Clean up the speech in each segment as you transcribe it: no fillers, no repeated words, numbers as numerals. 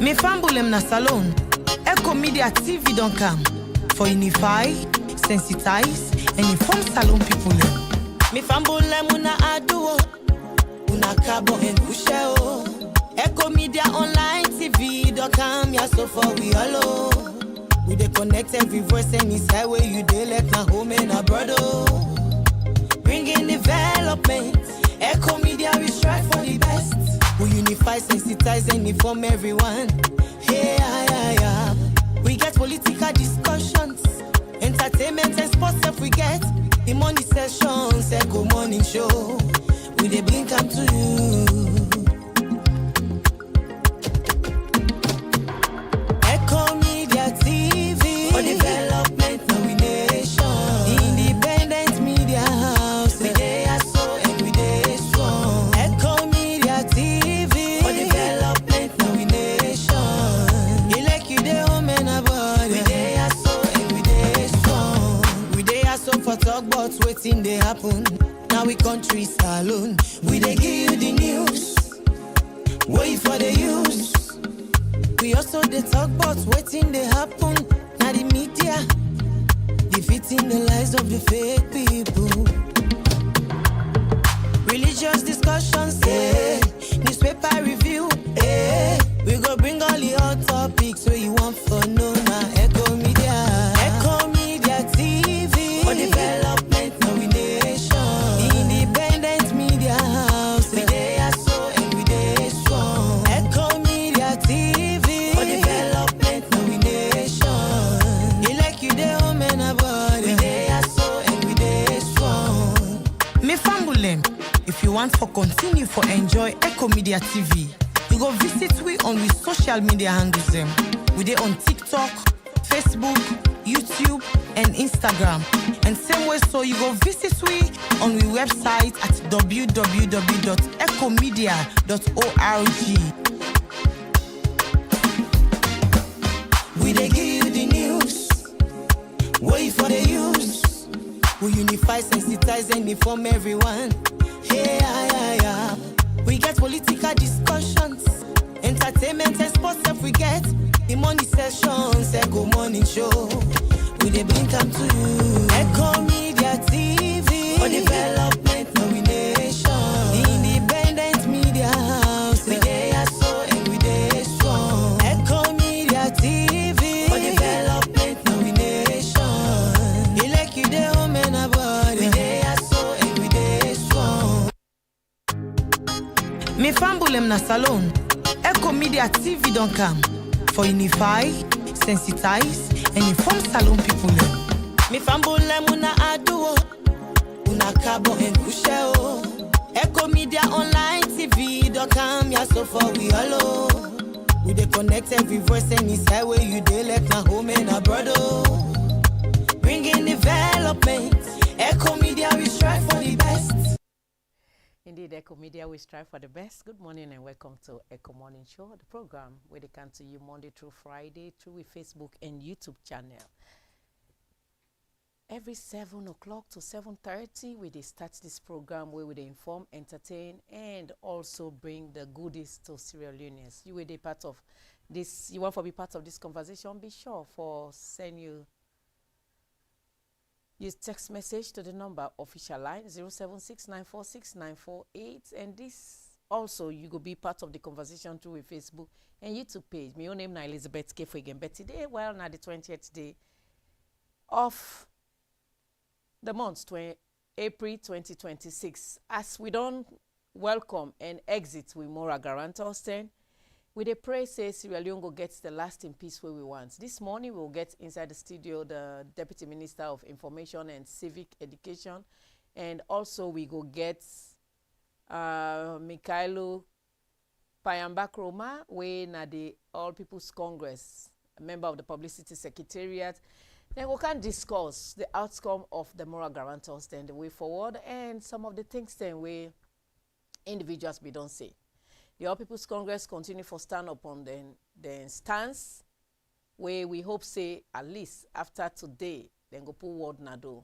Me fambulem na salon. Ecko Media TV don't come for unify, sensitize, and inform salon people. Me fambulem una aduo, una cabo and kusheo. Ecko Media online TV don't come ya so far we allo. We dey connect every voice any side where you dey like na home and a brother. Bringing development. Ecko Media we strive for the best. We unify, sensitize, and inform everyone. Hey, yeah. We get political discussions, entertainment and sports if we get the money sessions, Ecko morning show. We dey bring come to you. Ecko Media TV for development, nomination. Independent media house. We dey so and we dey strong. Ecko Media TV for development, nomination. You like you dey home and abroad. We dey so and we dey strong. We dey so for talk about wetin dey happen. Now we country salon. We dey give you the news. Wait for the use. We also dey talk about wetin dey happen. Now the media defeating the lies of the fake people. Religious discussions, newspaper review, we go bring all the hot topics where you want for no na Ecko Media TV for development, nomination. Independent media house. We dey so and we dey strong. Ecko Media TV for development, nomination. You like you dey home and abroad. We dey so and we dey strong. Me fambulem. If you want for continue for enjoy Ecko Media TV, you go visit we on we social media handles them. We dey on TikTok, Facebook, YouTube, and Instagram. And same way so you go visit we on we website at www.eckomedia.org. We dey give you the news. Wait for the use. We unify, sensitize, and inform everyone. Hey, yeah. We get political discussions, entertainment and sports if we get the money sessions, Ecko morning show. We dey bring come to you. Ecko Media TV for development, nomination. Independent media house. We dey so and we dey strong. Ecko Media TV for development, nomination. You like you dey home and abroad. We dey so and we dey strong. Me fambulem na salon. Ecko Media TV don't come for unify, sensitize, and inform salon people. Me fambulem una aduo, una cabo and kusheo. Ecko Media online TV don't come ya so far we allo. We dey connect every voice any side where you dey like na home and a brother. Bringing development. Ecko Media we strive for the best. Indeed, Ecko Media, we strive for the best. Good morning and welcome to Ecko Morning Show, the program where they come to you Monday through Friday through a Facebook and YouTube channel. Every 7 o'clock to 7:30, we start this program where we inform, entertain, and also bring the goodies to Sierra Leoneans. You will be part of this. You want to be part of this conversation? Be sure for send you. Use text message to the number official line 076946948, and this also you go be part of the conversation through a Facebook and YouTube page. My own name is Elizabeth K. Again, but today, well, now the 20th day of the month, April 2026. As we don't welcome and exit with Mora Guarantors, then we dey pray say Sierra Leone go get the lasting peace where we want. This morning we'll get inside the studio the Deputy Minister of Information and Civic Education, and also we go get Mikhailo Payambakroma, we na the All People's Congress, a member of the Publicity Secretariat. Then we can discuss the outcome of the moral guarantors, then the way forward, and some of the things then we individuals we don't say. The All People's Congress continue for stand up on the stance where we hope say at least after today then go put word nado.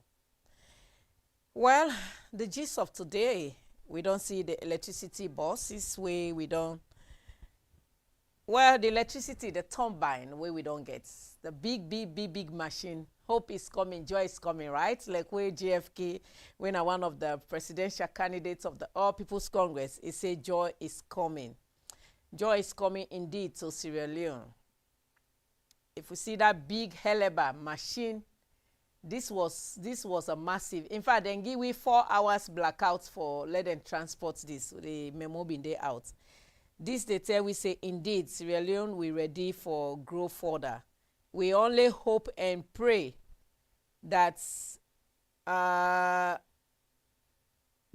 Well, the gist of today, we don't see the electricity bosses where we don't well, the electricity, the turbine, where we don't get the big machine. Hope is coming, joy is coming, right? Like where JFK, when one of the presidential candidates of the All People's Congress, he said joy is coming. Joy is coming indeed to Sierra Leone. If we see that big Heleba machine, this was a massive. In fact, then give we 4 hours blackout for let them transport this. The memo been there out. This they tell we say indeed Sierra Leone we ready for grow further. We only hope and pray that the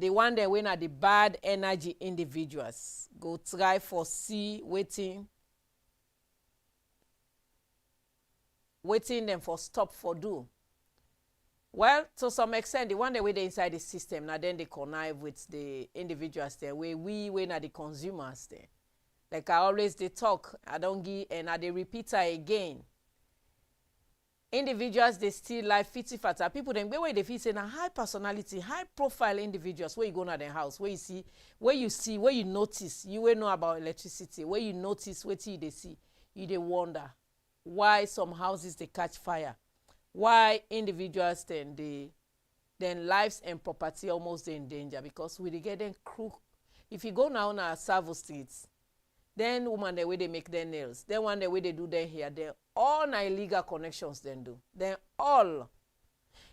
one that win are the bad energy individuals go try for see waiting them for stop for do. Well, to some extent, the one that way they inside the system, now then they connive with the individuals there, where we are the consumers there. Like I always they talk, I don't give, and I they repeat again. Individuals they still like fitty fatter. People then where they feel say now high personality, high profile individuals where you go to their house, where you notice, you will know about electricity, where you notice what they see, you they wonder why some houses they catch fire. Why individuals then lives and property almost in danger because we get them crook. If you go now on our Savo streets, then woman the way they make their nails, then one the way they do their hair, then all illegal connections then do. Then all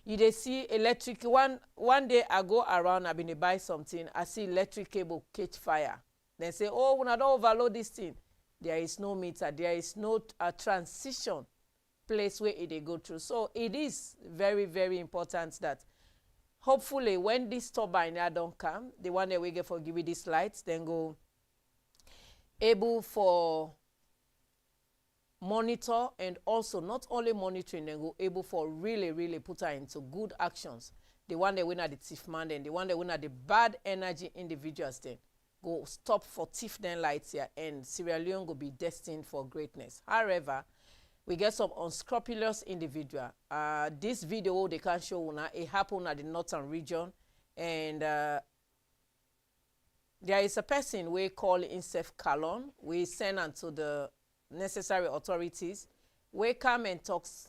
you they see electric one day I go around, I've been to buy something, I see electric cable catch fire. Then say, oh, when I don't overload this thing, there is no meter, there is no transition place where they go through. So it is very, very important that hopefully when this turbine don't come, the one that we get for give you these lights, then go able for monitor and also not only monitoring, then go able for really put her into good actions. The one that win at the thief man, then the one that win at the bad energy individuals, then go stop for thief then lights here, and Sierra Leone will be destined for greatness. However, we get some unscrupulous individual. This video they can show una, it happened at the northern region, and there is a person we call himself Kalon. We send unto the necessary authorities. We come and talks.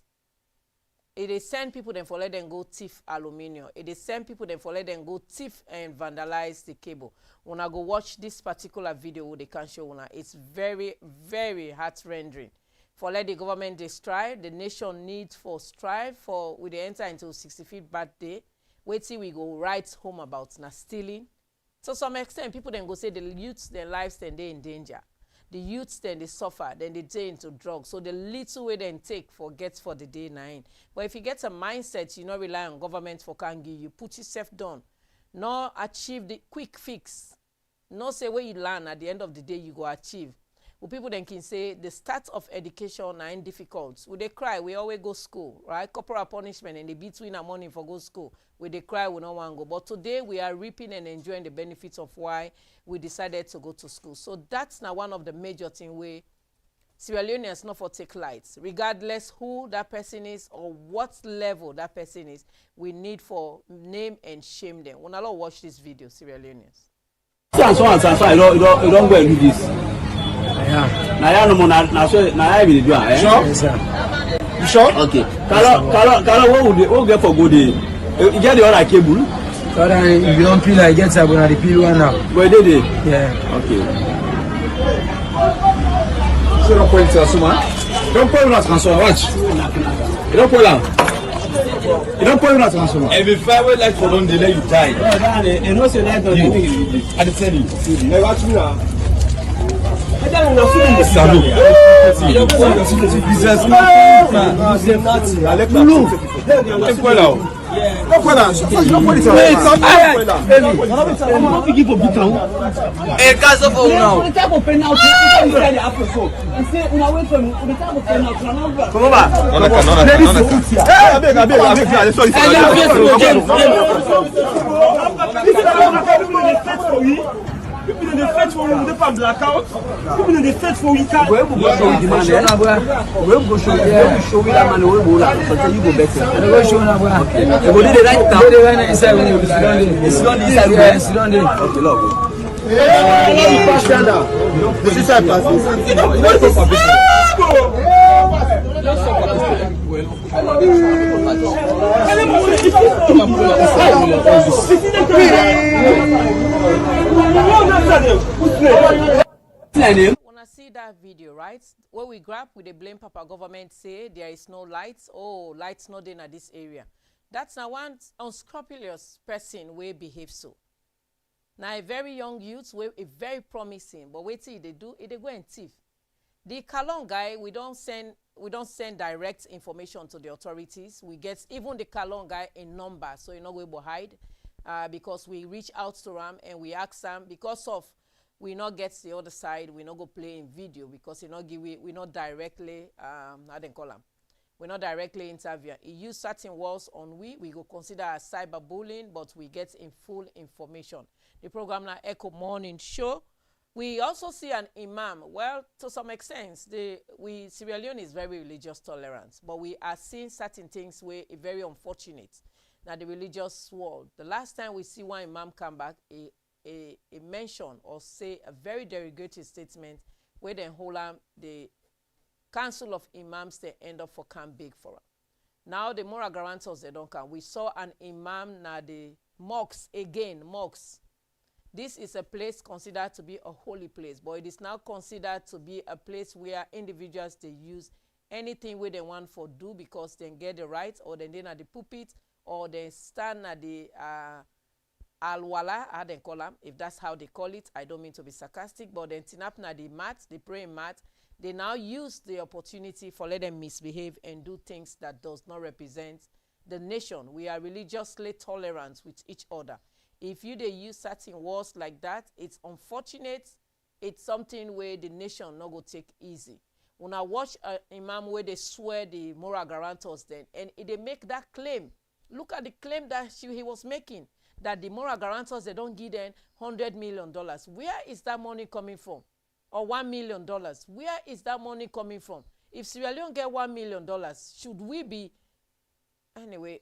It is send people then for let them go thief aluminium. It is send people then for let them go thief and vandalize the cable. When I go watch this particular video they can show una, it's very, very heart-rendering. For let the government they strive, the nation needs for strive for we they enter into 65th birthday. Wait till we go right home about now stealing. To some extent, people then go say the youths, their lives then they in danger. The youths then they suffer, then they take into drugs. So the little way then take forgets for the day 9. But if you get a mindset, you not rely on government for can give you, put yourself down, not achieve the quick fix. Not say where you learn at the end of the day you go achieve. Well, people then can say the start of education are difficult. When they cry, we always go school, right? Corporal punishment and they between our money for go school. When they cry, we don't want to go. But today we are reaping and enjoying the benefits of why we decided to go to school. So that's now one of the major things where Sierra Leoneans not for take lights. Regardless who that person is or what level that person is, we need for name and shame them. When I watch this video, Sierra Leoneans. I don't go and do this. Yeah. Now I will do it. Sure. Yes, sir. You sure? Okay. Kala, what would get for good day? You get the other cable? If you don't peel, I get some on the peel one now. Where did it? Yeah. Okay. So don't point to us, man. Don't point us, transformer. Watch. You don't point out. You don't point us, transformer. Every 5 way like for don't delay you die. You know, say like don't delay you. I tell you. Hey, watch me now. People in the fête for we pas blackout. People in the fête for we can. Where we go show the man there. Where we go show that man where we go la. So you go better. I go show na bra. You go dey right now. Dey right inside we sit down there. Sit down there. Okay, look. Wanna see that video, right? Where we grab with the blame Papa government say there is no lights. Oh, lights not in this area. That's now one unscrupulous person way behave so. Now a very young youth, a very promising, but wait till they do, they go and thief. The Kalon guy, we don't send direct information to the authorities. We get even the Kalon guy a number, so you're not going to hide, because we reach out to him and we ask him because of we not get the other side, we not go play in video because we not directly how they call him. We're not directly interviewing. He use certain words on we go consider as cyberbullying, but we get in full information. The program now Ecko Morning Show. We also see an imam. Well, to some extent, Sierra Leone is very religious tolerant, but we are seeing certain things where it's very unfortunate. Now the religious world. The last time we see one imam come back, a mention or say a very derogatory statement where they hold the Council of Imams, they end up for camp big for them. Now the moral guarantors, they don't come. We saw an imam now the mosques again, mosques. This is a place considered to be a holy place, but it is now considered to be a place where individuals, they use anything where they want for do because they get the right, or then at the pulpit, or they stand at the al-wala, how they call them, if that's how they call it. I don't mean to be sarcastic, but then tinap na the mat, the praying mat, they now use the opportunity for let them misbehave and do things that does not represent the nation. We are religiously tolerant with each other. If they use certain words like that, it's unfortunate. It's something where the nation not go take easy. When I watch an imam where they swear the moral guarantors then, and they make that claim. Look at the claim that he was making, that the moral guarantors, they don't give them $100 million. Where is that money coming from? Or $1 million? Where is that money coming from? If Sierra Leone get $1 million, should we be... Anyway,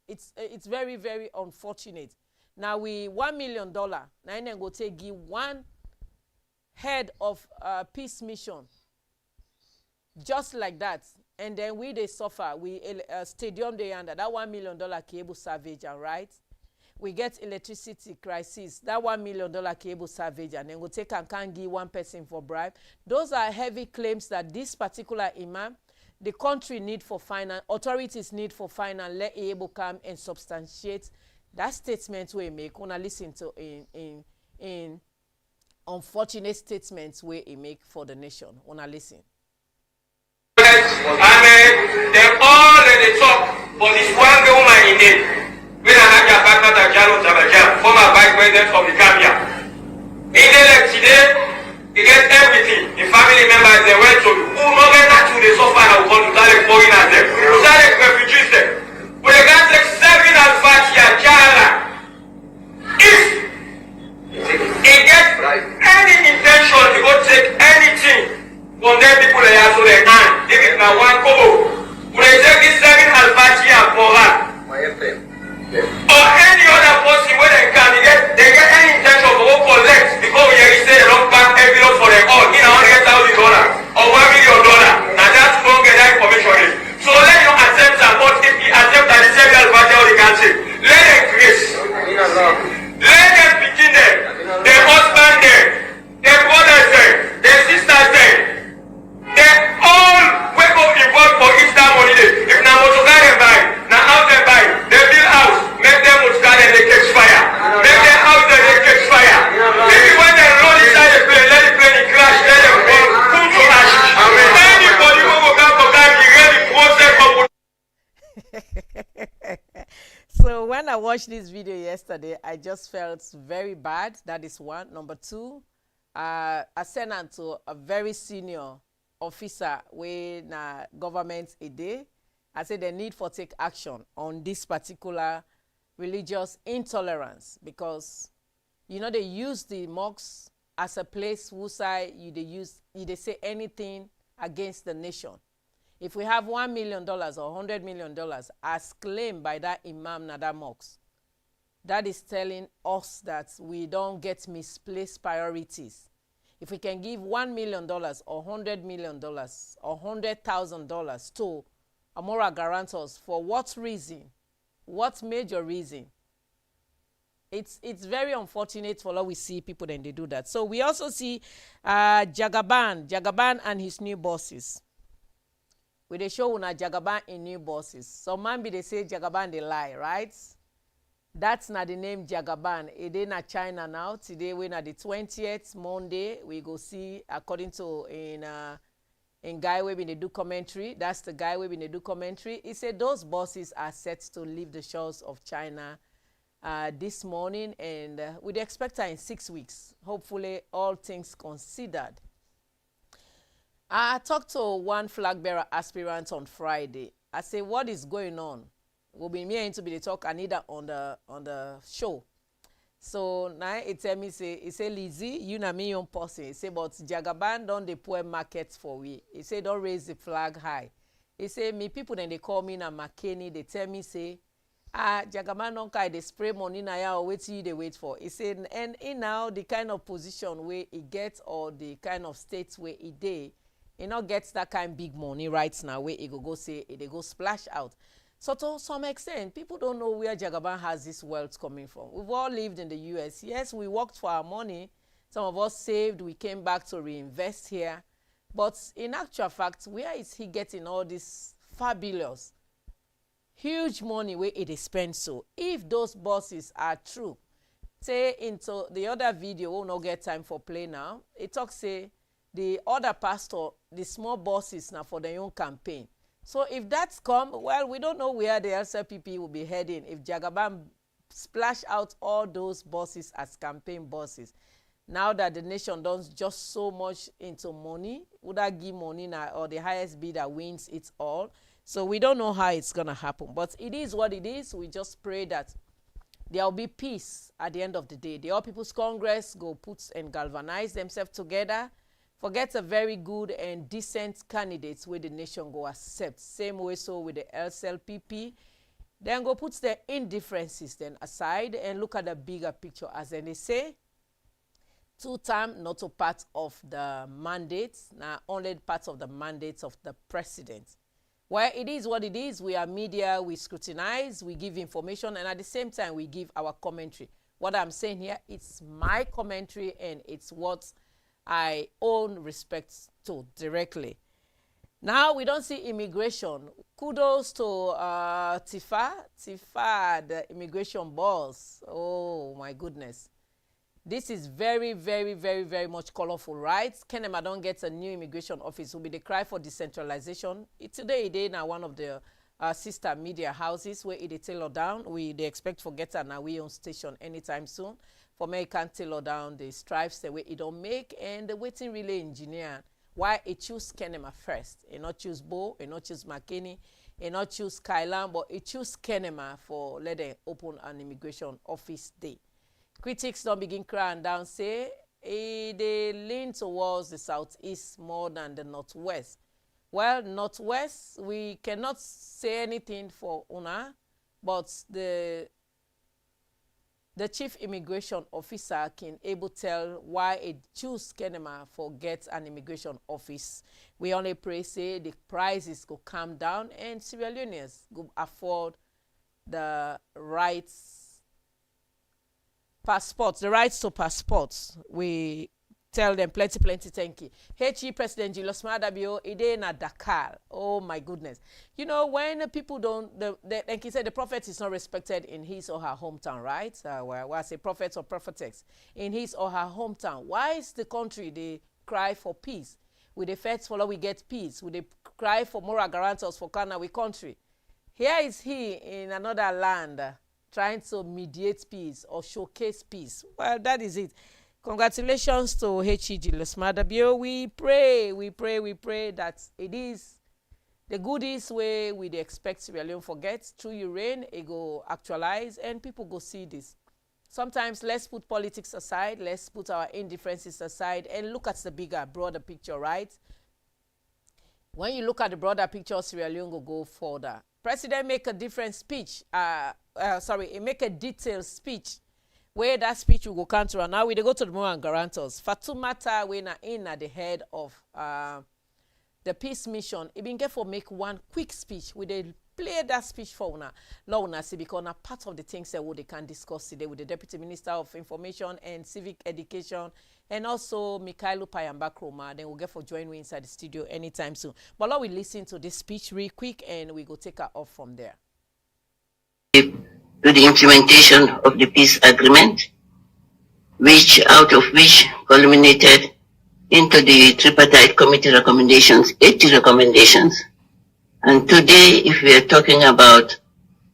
it's very, very unfortunate. Now we $1 million, now then go take give one head of peace mission, just like that, and then they suffer. We stadium they under that $1 million cable savage, and right, we get electricity crisis, that $1 million cable savage, and then go take and can't give one person for bribe. Those are heavy claims that this particular imam, the country need for finance, authorities need for finance, let able come and substantiate that statement we make. Wanna listen to in unfortunate statements we make for the nation. Wanna listen. They all they talk, but this one woman in it. When I had your partner former vice president of the Gambia. In the today, he gets everything. The family members they went to who no get that to the suffer and will to the foreigners them. Started refugees them. But they got like 7 and 5 years Jala. If he gets any intention to go take anything from them people they have to their hand, if it's now one kobo, when they take this 7 and 5 years for her, or any other person where they can they get any intention to go collect because we already say they don't back envelope for them all, $100,000 or $1 million. Now that's won't get that information. So let you accept that, but if you accept that the same advantage of the country, let them grace. Let them begin there. Their husband there, their brothers there, their sisters there. They all wake up involved for Easter money day. If now motor car them buy, now house them buy, they build house, make them motor car and they catch fire. Make their house and they catch fire. Maybe when they roll inside the plane, let the plane crash, let them fall, come to ashes. Anybody who will come for that, be ready to So when I watched this video yesterday, I just felt very bad. That is one. Number two, I sent out to a very senior officer when government a day. I said they need for take action on this particular religious intolerance, because they use the mosques as a place whose side they say anything against the nation. If we have $1 million or $100 million as claimed by that imam na that mosque, that is telling us that we don't get misplaced priorities. If we can give $1 million or $100 million or $100,000 to moral guarantors, for what reason? What major reason? It's very unfortunate for what we see people then they do that. So we also see Jagaban and his new bosses. We they show una Jagaban in new bosses. Some man be they say Jagaban they lie, right? That's not the name Jagaban. It is not China now. Today we're at the 20th Monday. We go see according to in guy we been they do commentary. That's the guy we been they do commentary. He said those bosses are set to leave the shores of China this morning, and we'd expect her in 6 weeks. Hopefully, all things considered. I talked to one flag bearer aspirant on Friday. I say, what is going on? We'll be me to be the talk Anita on the show. So now it tell me say Lizzie, you na me young person. He say, but Jagaban don't the poor markets for we. He say don't raise the flag high. He say me people then they call me na McKinney. They tell me say Jagaban don't carry the spray money na ya or wait till they wait for. He said, and in now the kind of position where he gets or the kind of states where he dey, he not gets that kind of big money right now where he go say they go splash out. So to some extent, people don't know where Jagaban has this wealth coming from. We've all lived in the US. Yes, we worked for our money. Some of us saved. We came back to reinvest here. But in actual fact, where is he getting all this fabulous, huge money where it is spent? So if those bosses are true, say into the other video, we'll not get time for play now. It talks say the other pastor, the small bosses now for their own campaign. So if that's come, well, we don't know where the LCPP will be heading if Jagaban splash out all those bosses as campaign bosses. Now that the nation does just so much into money, would that give money now, or the highest bidder wins it all? So we don't know how it's going to happen. But it is what it is. We just pray that there will be peace at the end of the day. The All People's Congress go put and galvanize themselves together. Forget a very good and decent candidates where the nation go accept. Same way so with the LCPP. Then go put the indifferences then aside and look at the bigger picture. As then they say, 2-term not a part of the mandates, now only part of the mandates of the president. Well, it is what it is. We are media, we scrutinize, we give information, and at the same time we give our commentary. What I'm saying here, it's my commentary and it's what I own respect to directly. Now we don't see immigration. Kudos to Tifa, the immigration boss. Oh my goodness. This is very, very, very, very much colorful, right? Kenema don't get a new immigration office. Will be the cry for decentralization. Today, they now one of the sister media houses where it tailor down. They expect for get an away on station anytime soon. For me, can't tailor down the stripes the way it don't make and the waiting relay engineer. Why it choose Kenema first? It not choose Bo, it not choose McKinney, it not choose Kailan, but it choose Kenema for let them open an immigration office day. Critics don't begin crying down, say they lean towards the southeast more than the northwest. Well, northwest, we cannot say anything for Una, but the chief immigration officer can able tell why it choose Kenema for get an immigration office. We only pray say the prices go calm down and Sierra Leoneans go afford the rights passports, the rights to passports. We tell them plenty thank you. HE President Julius Madabio, ide na Dakar. Oh my goodness. You know, when people don't, like he said, the prophet is not respected in his or her hometown, right? Well, I say prophet or prophetess in his or her hometown. Why is the country, they cry for peace? With the first follow, we get peace. With the cry for moral guarantors for Ghana, we country. Here is he in another land trying to mediate peace or showcase peace. Well, that is it. Congratulations to H.E. Julius Madabio. We pray that it is the goodies way we expect Sierra Leone forget. Through your reign, it go actualize and people go see this. Sometimes let's put politics aside, let's put our indifferences aside and look at the bigger, broader picture, right? When you look at the broader picture, Sierra Leone will go further. President make a different speech make a detailed speech. Where that speech will go counter, and now we go to the more guarantors. Fatumata, we na in at the head of the peace mission. It been careful make one quick speech. We they play that speech for una. Now una see because na part of the things that they can discuss today with the Deputy Minister of Information and Civic Education, and also Mikhailo Payambakroma. Then we'll get for join me inside the studio anytime soon. But now we listen to this speech real quick, and we go take her off from there. To the implementation of the peace agreement, out of which culminated into the tripartite committee recommendations, 80 recommendations. And today, if we are talking about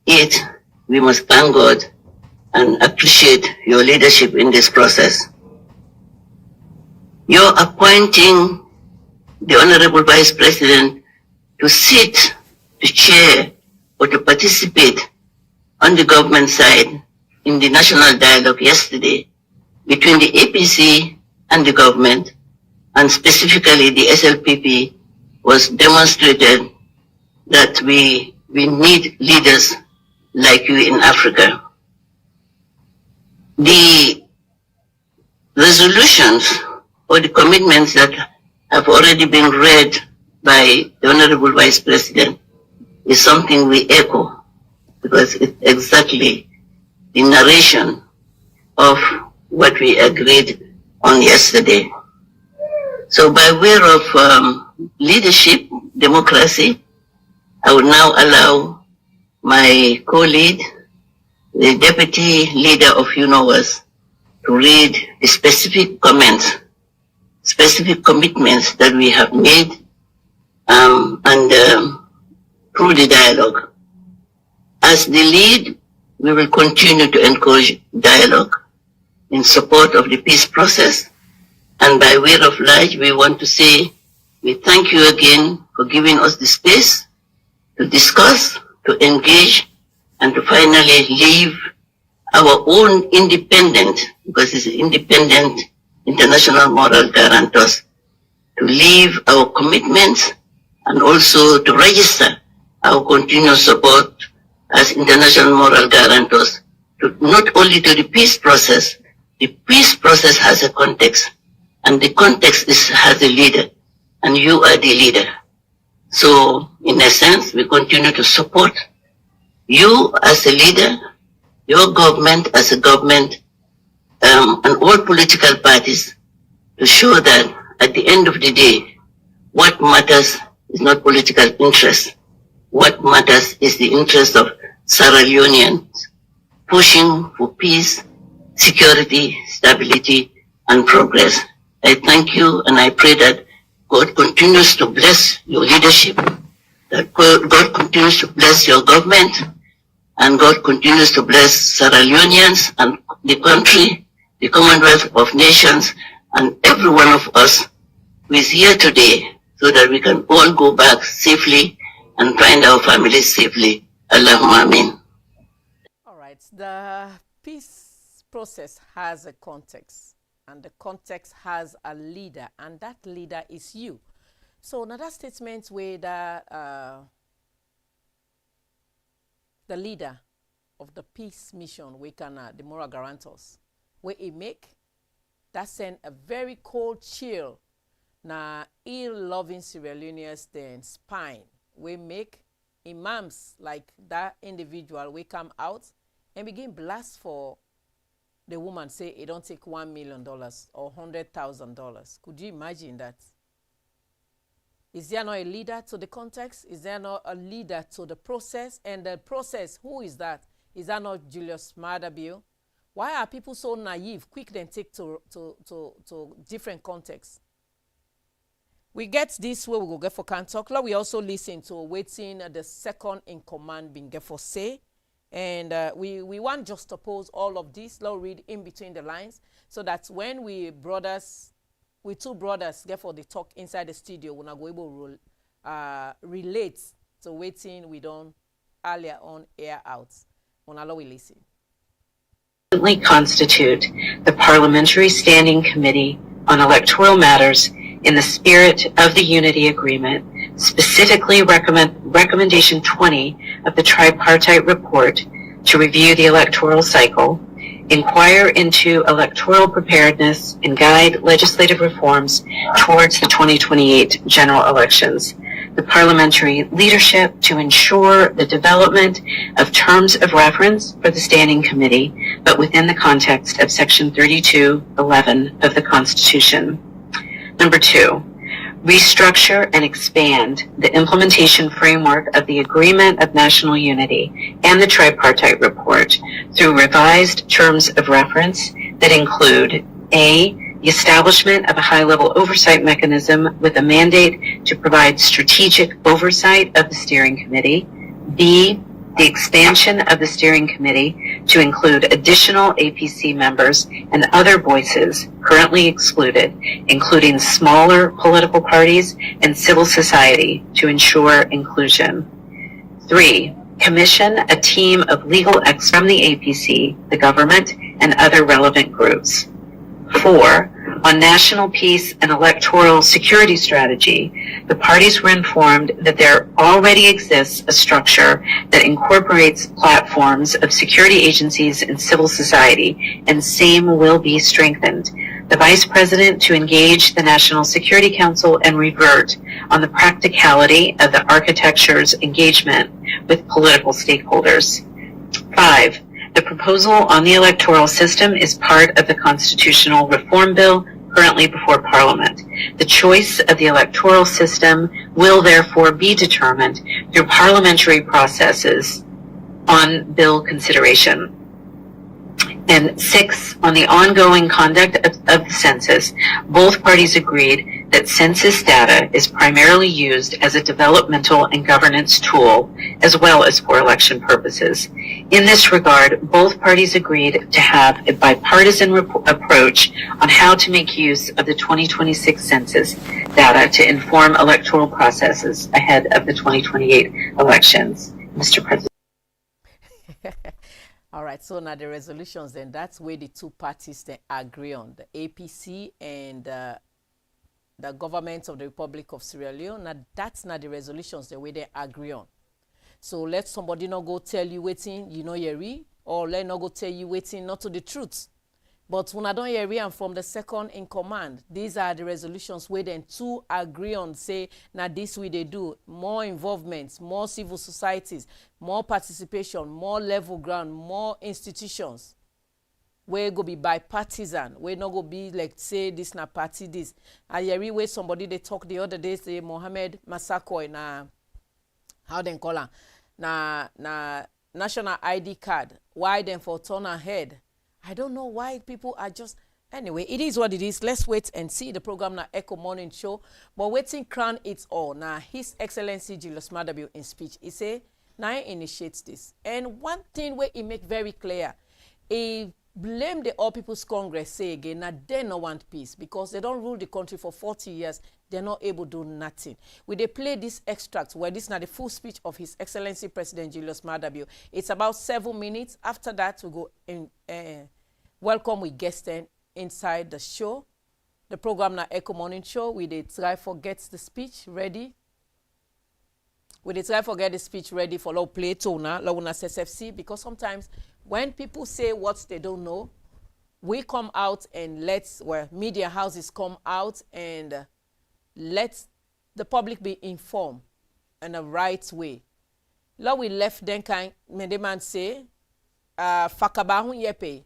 it, we must thank God and appreciate your leadership in this process. You're appointing the Honorable Vice President to sit, to chair, or to participate on the government side in the national dialogue yesterday between the APC and the government, and specifically the SLPP, was demonstrated that we need leaders like you in Africa. The resolutions or the commitments that have already been read by the Honorable Vice President is something we echo, because it's exactly the narration of what we agreed on yesterday. So by way of leadership, democracy, I would now allow my co-lead, the deputy leader of UNOWAS, to read the specific comments, specific commitments that we have made through the dialogue. As the lead, we will continue to encourage dialogue in support of the peace process. And by way of large, we want to say we thank you again for giving us the space to discuss, to engage, and to finally leave our own independent, because it's independent international moral guarantors, to leave our commitments and also to register our continuous support as international moral guarantors, not only to the peace process. The peace process has a context, and the context has a leader, and you are the leader. So, in a sense, we continue to support you as a leader, your government as a government, and all political parties, to show that at the end of the day, what matters is not political interest. What matters is the interest of Sierra Leoneans pushing for peace, security, stability, and progress. I thank you, and I pray that God continues to bless your leadership, that God continues to bless your government, and God continues to bless Sierra Leoneans and the country, the Commonwealth of Nations, and every one of us who is here today, so that we can all go back safely and find our families safely. Allahumma amin. All right. The peace process has a context, and the context has a leader, and that leader is you. So another statement where the leader of the peace mission, we can the moral guarantors, where he make that send a very cold chill na ill-loving Sierra Leoneans then spine. We make imams like that individual we come out and begin blast for the woman, say it don't take $1 million or $100,000. Could you imagine that? Is there not a leader to the context? Is there not a leader to the process? And the process, who is that? Is that not Julius Maada? Why are people so naive, quick then take to different contexts? We get this where we go get for can talk. We also listen to waiting the second in command being get for say. And we want just to pose all of this. Let's read in between the lines so that when we two brothers get for the talk inside the studio, we're not going to relate to waiting we don't earlier on air out. We listen. Constitute the Parliamentary Standing Committee on Electoral Matters in the spirit of the Unity Agreement, specifically Recommendation 20 of the Tripartite Report, to review the electoral cycle, inquire into electoral preparedness, and guide legislative reforms towards the 2028 general elections. The parliamentary leadership to ensure the development of terms of reference for the Standing Committee, but within the context of Section 32(11) of the Constitution. Number 2, restructure and expand the implementation framework of the Agreement of National Unity and the Tripartite Report through revised terms of reference that include A, the establishment of a high-level oversight mechanism with a mandate to provide strategic oversight of the Steering Committee, B, the expansion of the Steering Committee to include additional APC members and other voices currently excluded, including smaller political parties and civil society, to ensure inclusion. 3, commission a team of legal experts from the APC, the government, and other relevant groups. 4, on national peace and electoral security strategy, the parties were informed that there already exists a structure that incorporates platforms of security agencies and civil society, and same will be strengthened. The Vice President to engage the National Security Council and revert on the practicality of the architecture's engagement with political stakeholders. 5, the proposal on the electoral system is part of the constitutional reform bill currently before Parliament. The choice of the electoral system will therefore be determined through parliamentary processes on bill consideration. And 6, on the ongoing conduct of the census, both parties agreed that census data is primarily used as a developmental and governance tool, as well as for election purposes. In this regard, both parties agreed to have a bipartisan approach on how to make use of the 2026 census data to inform electoral processes ahead of the 2028 elections. Mr. President. All right, so now the resolutions, then that's where the two parties then agree on, the APC and the government of the Republic of Sierra Leone. Now that's not the resolutions the way they agree on. So let somebody not go tell you waiting, you know, Yeri, or let not go tell you waiting, not to the truth. But when I don't hear and from the second in command, these are the resolutions where then two agree on, say, now this way they do, more involvement, more civil societies, more participation, more level ground, more institutions. Where go be bipartisan, where not go be like, say, this na party, this. I hear where somebody they talk the other day, say, Mohammed Masako, na, how they call her, na national ID card. Why then for turn ahead? I don't know why people are just... Anyway, it is what it is. Let's wait and see the program na Ecko Morning Show. But waiting crown it's all. Now, His Excellency Julius Maada in speech, he say, now he initiates this. And one thing where he make very clear, he blame the All People's Congress, say again, now they no want peace because they don't rule the country for 40 years. They're not able to do nothing. We they play this extract where this is not the full speech of His Excellency President Julius Maada. It's about 7 minutes. After that, we go in welcome with guests inside the show. The program na Ecko Morning Show. We they try forget the speech ready. We they try forget the speech ready for low play tona, low na SFC, because sometimes when people say what they don't know, we come out and media houses come out and let the public be informed in the right way. Law we left then kind man say fakabahun yepe.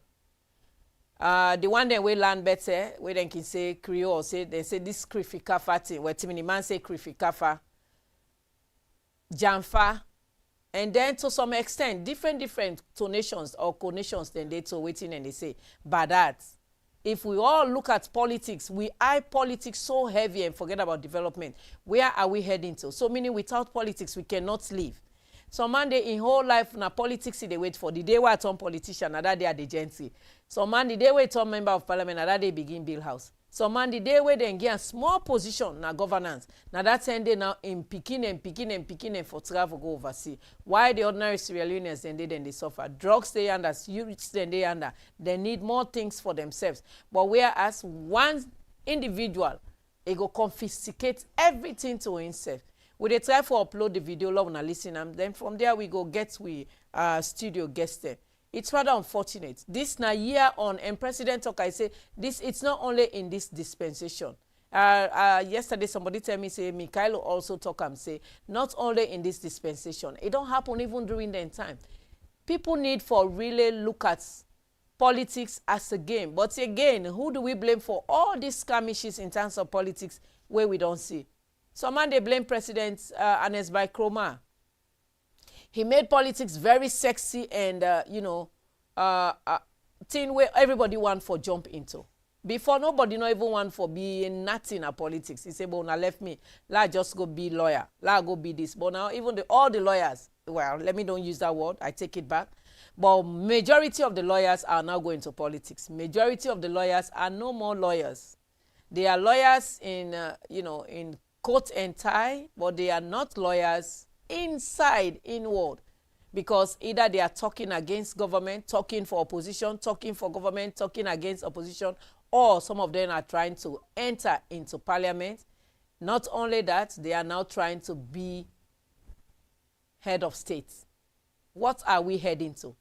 The one that we learn better, we then can say Creole, say they say this krifikafa thing, where Timini man say krifikafa, jamfa, and then to some extent, different tonations or conations then they to waiting and they say, but that if we all look at politics, we eye politics so heavy and forget about development. Where are we heading to? So meaning without politics, we cannot live. Some man they in whole life na politics they wait for. The day we turn politician, na that they are the gentle. Some man the day we turn member of parliament, na that they begin build house. Some man the day we then get a small position na governance. Na that end they now in picking and for travel go overseas. Why the ordinary Sierra Leoneans then they suffer? Drugs they under, youths then they under. They need more things for themselves. But whereas one individual, he go confiscate everything to himself. We dey try for upload the video, love una listen, and then from there we go get we studio guest there. It's rather unfortunate. This na year on, and President talk, I say, this, it's not only in this dispensation. Yesterday, somebody tell me, say, Mikhailo also talk and say, not only in this dispensation. It don't happen even during the time. People need for really look at politics as a game. But again, who do we blame for all these skirmishes in terms of politics where we don't see? Some man, they blame President Anes by Kroma. He made politics very sexy and, thing where everybody want for jump into. Before, nobody not even want for being nothing at politics. He said, but now left me. La just go be lawyer. La go be this. But now even all the lawyers, well, let me don't use that word. I take it back. But majority of the lawyers are now going to politics. Majority of the lawyers are no more lawyers. They are lawyers in, in coat and tie, but they are not lawyers inward, because either they are talking against government, talking for opposition, talking for government, talking against opposition, or some of them are trying to enter into parliament. Not only that, they are now trying to be head of state. What are we heading to?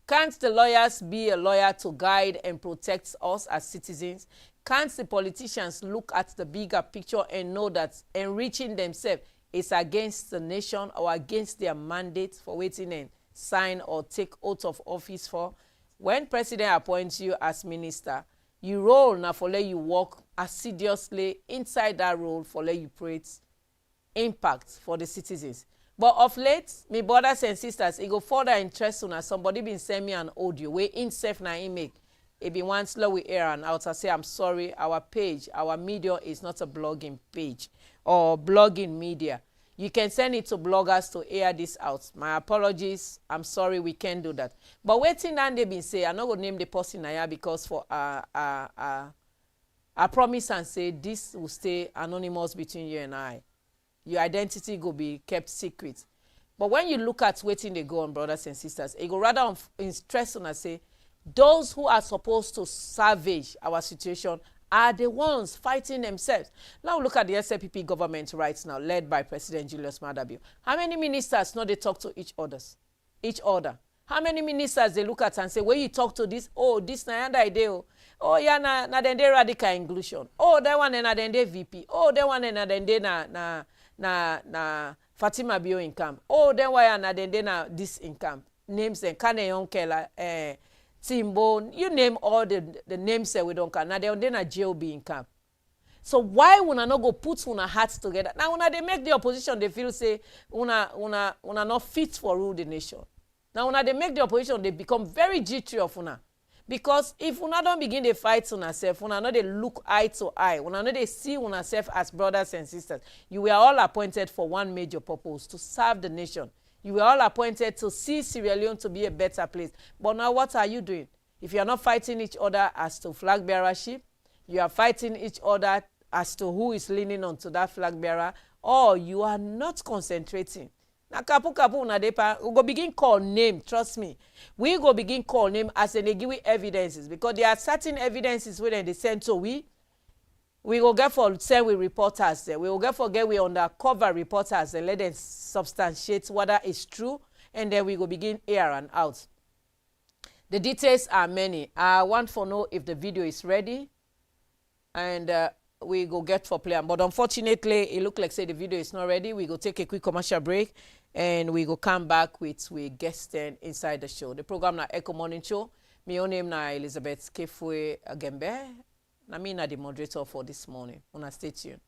Can't the lawyers be a lawyer to guide and protect us as citizens? Can't the politicians look at the bigger picture and know that enriching themselves is against the nation or against their mandate for waiting and sign or take oath of office for? When president appoints you as minister, you roll now for let you work assiduously inside that role for let you create impact for the citizens. But of late, my brothers and sisters, it go further interest on somebody been send me an audio where in self na make. It be one slow we air and out. I say, I'm sorry, our page, our media is not a blogging page or blogging media. You can send it to bloggers to air this out. My apologies. I'm sorry, we can't do that. But waiting down they been say, I'm not going to name the person here because for I promise and say this will stay anonymous between you and I. Your identity will be kept secret. But when you look at waiting they go on, brothers and sisters, it go rather stress on us say, those who are supposed to salvage our situation are the ones fighting themselves. Now look at the SLPP government right now, led by President Julius Maada Bio. How many ministers know they talk to each other? How many ministers they look at and say, when you talk to this, oh, this na yanda idea. Oh, yeah, na dende radical inclusion. Oh, that one na dende VP. Oh, that one na dende na Fatima Bio income. Oh, then why na dende na this income. Names and Kane Yonkela, Timbo, you name all the names that we don't can. Now they na JOB income. So why una not go put una hearts together? Now una they make the opposition they feel say una not fit for rule the nation. Now una they make the opposition they become very jittery of una. Because if una don't begin the fight on ourselves, una not they look eye to eye, una not they see on ourselves as brothers and sisters. You were all appointed for one major purpose, to serve the nation. You were all appointed to see Sierra Leone to be a better place. But now what are you doing? If you are not fighting each other as to flag bearership, you are fighting each other as to who is leaning onto that flag bearer, or you are not concentrating. Now kapu una depa, we go begin call name, trust me. We go begin call name as they give we evidences, because there are certain evidences when they send to we go get for send we reporters there. We will get for get we undercover reporters and let them substantiate whether it's true, and then we go begin air and out. The details are many. I want to know if the video is ready, and we go get for play. But unfortunately, it look like say the video is not ready. We go take a quick commercial break, and we go come back with we guest inside the show. The program na Ecko Morning Show. My own name na Elizabeth Kefwe Agembe. Na me na the moderator for this morning. Una stay tuned.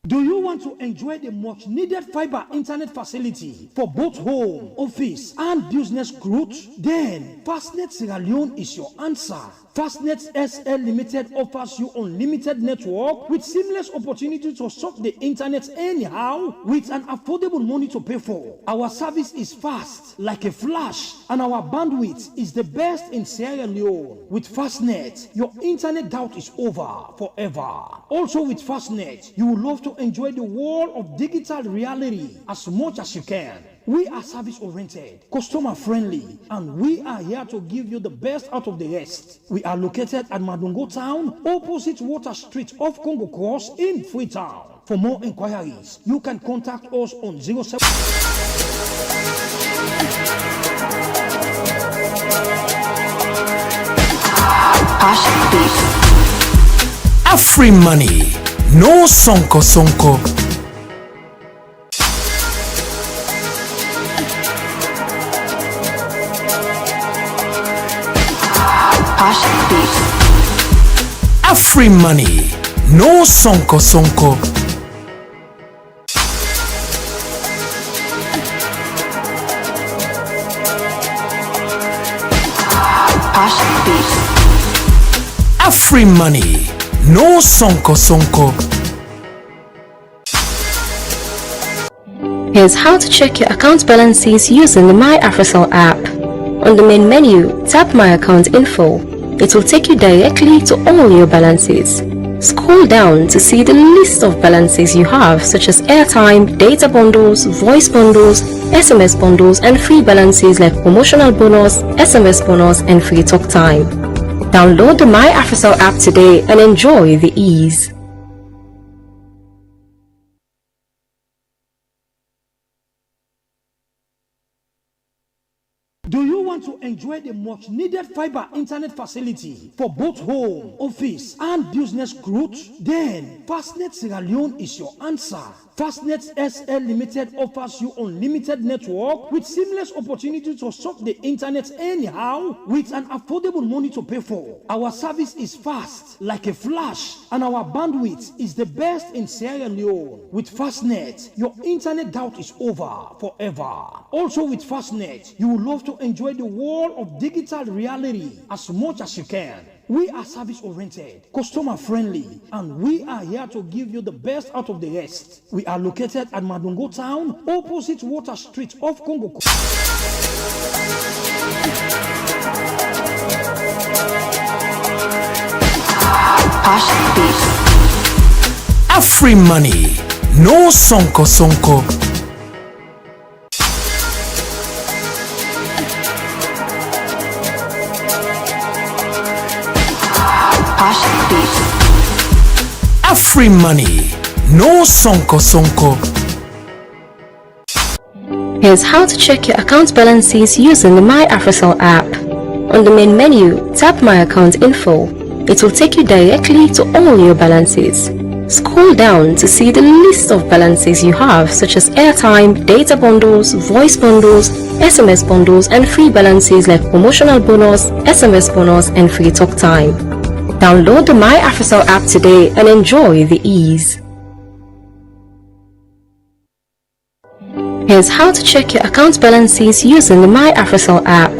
Do you want to enjoy the much needed fiber internet facility for both home, office, and business growth? Then Fastnet Sierra Leone is your answer. Fastnet SL Limited offers you unlimited network with seamless opportunity to surf the internet anyhow with an affordable money to pay for. Our service is fast like a flash, and our bandwidth is the best in Sierra Leone. With Fastnet, your internet doubt is over forever. Also with Fastnet, you will love to enjoy the world of digital reality as much as you can. We are service-oriented, customer-friendly, and we are here to give you the best out of the rest. We are located at Madungo Town, opposite Water Street off Congo Cross in Freetown. For more inquiries, you can contact us on 07. Afri money, no sonko sonko. Afri money, no sonko sonko. Afri money, no sonko sonko. Here's how to check your account balances using the My AfriCell app. On the main menu, tap My Account Info. It will take you directly to all your balances. Scroll down to see the list of balances you have, such as airtime, data bundles, voice bundles, SMS bundles, and free balances like promotional bonus, SMS bonus, and free talk time. Download the My AfriCell app today and enjoy the ease. Do you want to enjoy the much needed fiber internet facility for both home, office, and business growth? Then Fastnet Sierra Leone is your answer. Fastnet SL Limited offers you unlimited network with seamless opportunity to surf the internet anyhow with an affordable money to pay for. Our service is fast like a flash, and our bandwidth is the best in Sierra Leone. With Fastnet, your internet doubt is over forever. Also with Fastnet, you will love to enjoy the world of digital reality as much as you can. We are service-oriented, customer-friendly, and we are here to give you the best out of the rest. We are located at Madungo Town, opposite Water Street off Congo. Afri money, no sonko sonko. Afri money, no sonko sonko. Here's how to check your account balances using the My AfriCell app. On the main menu, tap My Account Info. It will take you directly to all your balances. Scroll down to see the list of balances you have, such as airtime, data bundles, voice bundles, SMS bundles, and free balances like promotional bonus, SMS bonus, and free talk time. Download the My AfriCell app today and enjoy the ease. Here's how to check your account balances using the My AfriCell app.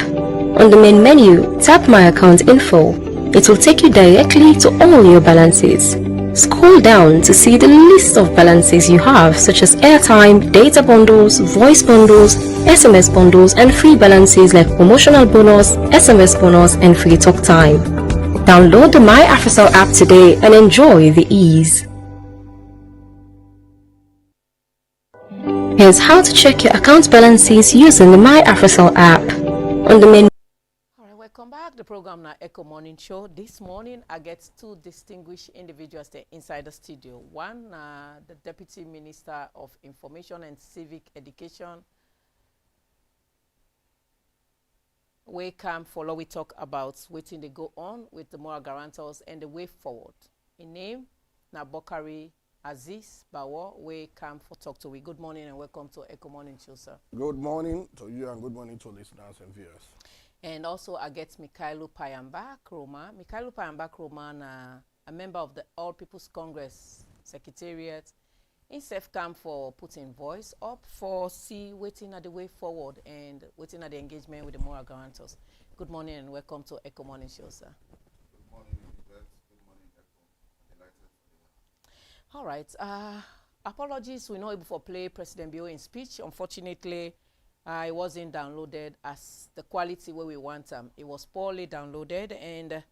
On the main menu, tap My Account Info. It will take you directly to all your balances. Scroll down to see the list of balances you have, such as airtime, data bundles, voice bundles, SMS bundles, and free balances like promotional bonus, SMS bonus, and free talk time. Download the My AfriCell app today and enjoy the ease. Here's how to check your account balances using the My AfriCell app. On the main. Welcome back. The program now Ecko Morning Show. This morning I get two distinguished individuals inside the studio. One, the Deputy Minister of Information and Civic Education. We come follow, we talk about waiting they go on with the moral guarantors and the way forward. In name, Nabokari Aziz Bawo, we come for talk to we. Good morning and welcome to Ecko Morning Show, sir. Good morning to you and good morning to listeners and viewers. And also I get Mikhailo Payamba Kroma. Mikhailo Payamba Kroma, a member of the All People's Congress Secretariat. Himself come for putting voice up for see waiting at the way forward and waiting at the engagement with the moral guarantors. Good morning and welcome to Ecko Morning Show, sir. Good morning, Elizabeth. Good morning, Ecko. All right. Apologies, we're not able to play President Bio in speech. Unfortunately, it wasn't downloaded as the quality where we want. It was poorly downloaded, and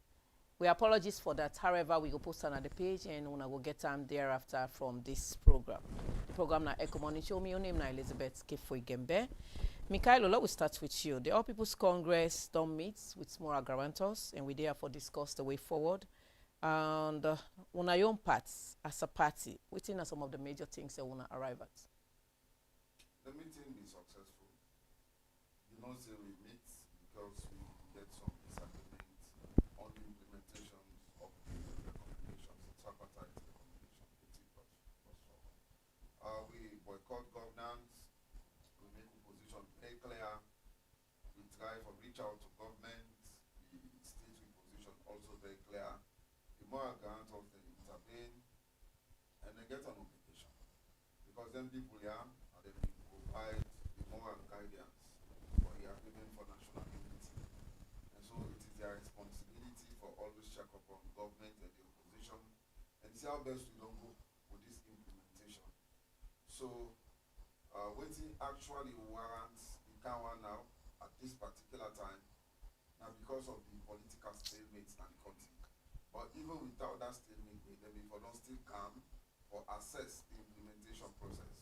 we apologize for that. However, we will post another page, and we will get time thereafter from this program. The program now Ecko Morning Show. My name now Elizabeth Kefoigembe. Mikhailo, let me start with you. The All People's Congress don't meet with moral guarantors, and we're there for discuss the way forward. And on our own parts, as a party, what are some of the major things that want to arrive at? The meeting be successful. You know, say we meet because we get some disagreement on the implementation of the recommendations, the tripartite recommendation, 80++. We boycott governance, we make opposition very clear, we try to reach out to government, we state with position also very clear. The moral guarantors they intervene and they get an obligation. Because then people here are they provide the moral guidance for the agreement for national unity. And so it is their responsibility for always check up on government and the opposition and see how best we don't go with this implementation. So waiting actually warrants the Kawa now at this particular time now because of the political stalemate in the country. But even without that stalemate, then people don't still come or assess the implementation process.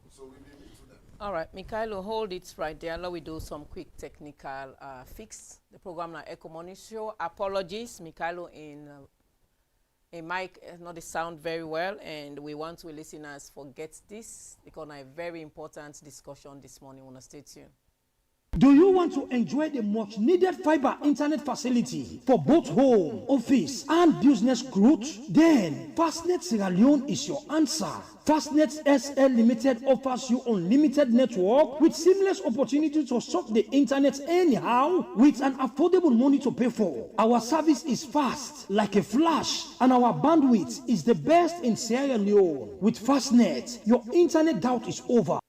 So we leave it to them. All right, Mikhailo, hold it right there. Let we do some quick technical fix. The program na Ecko Morning Show. Apologies, Mikhailo in mic not the sound very well, and we want to listeners forget this because a very important discussion this morning. Wanna stay tuned. Do you want to enjoy the much needed fiber internet facility for both home, office, and business growth? Then Fastnet Sierra Leone is your answer. Fastnet SL Limited offers you unlimited network with seamless opportunity to surf the internet anyhow with an affordable money to pay for. Our service is fast like a flash, and our bandwidth is the best in Sierra Leone. With Fastnet, your internet doubt is over.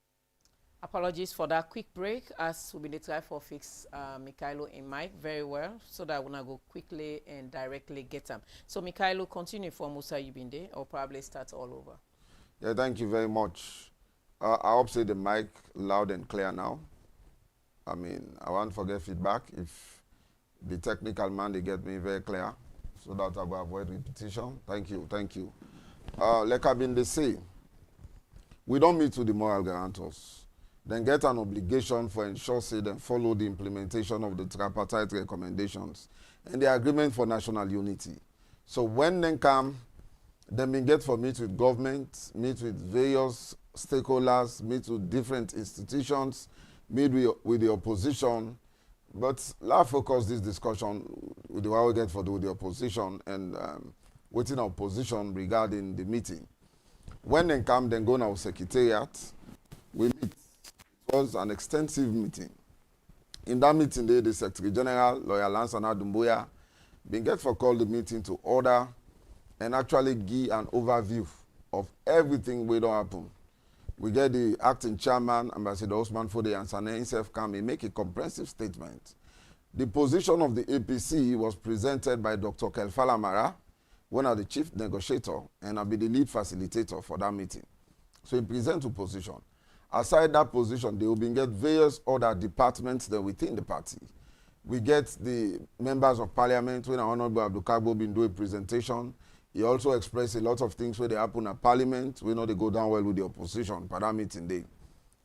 Apologies for that quick break as we've been trying for fix Mikhailo in mic very well so that we're going to go quickly and directly get them. So Mikhailo, continue for Musa Yubinde or probably start all over. Yeah, thank you very much. I hope say the mic loud and clear now. I mean, I won't forget feedback if the technical man, they get me very clear so that I will avoid repetition. Thank you, thank you. Like I've been saying, we don't meet with the moral guarantors. Then get an obligation for ensure say them follow the implementation of the tripartite recommendations and the agreement for national unity. So when they come, then we get for meet with government, meet with various stakeholders, meet with different institutions, meet with the opposition. But let's focus this discussion with the way we get for the opposition and waiting our position regarding the meeting. When they come, then go to our secretariat, we meet. Was an extensive meeting. In that meeting, the Secretary General, Lawyer Lansana Dumbuya, been get for call the meeting to order and actually give an overview of everything we don't happen. We get the acting chairman, Ambassador Osman Fode Ansane himself come and make a comprehensive statement. The position of the APC was presented by Dr. Kelfala Mara, one of the chief negotiator, and I'll be the lead facilitator for that meeting. So he presents a position. Aside that position, they will be get various other departments that within the party. We get the members of parliament, when Honorable Abdul Kagbo been doing a presentation. He also expressed a lot of things where they happen at parliament. We know they go down well with the opposition, per that meeting day.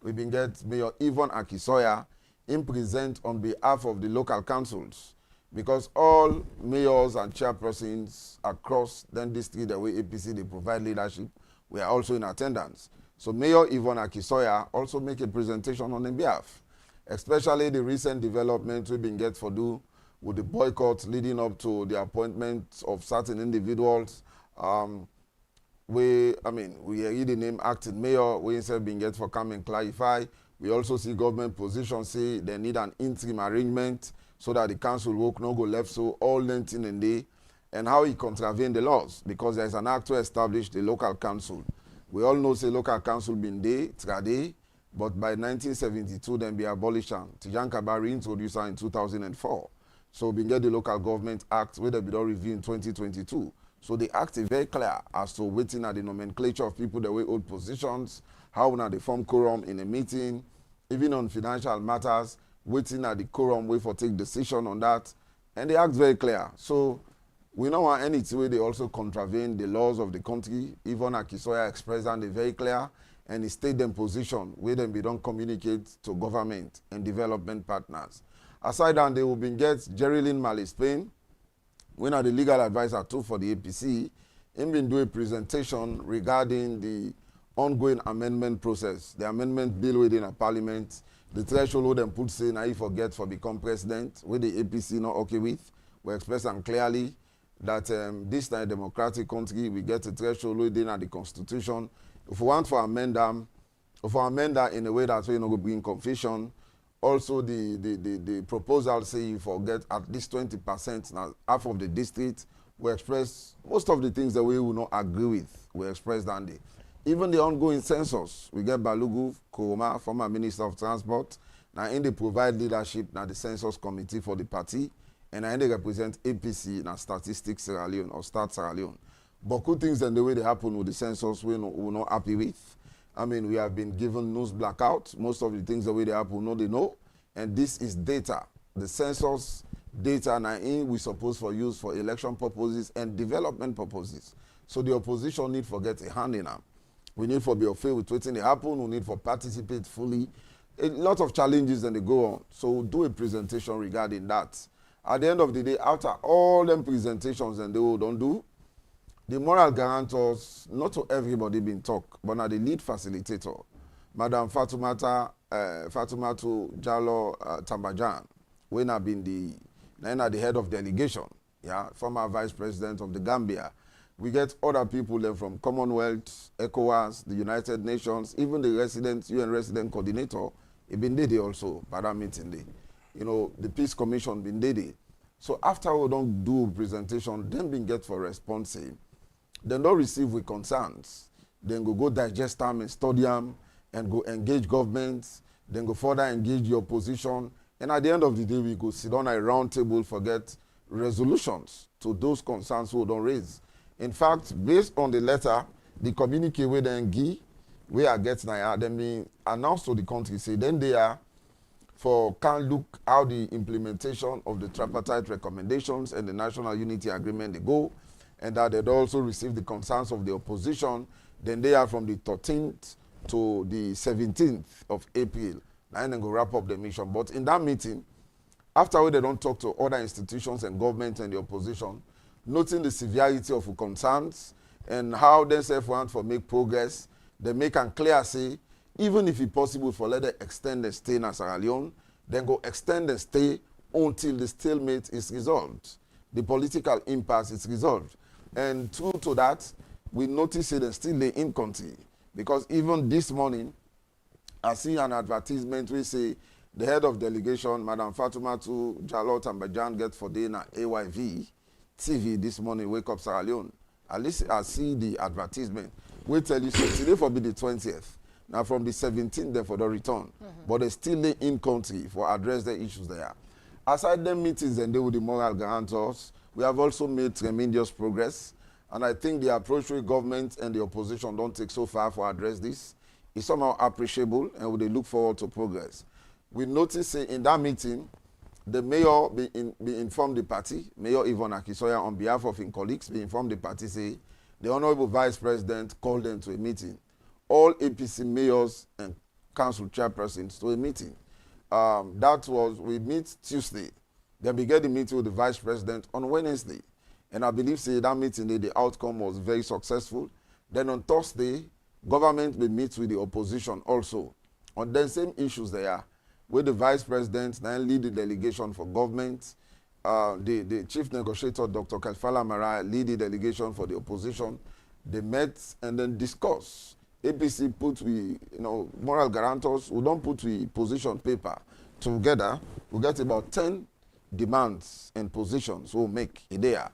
We been get Mayor Yvonne Akisoya in present on behalf of the local councils. Because all mayors and chairpersons across the district, the way APC, they provide leadership, we are also in attendance. So Mayor Yvonne Akisoya also make a presentation on their behalf, especially the recent developments we've been get for do with the boycott leading up to the appointment of certain individuals. We hear the name acting mayor, we instead been get for come and clarify. We also see government position say they need an interim arrangement so that the council work no go left so all length in and day, and how he contravene the laws because there's an act to establish the local council. We all know say local council been there, trade, but by 1972 then be abolished. Tijan Kabari introduced her in 2004. So we get the Local Government Act where they be done review in 2022. So the act is very clear as to waiting at the nomenclature of people that will hold positions, how now they form quorum in a meeting, even on financial matters, waiting at the quorum way for take decision on that. And the act very clear. So we don't want any way they also contravene the laws of the country. Even Akisoya expressed and they very clear and he stayed in position where them we don't communicate to government and development partners. Aside that, they will be get Geraldine Mali Spain, when are the legal advisor too for the APC, him been do a presentation regarding the ongoing amendment process, the amendment bill within a parliament, the threshold where them put say now you forget for become president, where the APC not okay with, we express them clearly that this time democratic country we get a threshold within the constitution. If we want to amend them, if we amend that in a way that we not go bring confusion, also the proposal say you forget at least 20%, now half of the district, we express most of the things that we will not agree with, we express that day. Even the ongoing census, we get Balugu Kuruma, former Minister of Transport. Now, in they provide leadership now the census committee for the party, and now they represent APC now Statistics Sierra Leone or Start Sierra Leone. But good things and the way they happen with the census, we're not happy with. I mean, we have been given news blackout. Most of the things the way they happen, no, they know. And this is data. The census data now we supposed for use for election purposes and development purposes. So the opposition need to get a hand in them. We need for be afraid with waiting to happen. We need for participate fully. A lot of challenges and they go on. So we'll do a presentation regarding that. At the end of the day, after all them presentations and they will don't do, the moral guarantors, not to everybody been talk, but now the lead facilitator, Madam Fatoumata Jallow Tambajan, when I've been the head of delegation, yeah, former vice president of the Gambia. We get other people then from Commonwealth, ECOWAS, the United Nations, even the UN resident coordinator, it been there also, by that meeting day. You know, the Peace Commission been there. So after we don't do presentation, then been get for response, then don't receive with concerns. Then go digest them and study them and go engage governments, then go further engage the opposition. And at the end of the day, we go sit on a round table, forget resolutions to those concerns who don't raise. In fact, based on the letter, the communique we then give, we are getting now, then being announced to the country, say then they are can look how the implementation of the tripartite recommendations and the National Unity Agreement they go, and that they'd also receive the concerns of the opposition. Then they are from the 13th to the 17th of April. And then go wrap up the mission. But in that meeting, after they don't talk to other institutions and government and the opposition, noting the severity of the concerns and how they say want to make progress, they make and clear say, even if it's possible for let them extend the stay in Sierra Leone, then go extend the stay until the stalemate is resolved. The political impasse is resolved. And true to that, we notice that still in country. Because even this morning, I see an advertisement we say the head of delegation, Madam Fatoumata Jallow Tambajan, get for dinner AYV TV this morning, Wake Up Sierra Leone. At least I see the advertisement. We tell you, so today for be the 20th. Now from the 17th, they for the return. But they still in country for address the issues there. Aside them meetings and they with the moral guarantors, we have also made tremendous progress. And I think the approach with government and the opposition don't take so far for address this. It's somehow appreciable and we look forward to progress. We notice in that meeting, the mayor be informed the party, Mayor Yvonne Akisoya, on behalf of his colleagues, be informed the party, say the Honorable Vice President called them to a meeting. All APC mayors and council chairpersons to a meeting. We meet Tuesday. Then we get the meeting with the Vice President on Wednesday. And I believe, say, that meeting, the outcome was very successful. Then on Thursday, government will meet with the opposition also. On the same issues there, with the Vice President, then lead the delegation for government. The Chief Negotiator, Dr. Kalfala Mara, lead the delegation for the opposition. They met and then discuss. APC put moral guarantors who don't put the position paper together. We get about 10 demands and positions we'll make there.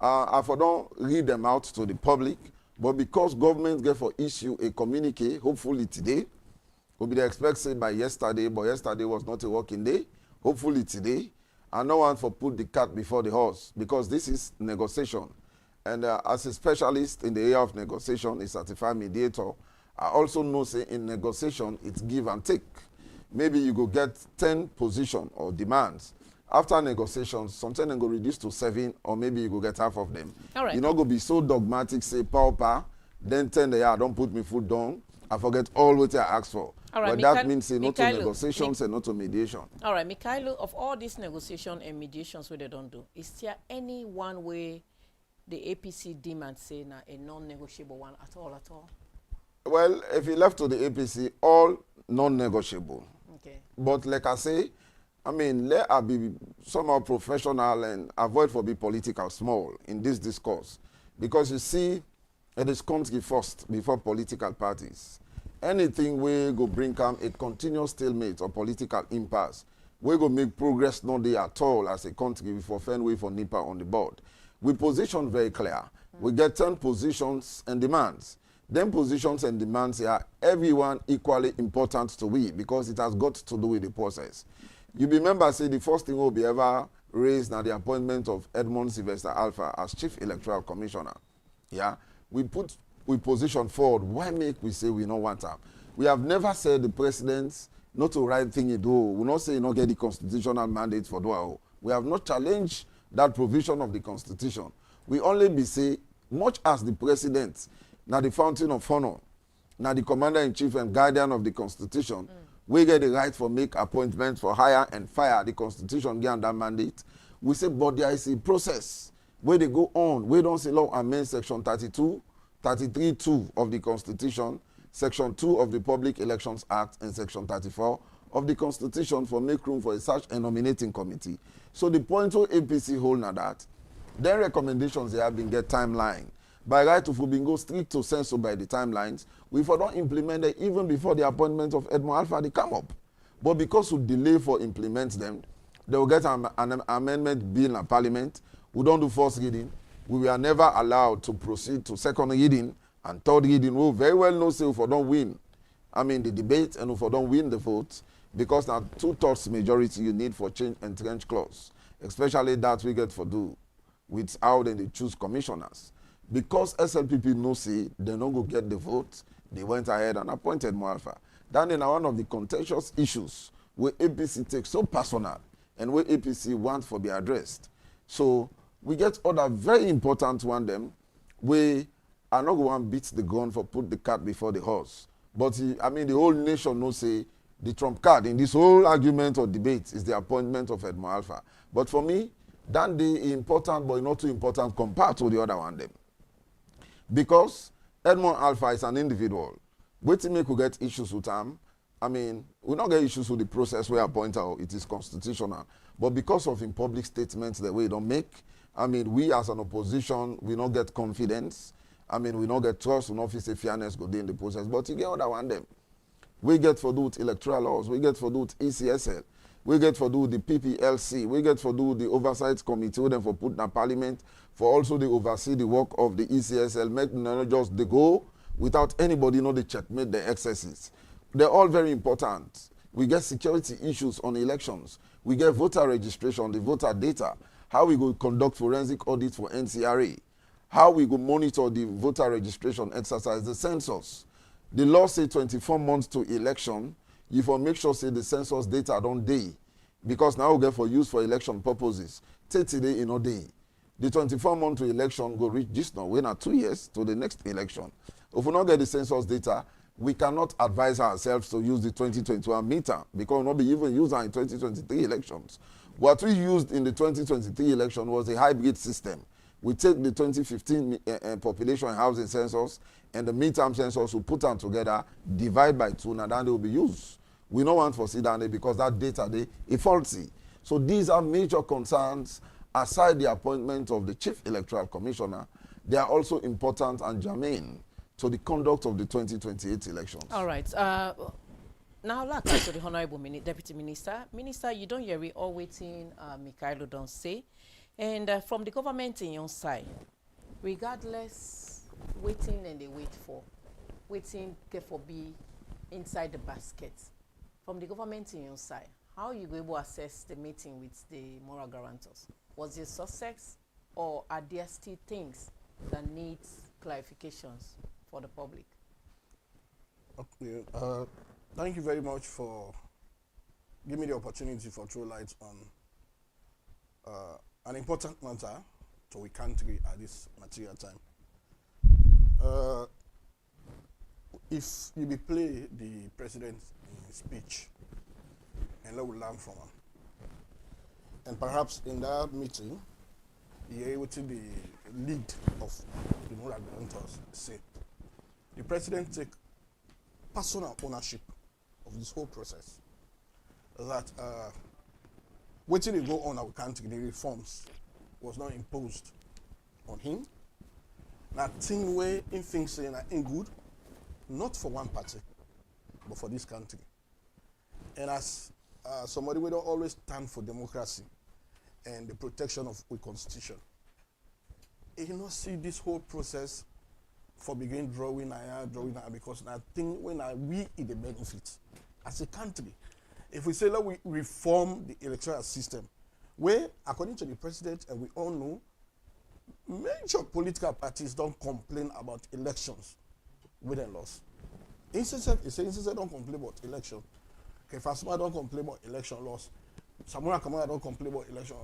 I don't read them out to the public, but because government get for issue a communique, hopefully today, will be expected by yesterday, but yesterday was not a working day. Hopefully today, I no want for put the cart before the horse because this is negotiation. And as a specialist in the area of negotiation, a certified mediator, I also know say in negotiation, it's give and take. Maybe you go get 10 positions or demands. After negotiations, sometimes they go reduce to 7, or maybe you go get half of them. All right. You're not going to be so dogmatic, say, power, then 10 there, don't put me foot down. I forget all what I asked for. All right, but that means say not to negotiations and not to mediation. All right, Mikhailo, of all these negotiation and mediations where they don't do, is there any one way the APC demand say na a non-negotiable one at all? Well, if you left to the APC, all non-negotiable. Okay. But like I say, I mean, let us be somehow professional and avoid for be political small in this discourse. Because you see, it is country first before political parties. Anything we go bring come a continuous stalemate or political impasse, we go make progress not there at all as a country before find way for NIPA on the board. We position very clear. We get 10 positions and demands. Them positions and demands are everyone equally important to we because it has got to do with the process. You remember, say, the first thing will be ever raised now the appointment of Edmund Sylvester Alpha as Chief Electoral Commissioner. Yeah, we position forward. Why make we say we don't want him? We have never said the president not to right thing he do. We not say he not get the constitutional mandate for do. We have not challenged that provision of the constitution. We only be say, much as the president, now the fountain of honor, now the commander-in-chief and guardian of the constitution, we get the right for make appointments for hire and fire. The constitution get that mandate. We say, but there is a process where they go on. We don't say law amend section 33(2) of the constitution, section 2 of the Public Elections Act, and section 34 of the constitution for make room for a search and nominating committee. So the point of APC hold now that, their recommendations they have been get timeline. By right, if we been go strict to censor by the timelines, we for don't implement it even before the appointment of Edmund Alpha, they come up. But because we delay for implement them, they will get an amendment bill in Parliament. We don't do first reading. We were never allowed to proceed to second reading and third reading. We very well know say if we don't win, I mean the debate, and if we don't win the vote, because now 2/3 majority you need for change and trench clause, especially that we get for do with how they choose commissioners. Because SLPP no say they no go get the vote, they went ahead and appointed Moalfa. That is one of the contentious issues where APC takes so personal and where APC wants for be addressed. So we get other very important one them where are not going to beat the gun for put the cart before the horse. But I mean the whole nation no say the trump card in this whole argument or debate is the appointment of Edmund Alpha. But for me, that day is important but not too important compared to the other one them. Because Edmund Alpha is an individual. Waiting me could get issues with him. I mean, we don't get issues with the process where I point out it is constitutional. But because of in public statements the way he don't make, I mean, we as an opposition, we don't get confidence. I mean, we don't get trust, we don't feel say fairness go in the process. But you get other one them. We get for do with electoral laws, we get for do with ECSL, we get for do with the PPLC, we get for do with the oversight committee, we them for put in a parliament, for also the oversee the work of the ECSL, make not just the go without anybody know the checkmate the excesses. They're all very important. We get security issues on elections. We get voter registration, the voter data, how we go conduct forensic audit for NCRA, how we go monitor the voter registration exercise, the census. The law say 24 months to election. You for make sure say the census data don't day, because now we get for use for election purposes. 30 days in a day. The 24 months to election go reach this now. We're not 2 years to the next election. If we not get the census data, we cannot advise ourselves to use the 2021 meter because we'll not be even used in 2023 elections. What we used in the 2023 election was a hybrid system. We take the 2015 population and housing census and the midterm census, we put them together, divide by 2, and then they will be used. We don't want to see that because that data is faulty. So these are major concerns. Aside the appointment of the Chief Electoral Commissioner, they are also important and germane to the conduct of the 2028 elections. All right. Now, like to the Honorable Deputy Minister. Minister, you don't hear it all waiting, Mikhailo don't say. And from the government in your side, regardless, waiting and they waiting get for be inside the basket. From the government in your side, how are you able to assess the meeting with the moral guarantors? Was it success, or are there still things that need clarifications for the public? Okay, thank you very much for giving me the opportunity for throw light on an important matter to a country at this material time. if you be play the president in his speech, and let we learn from him. And perhaps in that meeting, he able to the lead of the moral guarantors say, the president take personal ownership of this whole process. That waiting to go on our country, the reforms was not imposed on him. Nothing where in things saying in good, not for one party, but for this country. And as somebody we don't always stand for democracy and the protection of our constitution, you not see this whole process for begin drawing because nothing when we in the benefit as a country. If we say that we reform the electoral system, where according to the president, and we all know, major political parties don't complain about elections with a loss. Instead don't complain about election. Okay, Fasuma don't complain about election loss. Samura Kamara don't complain about election.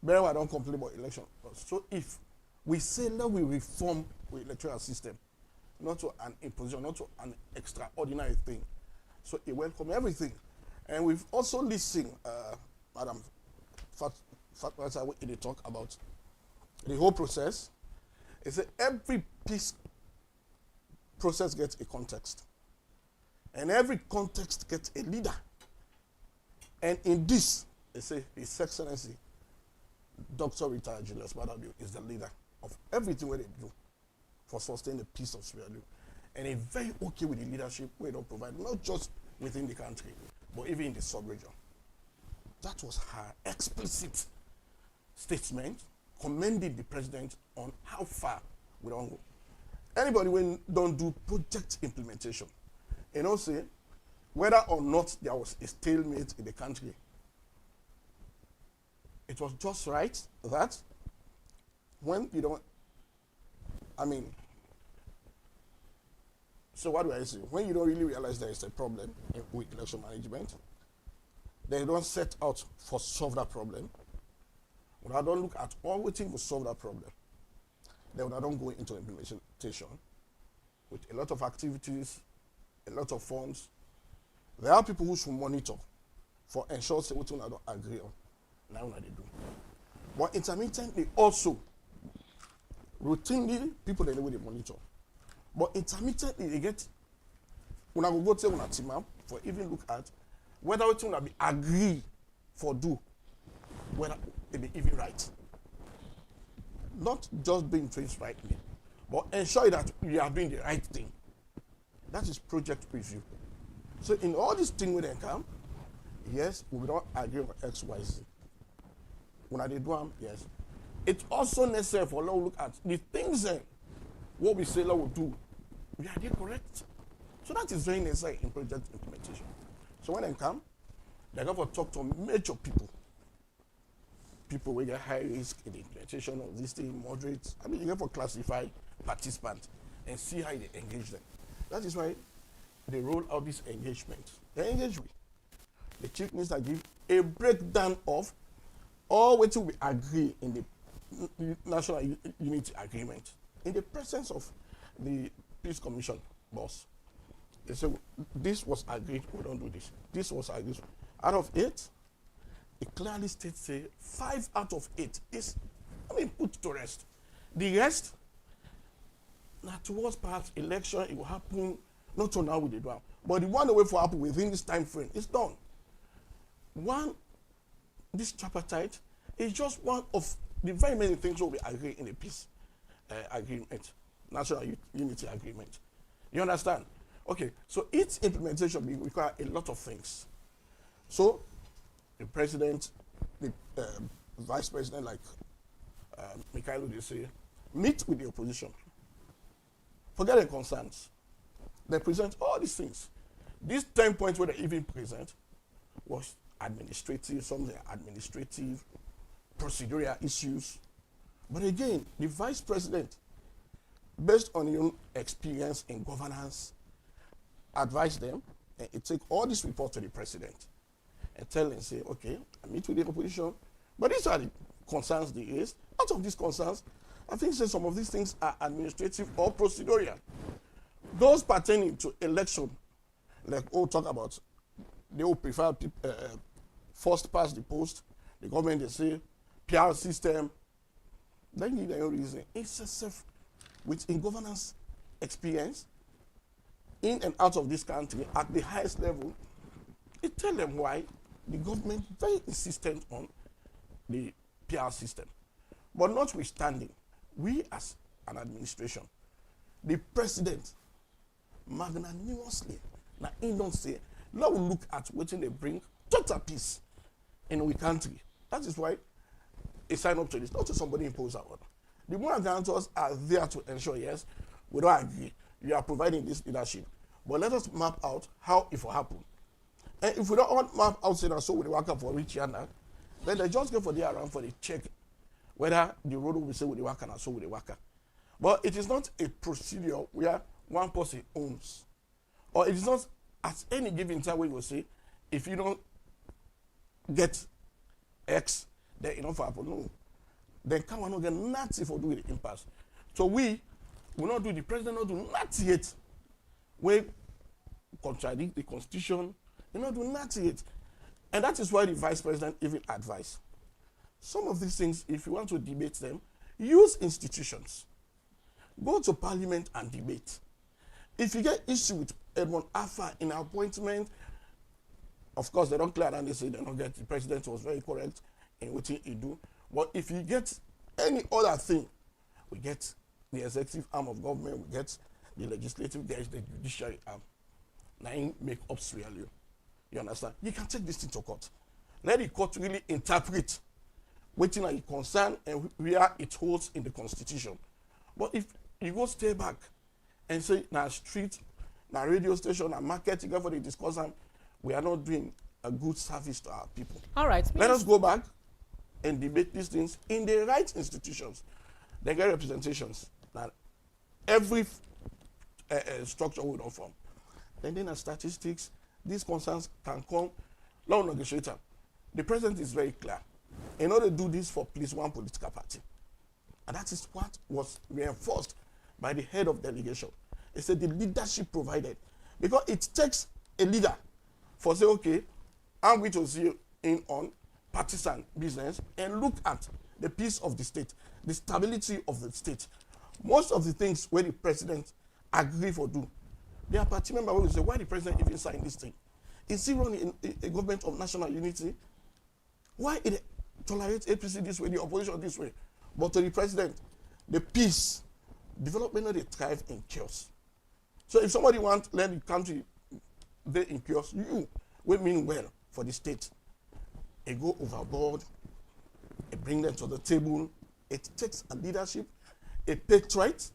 Berewa don't complain about election loss. So if we say that we reform the electoral system, not to an imposition, not to an extraordinary thing, so it welcome everything. And we've also listened, Madam Fatma, in the talk about the whole process. It's that every peace process gets a context. And every context gets a leader. And in this, they say His Excellency, Dr. Retired Julius Maada is the leader of everything where they do for sustaining the peace of Sierra Leone. And he's very okay with the leadership we don't provide, not just within the country, but even in the sub-region. That was her explicit statement commending the president on how far we don't go. Anybody when don't do project implementation, and also whether or not there was a stalemate in the country, it was just right that when you don't, so what do I say? When you don't really realize there is a problem with election management, they don't set out for solve that problem. When I don't look at all waiting to solve that problem, then when I don't go into implementation with a lot of activities, a lot of funds, there are people who should monitor for ensure say what I don't agree on. Now they do. But intermittently also, routinely, people they know they monitor. But intermittently they get when I go to a team up for even look at whether it's going to be agree for do, whether it be even right. Not just being traced rightly, but ensure that we are doing the right thing. That is project review. So in all these things when they come, yes, we don't agree on X, Y, Z. When they do them, yes. It's also necessary for us to look at the things what we say we will do. We are they correct? So that is very necessary in project implementation. So when they come, they have to talk to major people. People will get high risk in the implementation of this thing, moderate. You have to classify participants and see how they engage them. That is why they roll out this engagement. They engage with. The chief minister give a breakdown of all what we agree in the National Unity Agreement in the presence of the Peace Commission boss. They say, this was agreed, we don't do this. This was agreed. Out of 8, it clearly states, say, 5 out of 8 is, put to rest. The rest, now towards perhaps election, it will happen, not so now with the drum, but the one way for happen within this time frame is done. This tripartite is just one of the very many things that we agree in the peace agreement, National Unity Agreement. You understand? Okay, so its implementation will require a lot of things. So, the president, the vice president, like Mikhailo, they say, meet with the opposition. Forget their concerns. They present all these things. These 10 points where they even present was administrative, procedural issues. But again, the vice president, based on your experience in governance, advise them and take all this report to the president and tell them, say, okay, I meet with the opposition, but these are the concerns they raise. Out of these concerns, I think say some of these things are administrative or procedural. Those pertaining to election, like we'll talk about, they will prefer first past the post. The government, they say, PR system. They need their own reason. It's a self, with in governance experience, in and out of this country, at the highest level, it tell them why the government very insistent on the PR system. But notwithstanding, we as an administration, the president, magnanimously, now he don't say, now we look at what they bring total peace in our country. That is why a sign up to this, not to somebody impose our order. The more guarantors are there to ensure, yes, we don't agree, you are providing this leadership. But let us map out how it will happen. And if we don't want map out, say that so we work for rich and then they just go for the around for the check whether the road will be say with the worker and so with the worker. But it is not a procedure where one person owns. Or it is not at any given time where you will say, if you don't get X, then enough for happen. No. Then come on, not get nothing for doing the impasse. So we will not do, the president not do nothing yet. We contradict the constitution, they not do nothing yet. And that is why the vice president even advised. Some of these things, if you want to debate them, use institutions. Go to parliament and debate. If you get issue with Edmund Alpha in appointment, of course they don't clear and they say they don't get, the president was very correct in what he do. But if you get any other thing, we get the executive arm of government, we get the legislative, there is the judiciary arm. Now make up really. You understand? You can take this thing to court. Let the court really interpret what are concern and where it holds in the constitution. But if you go stay back and say, now street, now radio station, now market, you go for the discourse, we are not doing a good service to our people. All right. Let us go back and debate these things in the right institutions. They get representations. Now, every structure will not form. Then as statistics, these concerns can come. Law negotiator. The president is very clear. In order to do this for please one political party. And that is what was reinforced by the head of delegation. He said the leadership provided. Because it takes a leader for say, okay, I'm going to see in on partisan business and look at the peace of the state, the stability of the state. Most of the things where the president agree for do, there are party members who will say, why the president even signed this thing? Is he running a government of national unity? Why it tolerates APC this way, the opposition this way? But to the president, the peace, development, they thrive in chaos. So if somebody wants to let the country be in chaos, you will mean well for the state. It go overboard, it bring them to the table. It takes a leadership, a patriot,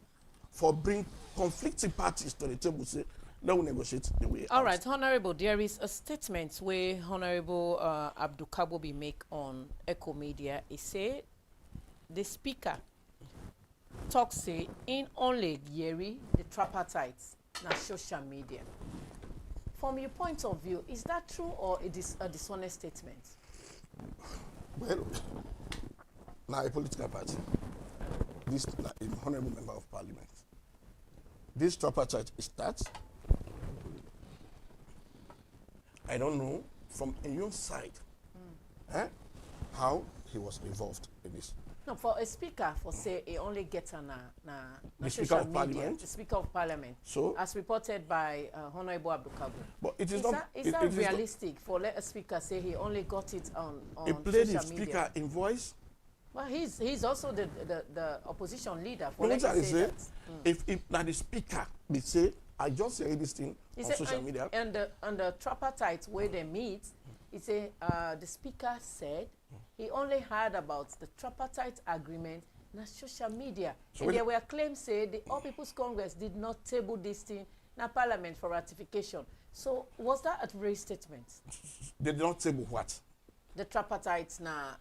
for bring conflicting parties to the table, say, let us negotiate the way All out. right, Honorable, there is a statement where Honorable Abdul Kabobi make on Ecko Media. He say the speaker talks say in only Yeri, the tripartite, na social media. From your point of view, is that true or it is a dishonest statement? Well, now a political party, this honorable member of parliament, this tripartite is that. I don't know from your side how he was involved in this. No, for a speaker, for say, he only gets on the social Speaker of media, Parliament. the Speaker of Parliament, So, as reported by Honorable Abdul Kabobi. but it Is not. that realistic for let a speaker say he only got it on He played social his media? speaker in voice. Well, he's also the opposition leader. For No, let what I me say say, that. if now the speaker, they say, I just say this thing He on said, social media. And the tripartite where they meet, he said the speaker said he only heard about the tripartite agreement na social media. So and there were claims say the All People's Congress did not table this thing na Parliament for ratification. So was that a raised statement? They did not table what? The tripartite na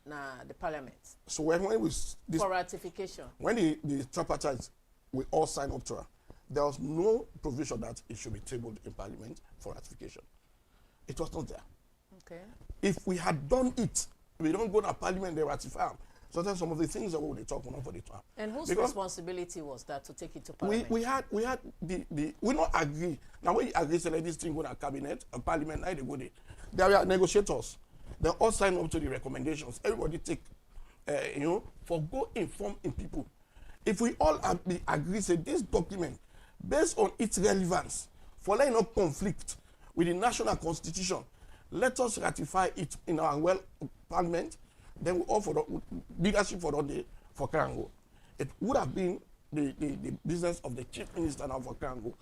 the Parliament. So when we this, for ratification. When the tripartite we all sign up to her, there was no provision that it should be tabled in Parliament for ratification. It was not there. Okay. If we had done it, we don't go to Parliament, they ratify. sometimes some of the things that we talk not for the time. And whose responsibility was that to take it to Parliament? We had we not agree. Now when you agree to let this thing go to cabinet and Parliament, now they go there. There are negotiators. They all sign up to the recommendations. Everybody take, for go informing people. If we all agree, say this document, based on its relevance, for letting no conflict with the national constitution, let us ratify it in our Parliament. Then we all for the leadership for the day for Karango. It would have been the business of the chief minister now for Karango.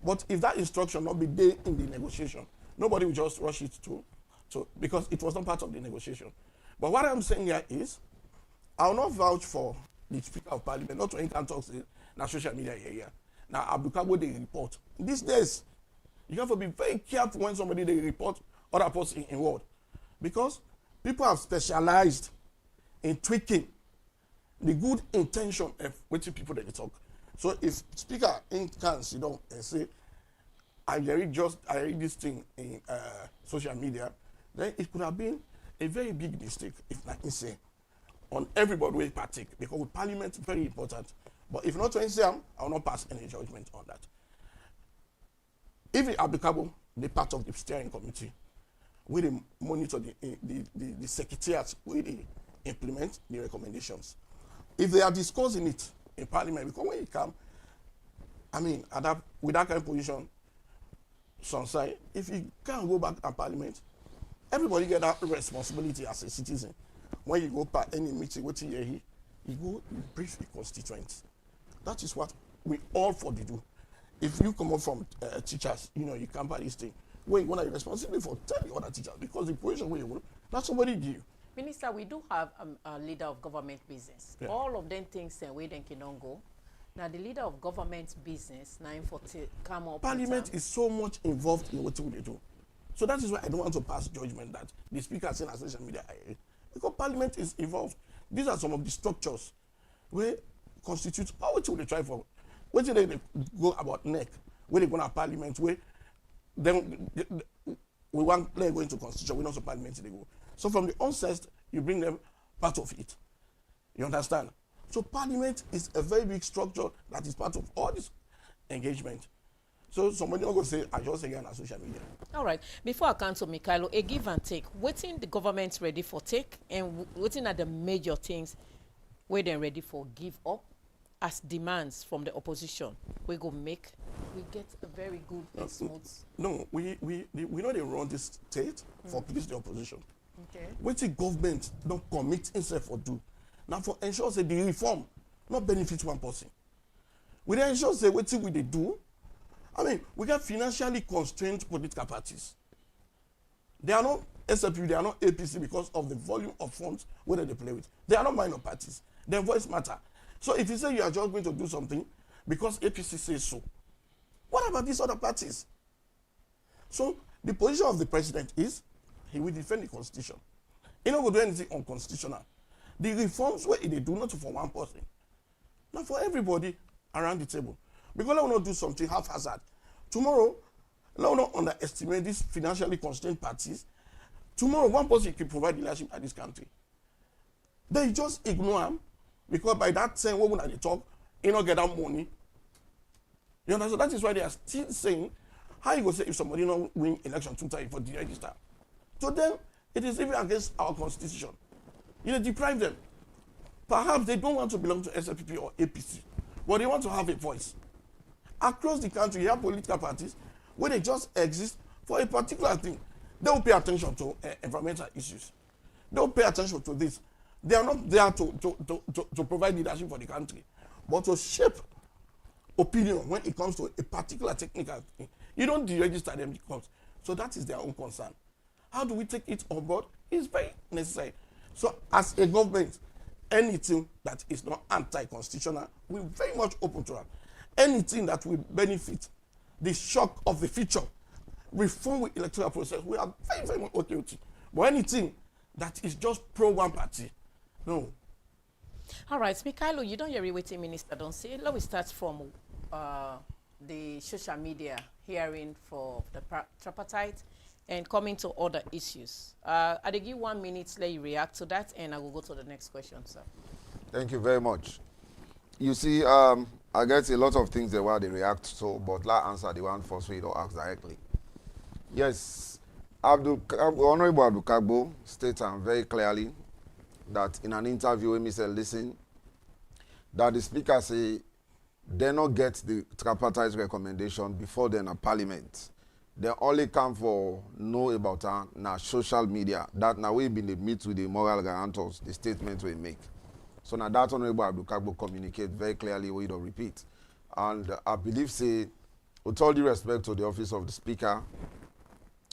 But if that instruction not be there in the negotiation, nobody will just rush it to because it was not part of the negotiation. But what I'm saying here is, I will not vouch for the Speaker of Parliament, not when he can talk in social media area. Now, Abdukabo, they report. These days, you have to be very careful when somebody they report other person in word. Because people have specialized in tweaking the good intention of which people they talk. So if Speaker can sit down and say, I read this thing in social media, then it could have been a very big mistake, if not insane, on everybody will partake, because with Parliament is very important. But if not to insane, I will not pass any judgment on that. If it applicable, the part of the steering committee, we monitor the secretariat, we implement the recommendations. If they are discussing it in Parliament, because when it comes, I mean, with that kind of position, some say, if you can't go back to Parliament, everybody get that responsibility as a citizen. When you go to any meeting, what you hear, you go, you brief the constituents. That is what we all for to do. If you come up from teachers, you can't buy this thing. When you want to be responsible for, tell the other teachers, because the position where you go, that's somebody give you. Minister, we do have a leader of government business. Yeah. All of them things where they cannot go. Now, the leader of government business, 940, come up. Parliament is so much involved in what they do. So that is why I don't want to pass judgment that the speaker saying on social media, because Parliament is involved. These are some of the structures where constitute how what they try for. What do they go about neck? Where they go to Parliament, where then we want to go into constitution, we not so Parliament they go. So from the onset, you bring them part of it. You understand? So Parliament is a very big structure that is part of all this engagement. So somebody will go say, I just again on social media. All right. Before I come to Mikhailo, a give and take. Waiting the government ready for take, and waiting at the major things where they're ready for give up as demands from the opposition. We go make, we get a very good and smooth. No, we know they run this state for please the opposition. Okay. Waiting government don't commit itself for do. Now for ensure say the reform not benefit one person. We then ensure say what we they do. I mean, we got financially constrained political parties. They are not SLP, they are not APC because of the volume of funds whether they play with. They are not minor parties. Their voice matter. So if you say you are just going to do something because APC says so, what about these other parties? So the position of the president is he will defend the constitution. He not going to do anything unconstitutional. The reforms where they do not for one person, not for everybody around the table. Because let us not do something haphazard. Tomorrow, let us not underestimate these financially constrained parties. Tomorrow, one person can provide leadership at this country. They just ignore them because by that time, when they talk, you don't get that money. You understand? So that is why they are still saying, how you go say if somebody not win election 2 times for the register? To them, it is even against our constitution. You know, deprive them. Perhaps they don't want to belong to SLPP or APC, but they want to have a voice. Across the country, you have political parties where they just exist for a particular thing. They will pay attention to environmental issues. They will pay attention to this. They are not there to provide leadership for the country, but to shape opinion when it comes to a particular technical thing. You don't deregister them because so that is their own concern. How do we take it on board? It's very necessary. So as a government, anything that is not anti-constitutional, we're very much open to that. Anything that will benefit the shock of the future, reform with electoral process, we are very, very much okay with it. But anything that is just pro one party, no. All right, Mikhailo, you don't hear what the minister don't say. Let me start from the social media hearing for the tripartite and coming to other issues. I give 1 minute, let you react to that, and I will go to the next question, sir. Thank you very much. You see, I get a lot of things that why they react to, but let answer the one first way don't ask directly. Yes, Honorable Abdul Kagbo stated very clearly that in an interview with me said, listen, that the speaker say they not get the tripartite recommendation before then a parliament. They only come for know about na social media. That now we been meet with the moral guarantors, the statement we make. So now that Honorable Abdul Kagbo communicate very clearly, we don't repeat. And I believe say, with all due respect to the office of the speaker,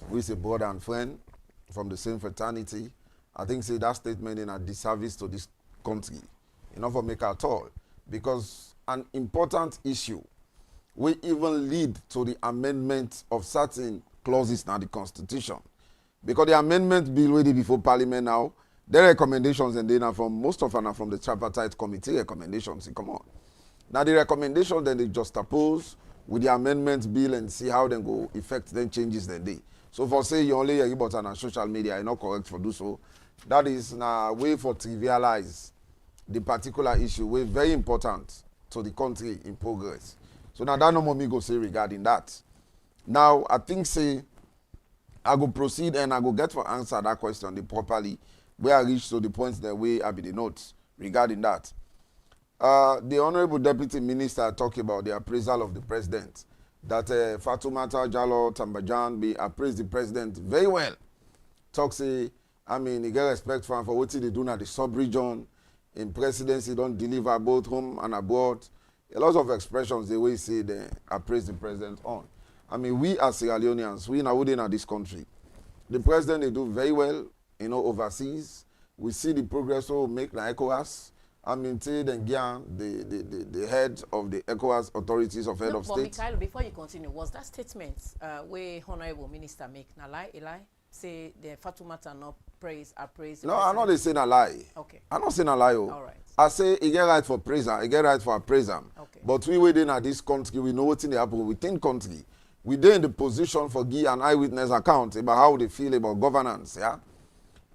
who is a brother and friend from the same fraternity, I think say that statement in a disservice to this country. Enough for make at all. Because an important issue will even lead to the amendment of certain clauses in the Constitution. Because the amendment bill ready before Parliament now, their recommendations and they are from most of them are from the tripartite committee recommendations. Come on. Now the recommendation then they just oppose with the amendment bill and see how they go effect then changes the day. So for say you only hear about on social media, you're not correct for do so. That is a way for trivialize the particular issue, way very important to the country in progress. So now that no more me go say regarding that. Now I think say I go proceed and I go get for answer that question properly where I reach to the points that way I be the notes regarding that. The Honorable Deputy Minister talked about the appraisal of the President. That Fatoumata Jallow Tambajan be appraised the President very well. Talk say, I mean, he get respect for what they do now the sub-region. In presidency, don't deliver both home and abroad. A lot of expressions the way he say they appraise the President on. I mean, we as Sierra Leoneans, we now within this country. The President, they do very well, overseas. We see the progress we make the ECOWAS. I mean, the head of the ECOWAS authorities of head of state. But Mikhail, before you continue, was that statement where Honorable Minister make na lie, say the Fatoumata not appraise? No, I'm not saying a lie. Okay. I'm not saying a lie. All right. I say he get right for praise, he get right for appraise. Okay. But we within this country, we know what's in the happen within country. We in the position for give an eyewitness account about how they feel about governance, yeah.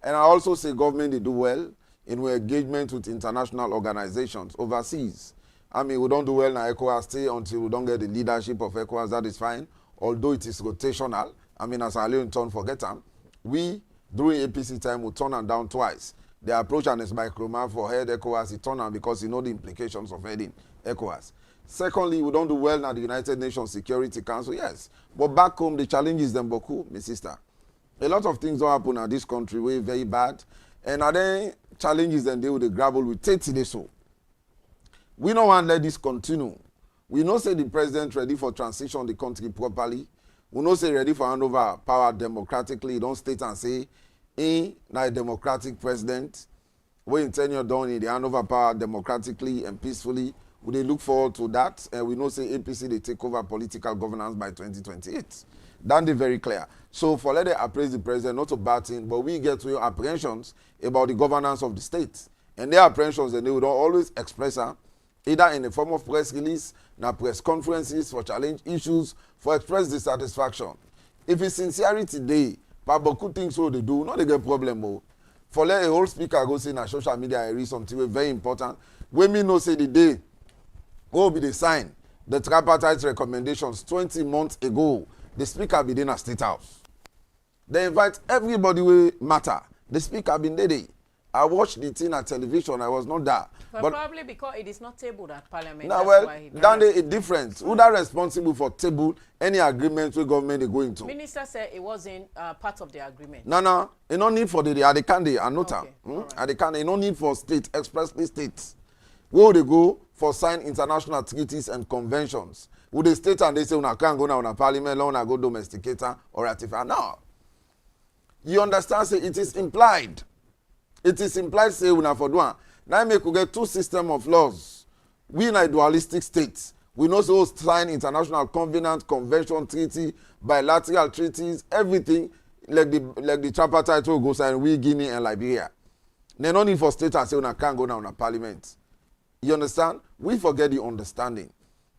And I also say government they do well in our engagement with international organizations overseas. I mean, we don't do well in ECOWAS, stay until we don't get the leadership of ECOWAS, that is fine. Although it is rotational, I mean, as I learned, turn forget them. We, during APC time, we turn them down twice. The approach and his microman for head ECOWAS, he turn them because he know the implications of heading ECOWAS. Secondly, we don't do well in the United Nations Security Council, yes. But back home, the challenges them beaucoup, my sister. A lot of things don't happen in this country, way very bad. And are there challenges and they will grapple with today so. We don't want to let this continue. We know say the president ready for transition the country properly. We know say ready for handover power democratically. Don't state and say, not a democratic president. We in tenure done in the handover power democratically and peacefully. We they look forward to that. And we know say APC they take over political governance by 2028. That is very clear. So for let them appraise the president, not a bad thing, but we get to apprehensions about the governance of the state. And their apprehensions, and they would always express her, either in the form of press release, na press conferences for challenge issues, for express dissatisfaction. If it's sincerity day, but beaucoup things so they do, not they get problem. Oh. For let a whole speaker go say na social media, I read something very important. When me know say the day, go be the sign, the tripartite recommendations 20 months ago, the speaker be in a state house. They invite everybody who matter. The speaker been there. I watched the thing at television. I was not there. But probably because it is not tabled at Parliament. Now, well, then a difference. Who that responsible for table any agreement with government they go into? Minister said it wasn't part of the agreement. No. You no need for the Adekande Anota. Adekande, you no need for state, expressly states. Where would they go for sign international treaties and conventions? Would they state and they say, una can't go now on Parliament, una go domesticator or ratify? No. You understand, say it is implied. It is implied, say, una for doing. Now we could get two systems of laws. We in a dualistic state. We know so sign international covenant, convention, treaty, bilateral treaties, everything like the tripartite will go sign we Guinea and Liberia. They no need for state and say una can't go now on Parliament. You understand? We forget the understanding.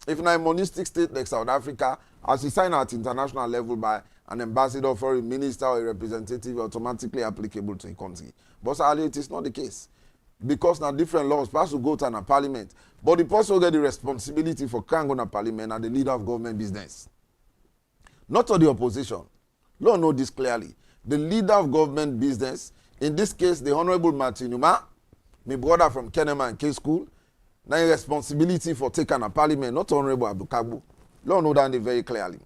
If in a monistic state like South Africa, as we sign at international level by an ambassador, foreign minister, or a representative automatically applicable to a country. But sadly, it is not the case. Because now different laws pass to go to a parliament. But the person get the responsibility for carrying on a parliament and the leader of government business. Not to the opposition. Law know this clearly. The leader of government business, in this case, the Honorable Martin Numa, my brother from Kenema and K School, now responsibility for taking a parliament, not Honorable Abdukagbu. Law know that very clearly.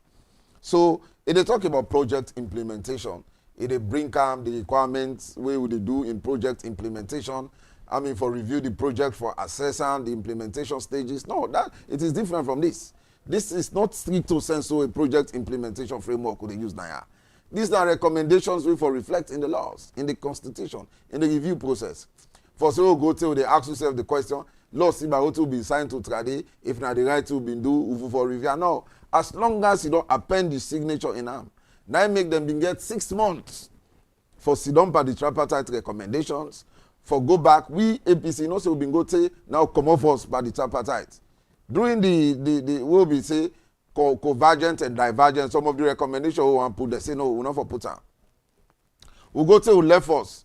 So, if they talk about project implementation, if they bring the requirements, what would they do in project implementation, I mean, for review the project, for assessing the implementation stages. No, that it is different from this. This is not stricto sensu a project implementation framework we use now. These are recommendations we for reflect in the laws, in the constitution, in the review process. For so go till they ask yourself the question, law see by to be signed to trade, if not the right to be do for review. No, as long as you don't append the signature in them, now make them get 6 months for sit down by the tripartite recommendations. For go back, we APC no say we been go to now come off us by the tripartite. During the will be say convergent and divergent, some of the recommendations we want put, they say no, we not for put on. We go to left us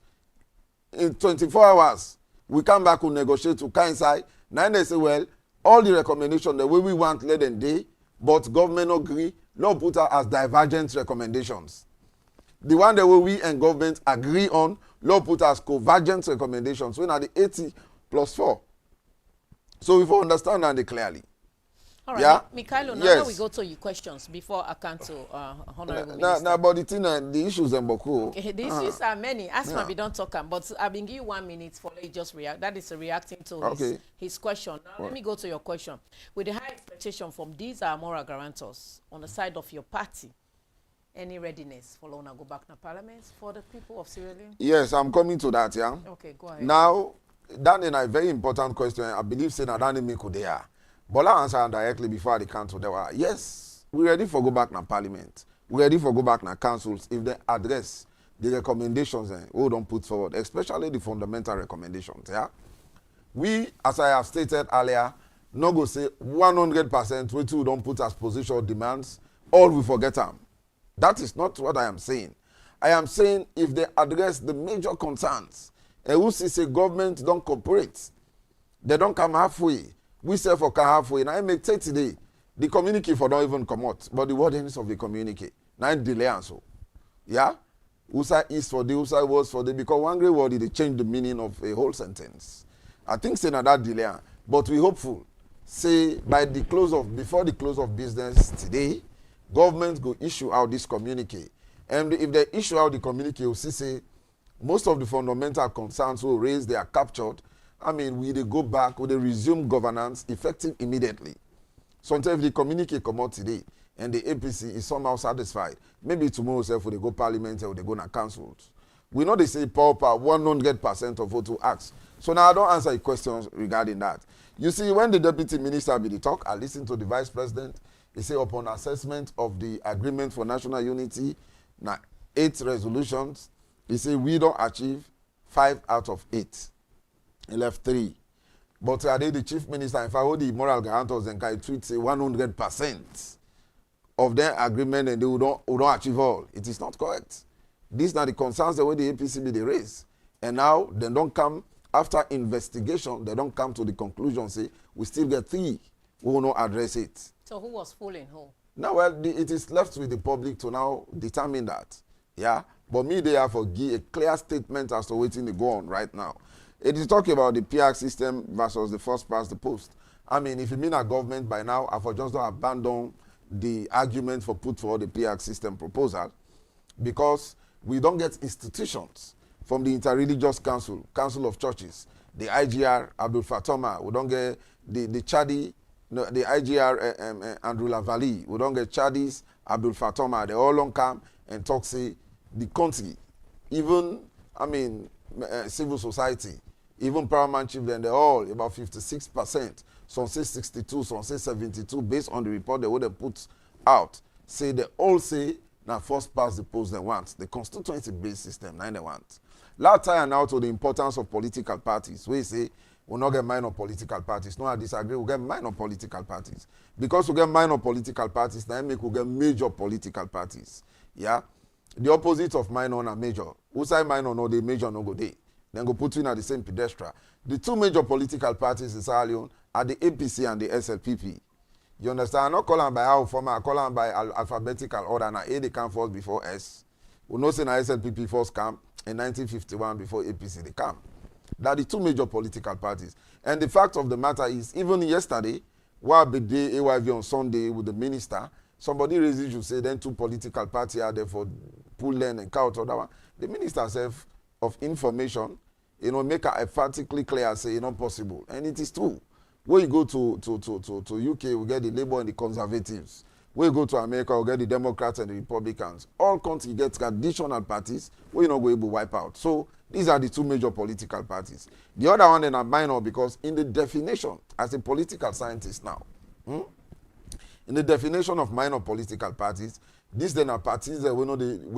in 24 hours. We come back, we negotiate to coincide. Now they say, well, all the recommendations the way we want let them day, but government agree, law put out as divergent recommendations. The one that we and government agree on, law put as convergent recommendations. When are the 80+4? So we will understand that clearly. All right, yeah? Mikhailo, now yes. we go to your questions before I come to Honorable Now, Minister. but the thing, the issues and Boku. Okay, the issues are many. Asma, we don't talk, but I've been giving 1 minute for you just react. That is reacting to his question. Now, let me go to your question. With the high expectation from these are moral guarantors on the side of your party, any readiness for Lona go back to Parliament for the people of Sierra Leone? Yes, I'm coming to that, yeah. Okay, go ahead. Now, that is a very important question. I believe saying that me could there. But I answer directly before the council. There were yes, we're ready for go back to Parliament. We're ready for go back to councils if they address the recommendations we don't put forward, especially the fundamental recommendations. Yeah, we, as I have stated earlier, no go say 100% we too don't put as position demands. All we forget them. That is not what I am saying. I am saying if they address the major concerns, and we say government don't cooperate, they don't come halfway. We say for come halfway. Now I make 30 days. The communique for don't even come out, but the wordings of the communique. Now delay and so. Yeah? USA is for the, USA was for the, because one great word they change the meaning of a whole sentence. I think say now that delay, but we hopeful. Say by the close of, before the close of business today, government go issue out this communique. And if they issue out the communique, you'll see say most of the fundamental concerns will raise, they are captured. I mean, we they go back, we they resume governance effective immediately. Sometimes if the communique come out today and the APC is somehow satisfied, maybe tomorrow self they go parliament or they go to councils. We know they say power 100% of what to ask. So now I don't answer your questions regarding that. You see, when the deputy minister be the talk, I listen to the vice president. He say upon assessment of the agreement for national unity, now 8 resolutions, he say we don't achieve 5 out of 8. He left 3. But are they the chief minister? If I hold the moral guarantors and can tweet say 100% of their agreement and they will don't achieve all. It is not correct. These are the concerns the way the APC be they raise. And now they don't come after investigation, they don't come to the conclusion, say we still get 3. We will not address it. So who was fooling who? Now, well, it is left with the public to now determine that. Yeah? But me, they have to give a clear statement as to what's in the go on right now. It is talking about the PR system versus the first past the post. I mean, if you mean a government by now, I for just don't abandon the argument for put forward the PR system proposal because we don't get institutions from the Interreligious Council, Council of Churches, the IGR, Abdul Fatoma, we don't get the Chadi, no, the IGR, Andrew Lavali, we don't get Chadis, Abdul Fatoma, they all don't come and talk, say, the country, even, I mean, civil society, even paramount chief, then they're all about 56%. Some say 62, some say 72, based on the report they would have put out. Say they all say, now first past the post they want. The constituency-based system, now they want. Last time now to the importance of political parties. We say, we'll not get minor political parties. No, I disagree, we'll get minor political parties. Because we get minor political parties, now make we get major political parties. Yeah, the opposite of minor and major. Who say minor no, the major no go day. Then go put you in at the same pedestal. The two major political parties in Sierra Leone are the APC and the SLPP. You understand? I'm not calling by our former, I call them by alphabetical order. Now A they come first before S. We know say na SLPP first come in 1951 before APC they come. That are the two major political parties. And the fact of the matter is, even yesterday, while the day AYV on Sunday with the minister, somebody raised issue to say then two political parties are there for pull land and count or that one. The minister said of information, make it emphatically clear, say not possible. And it is true. When you go to UK, we get the Labour and the Conservatives. When you go to America, we get the Democrats and the Republicans. All countries get traditional parties where you're not going to wipe out. So these are the two major political parties. The other one then are minor because in the definition, as a political scientist now, in the definition of minor political parties, these then are parties that we're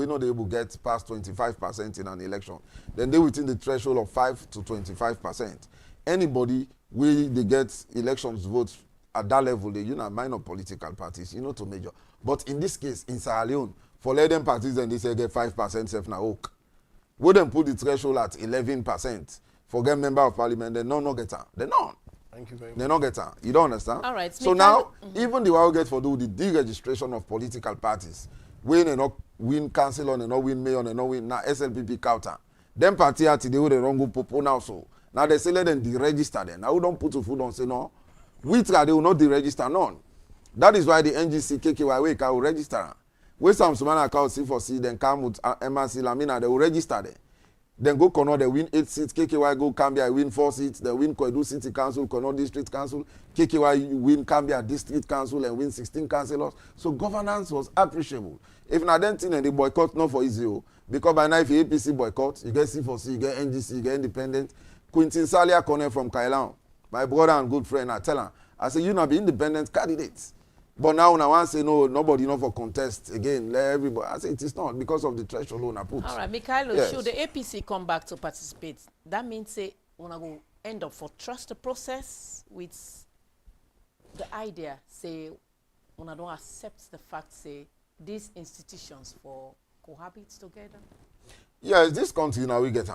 not able to get past 25% in an election. Then they within the threshold of 5 to 25%. Anybody will they get elections votes at that level, they minor political parties, to major. But in this case, in Sierra Leone, for let them parties and they say get 5% safe now oak. We then put the threshold at 11%. For get member of parliament, they no get on. They not. Thank you very much. They not get on. You don't understand? All right. So now, even the one we get for do the deregistration of political parties, when they not win council and not win mayor and not win now SLPP counter. Them party at today they don't go popo now so. Now they say let them deregister them. Now we don't put to food on say no. We try they will not deregister none. That is why the NGC KKY will register. When some man account C4C then come with MRC Lamina, they will register them. Then go Kono, they win 8 seats, KKY go Cambia, win 4 seats, they win Kwedu City Council, Kono District Council, KKY win Cambia District Council and win 16 councillors. So governance was appreciable. If not then thing and the boycott not for easy, because by now if you APC boycott, you get C4C, you get NGC, you get independent. Quintin Salia Kone from Kailan, my brother and good friend, I tell him, I say you not be independent candidates. But now when I want to say no, nobody not for contest again, let everybody. I say it is not because of the threshold loan I put. All right, Mikhailo, yes. Should the APC come back to participate? That means say wanna go end up for trust the process with the idea say wanna don't accept the fact say these institutions for cohabit together. Yes, this country now we get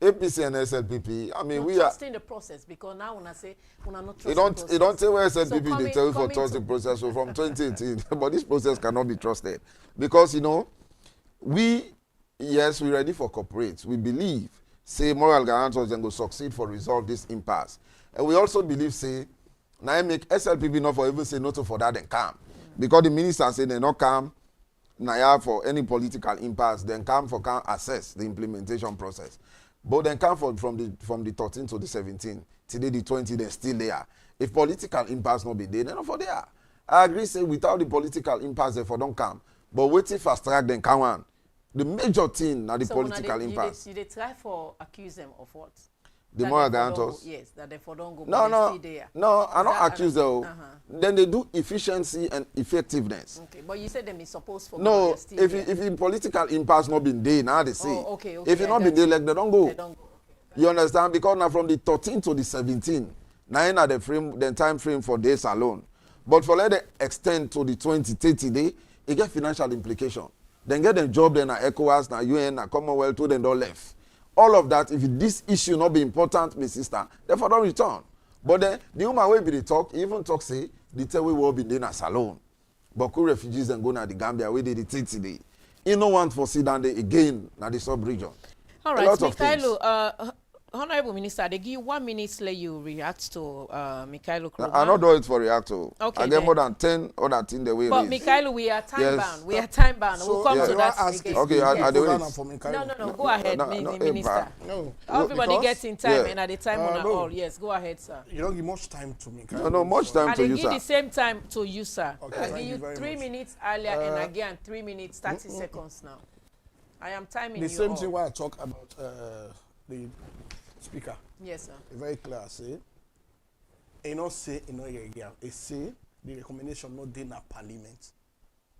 APC and SLPP. I mean, we are trusting the process because now when I say when I not trust the process. You don't say where SLPP So they tell you for trust the process. So from 2018, but this process cannot be trusted because we ready for corporate. We believe say moral guarantors then go succeed for resolve this impasse, and we also believe say now I make SLPP not for even say no to for that then come because the minister say they not come now for any political impasse then come assess the implementation process. But then come from the 13th to the 17th, today the 20th, they're still there. If political impasse not be there, they're not for there. I agree, say without the political impasse, therefore don't come. But waiting fast track, then come on. The major thing now the political impasse. You they try for accuse them of what? The moral guarantors. Yes, that therefore don't go. No, I don't accuse them. Then they do efficiency and effectiveness. Okay, but you said them is supposed for. No, if political impasse not been there, now they say. Oh, okay. If it not been there, like they don't go. They don't go. You understand? Because now from the 13th to the 17th, now are the time frame for days alone. But for let them extend to the 20, 30 day, it get financial implication. Then get them job then at ECOWAS, na UN, na Commonwealth, to them don't left. All of that, if this issue not be important, my sister, therefore don't return. But then the woman will be the talk, even talk say, the tell we will be in a salon. But cool refugees and go to the Gambia, where they did today. You no want for sit down there again na the sub-region. All right, Mikhailo, Honorable Minister, they give 1 minute let you react to Mikhailo Krogman. I not do it for react to. Okay, I get more than 10 other things the way. But Mikhailo, we are time bound. We are time bound. So we'll come to that again. Okay, I do it. No, go ahead, Minister. No. Everybody gets in time and at the time on no. all. Yes, go ahead, sir. You don't give much time to me. No, much time to you, sir. I give the same time to you, sir. Okay, I give you 3 minutes earlier and again 3 minutes 30 seconds now. I am timing you. The same all. thing when I talk about the speaker. Yes, sir. Very clear, say. You know, say, you know, it say the recommendation not in a parliament.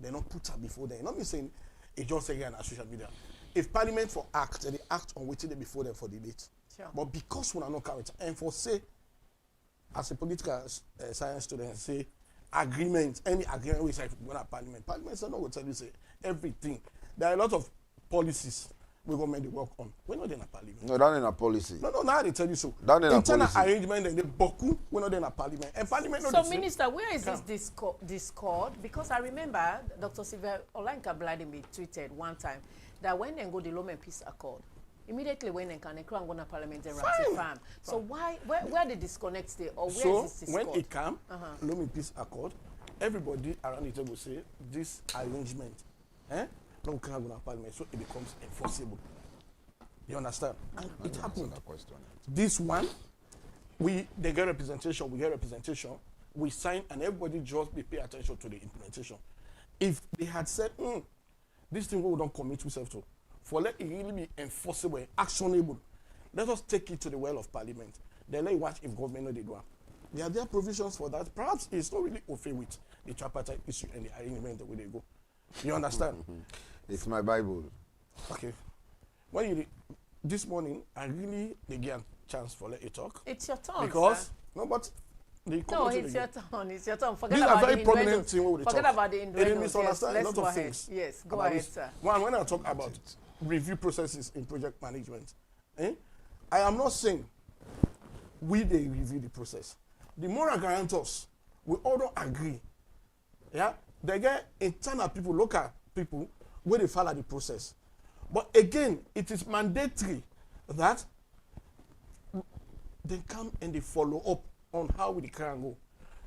They not put her before them. Not me saying it just again on social media. If parliament for act, they act on waiting before them for debate. Sure. But because we are not current, and for say, as a political science student, say, agreement, any agreement we say when at parliament. Parliament say no will tell you say everything. There are a lot of policies we go make the work on. We're not in a parliament. No, that ain't a policy. No, now they tell you so. That ain't a internal policy. arrangement and the boku, we're not in a parliament. And parliament So, Minister, where is this discord? Because I remember Dr. Sylvia Olanka Vladimir tweeted one time that when they go the Lome Peace Accord, immediately when they can go to parliament and ratify. So where the disconnect stay, or where so is this discord? when it come, Lome Peace Accord, everybody around the table say this arrangement, no can go to parliament, so it becomes enforceable. You understand? And it happened. This one, they get representation, we get representation, we sign, and everybody just pay attention to the implementation. If they had said, this thing we don't commit ourselves to, for let it really be enforceable and actionable, let us take it to the well of parliament. Then let watch if government know they do it. There are provisions for that. Perhaps it's not really okay with the tripartite issue and the arrangement the way they go. You understand? It's my Bible. Okay. When you this morning, I really they get a chance for let you talk. It's your turn, because sir. No, but no, it's your turn. It's your turn. Forget these about are very the prominent things we Forget talk. about the They innuendos. misunderstand Yes, a lot go of ahead. things. Yes, go about ahead, this. sir. One, when I talk about review processes in project management, I am not saying they review the process. The moral guarantors, we all don't agree. Yeah, they get internal people, local people, where they follow the process. But again, it is mandatory that they come and they follow up on how we can go.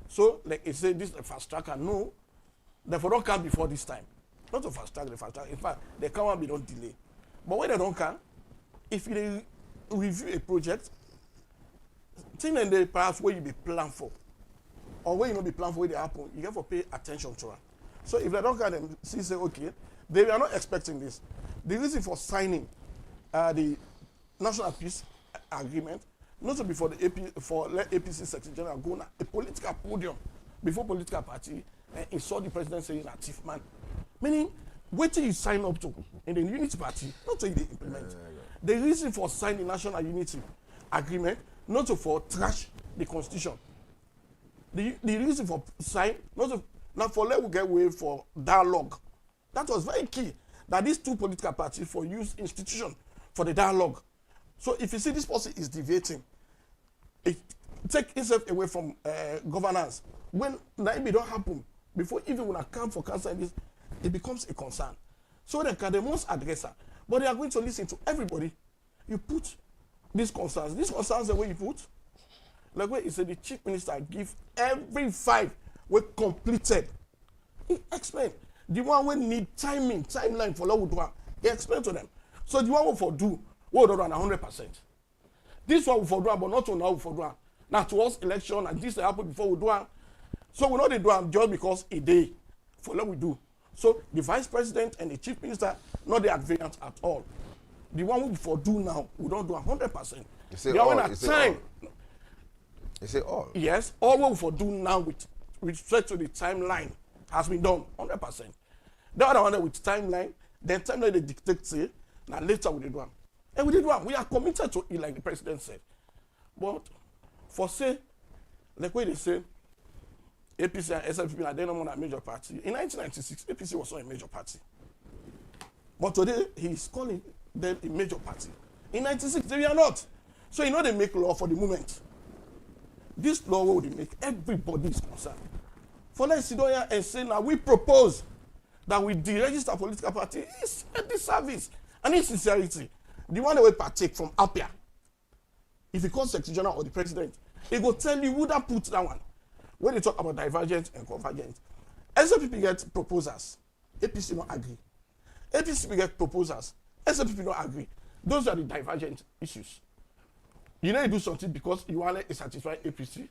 So, like I say, this is a fast tracker. No, therefore don't come before this time. Not a fast track, the fast track. In fact, they come and be don't delay. But when they don't come, if they review a project, thing and they perhaps where you be planned for, or where you not be planned for where they happen, you have to pay attention to it. So if they don't come and say, okay, they are not expecting this. The reason for signing the National Peace Agreement, not to be for the let APC Secretary General go on a political podium before political party and insult the president saying a thief man. Meaning, wait till you sign up to in the unity party, not till they implement. The reason for signing National Unity Agreement, not to for trash the constitution. The reason for sign, not to, now for let we get way for dialogue. That was very key. That these two political parties for use institution for the dialogue. So if you see this policy is deviating, it take itself away from governance. When maybe don't happen, before even when I come for council and this, it becomes a concern. So they must address that. But they are going to listen to everybody. You put these concerns the way you put, like where he said the chief minister give every 5 were completed. He explained. The one we need timeline for what we do, he explained to them. So the one we for do, we will run 100%. This one we for do, but not to now we for do. Now towards election and this happen before we do. So we know they do just because a day for what we do. So the vice president and the chief minister not the advance at all. The one we for do now, we don't do 100%. You say the all. one at time. You say all. Yes, all what we for do now with respect to the timeline has been done 100%. The other one with timeline, then timeline they dictate say, now later we did one. And we did one. We are committed to it, like the president said. But for say, like what they say, APC and SFP are they not a major party. In 1996, APC was not a major party. But today, he is calling them a major party. In 1996, they are not. So you know they make law for the moment. This law will make everybody is concerned. For let's sit down here and say now we propose that we deregister political party is a disservice and insincerity. The one that will partake from up here, if you call Secretary General or the President, he will tell you who that put that one. When they talk about divergent and convergent, SFP get proposals, APC don't agree. APC get proposals, SFP don't agree. Those are the divergent issues. You know you do something because you want to satisfy APC,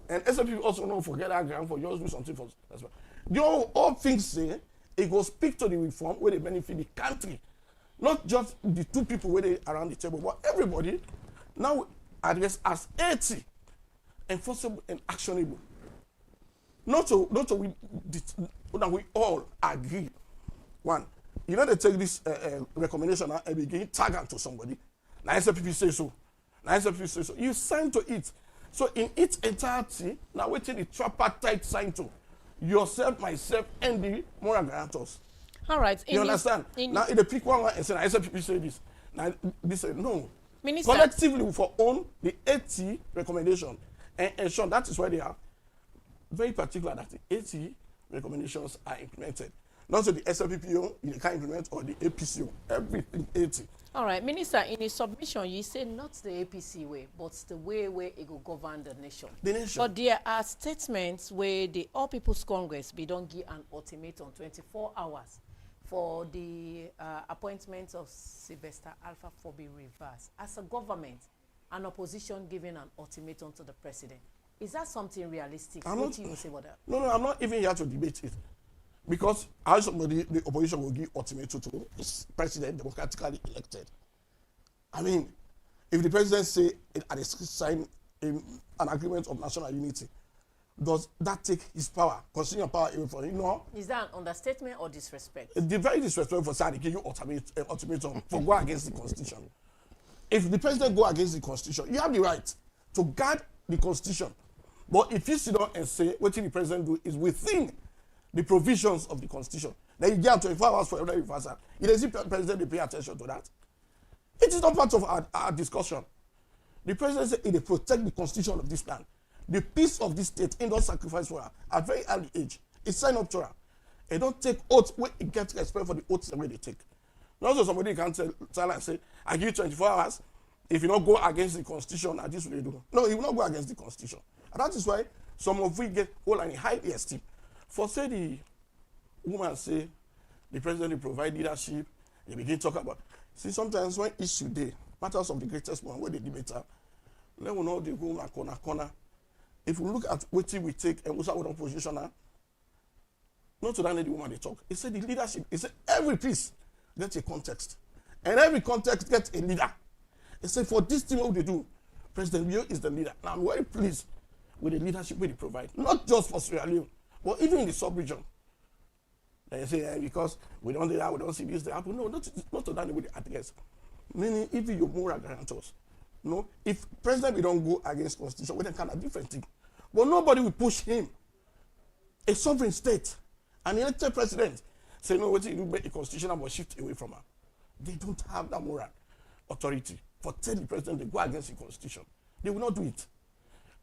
and SFP also don't forget that ground for just do something for as well. The all things say it go speak to the reform where they benefit the country, not just the two people where they around the table, but everybody now address as 80 enforceable and actionable. Not so we all agree. One, you know they take this recommendation and begin tag them to somebody. Now SFP say so. Now SFP say so. You sign to it. So in its entirety, now wait till the tripartite sign to. yourself, myself, and the moral guarantors. All right. You understand? Now, in the pick one and say, I said people say this. Now, this say no. Minister. Collectively, we for own the 80 recommendation, and ensure that is why they are very particular that the 80 recommendations are implemented. Not so the SLPPO, you can't implement, or the APCO, everything 80. All right, Minister, in his submission, you say not the APC way, but the way where it will govern the nation. The nation. But there are statements where the All People's Congress, we don't give an ultimatum 24 hours for the appointment of Sylvester Alpha for be reversed. As a government, an opposition giving an ultimatum to the president. Is that something realistic? What do you say about that? No, I'm not even here to debate it. Because how somebody, the opposition will give ultimatum to the president democratically elected. I mean, if the president say at a sign an agreement of national unity, does that take his power, constitutional power away from him? No. Is that an understatement or disrespect? It's very disrespectful for saying they give you ultimatum for go against the constitution. If the president go against the constitution, you have the right to guard the constitution. But if you sit down and say what the president do is within the provisions of the constitution, then you get 24 hours for every reversal. It is the president they pay attention to that. It is not part of our discussion. The president said it protect the constitution of this land. The peace of this state in those sacrifice for her at very early age. It's sign up to her. They don't take oath when it gets respect for the oaths the way they take. Not so somebody can tell and say, I give you 24 hours. If you don't go against the constitution, and this will do. No, he will not go against the constitution. And that is why some of we get whole and highly esteemed. For say the woman say the president will provide leadership, they begin to talk about. See, sometimes when issue day, matters of the greatest one, where they debate her, they will know they go corner. If we look at what we take and we start with opposition now, not to that lady woman they talk. He said the leadership, he said every piece gets a context. And every context gets a leader. He said for this thing what they do, President Rio is the leader. Now I'm very pleased with the leadership we provide. Not just for Sierra Leone, but even in the sub-region. They say, because we don't do that, we don't see this, they happen. No, not to that way they address. Meaning, if you're moral guarantors, no, if president we don't go against constitution, we then kind of different thing. But nobody will push him. A sovereign state, an elected president, say, no, what you do, make a constitution but shift away from her. They don't have that moral authority for tell the president to go against the constitution. They will not do it.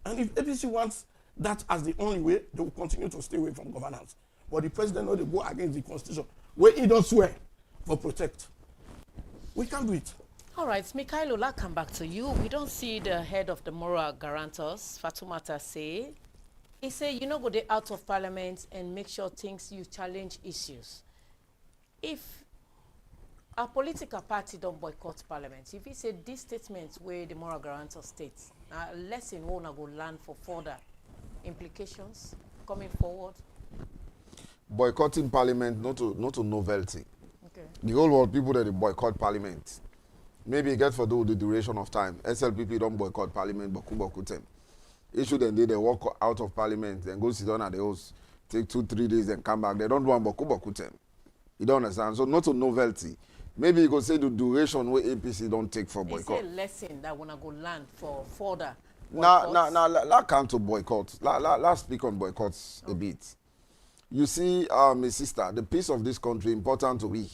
And if APC wants that as the only way, they will continue to stay away from governance. But the president knows they go against the constitution, where he don't swear for protect. We can't do it. All right, Mikhailo, I'll come back to you. We don't see the head of the moral guarantors, Fatumata, say. He said, you know, go out of parliament and make sure things you challenge issues. If a political party don't boycott parliament, if he said these statements where the moral guarantor states, a lesson won't go learn for further implications coming forward. Boycotting parliament, not a novelty. Okay. The whole world, people that they boycott parliament. Maybe get for the duration of time. SLPP don't boycott parliament, boku them. Issue then they walk out of parliament and go sit down at the house, take 2-3 days and come back. They don't want boku them. You don't understand? So not a novelty. Maybe you could say the duration where APC don't take for boycott. It's a lesson that wanna go learn for further. Let's come to boycott. Let's speak on boycotts a bit. You see, my sister, the peace of this country important to we.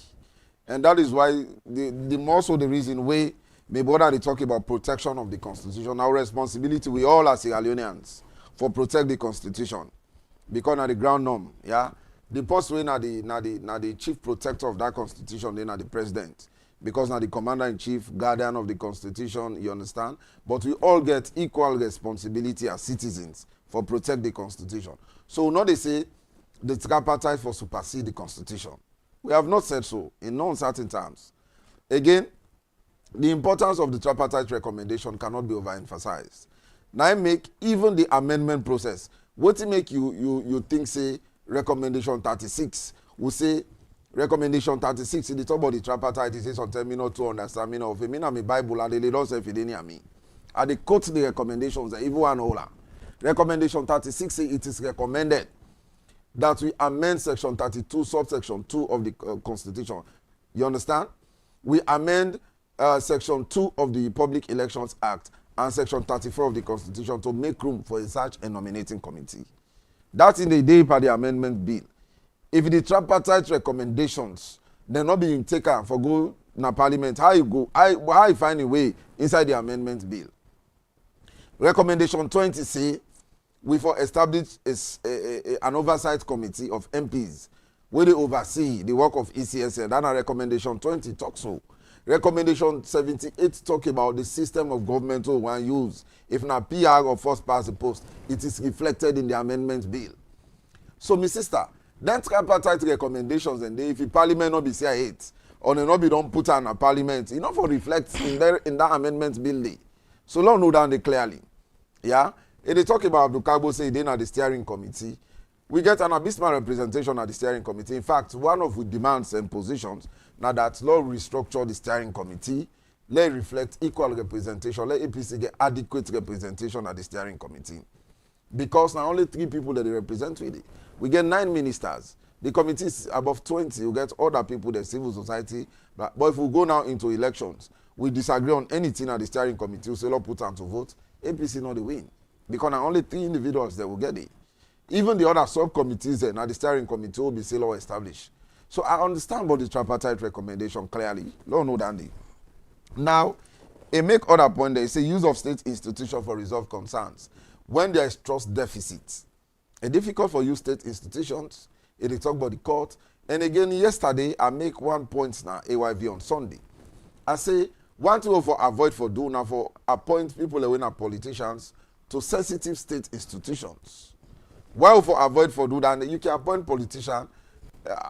And that is why the more so the reason why may bother they talk about protection of the constitution. Our responsibility, we all as Sierra Leoneans, for protect the constitution. Because na the ground norm, yeah. The post way na the chief protector of that constitution, then na the president. Because na the commander-in-chief, guardian of the constitution, you understand? But we all get equal responsibility as citizens for protect the constitution. So now they say the tripartite for supersede the constitution. We have not said so in no uncertain terms. Again, the importance of the tripartite recommendation cannot be overemphasized. Now I make even the amendment process. What make you think say recommendation 36? We say recommendation 36 in the top of the tripartite it says on terminal to understand me of me na me Bible and they don't say if it me. And they quote the recommendations even one holder. Recommendation 36 say it is recommended that we amend section 32, subsection 2 of the Constitution. You understand? We amend section 2 of the Public Elections Act and section 34 of the Constitution to make room for a search and nominating committee. That's in the day per the amendment bill. If the tripartite recommendations, they're not being taken for go na parliament, how you find a way inside the amendment bill? Recommendation 20 say, we for establish an oversight committee of MPs where they oversee the work of ECSL. That's a recommendation 20 talks so. Recommendation 78 talk about the system of government one use. If not PR or first past the post, it is reflected in the amendment bill. So, my sister, that tripartite recommendations and if the parliament not be say it or they not be don't put on a parliament, it not for reflect in that amendment bill. So long know down there clearly. Yeah? If they talk about Abdul Kabo say they at the steering committee, we get an abysmal representation at the steering committee. In fact, one of the demands and positions now that law restructure the steering committee, let it reflect equal representation, let APC get adequate representation at the steering committee. Because now only 3 people that they represent with it. We get 9 ministers. The committee is above 20. You get other people, the civil society. But if we go now into elections, we disagree on anything at the steering committee, we say, Lord, put on to vote, APC not the win. Because now only 3 individuals that will get it. Even the other subcommittees and at the steering committee will be still law established. So I understand about the tripartite recommendation clearly. Lord know Dandy. Now, a make other point there is a use of state institution for resolve concerns. When there is trust deficit, it's difficult for you state institutions. It is talk about the court. And again, yesterday, I make 1 point now, AYV on Sunday. I say, one thing for avoid for do now for appoint people that are politicians to sensitive state institutions. Why for avoid for do that? You can appoint politicians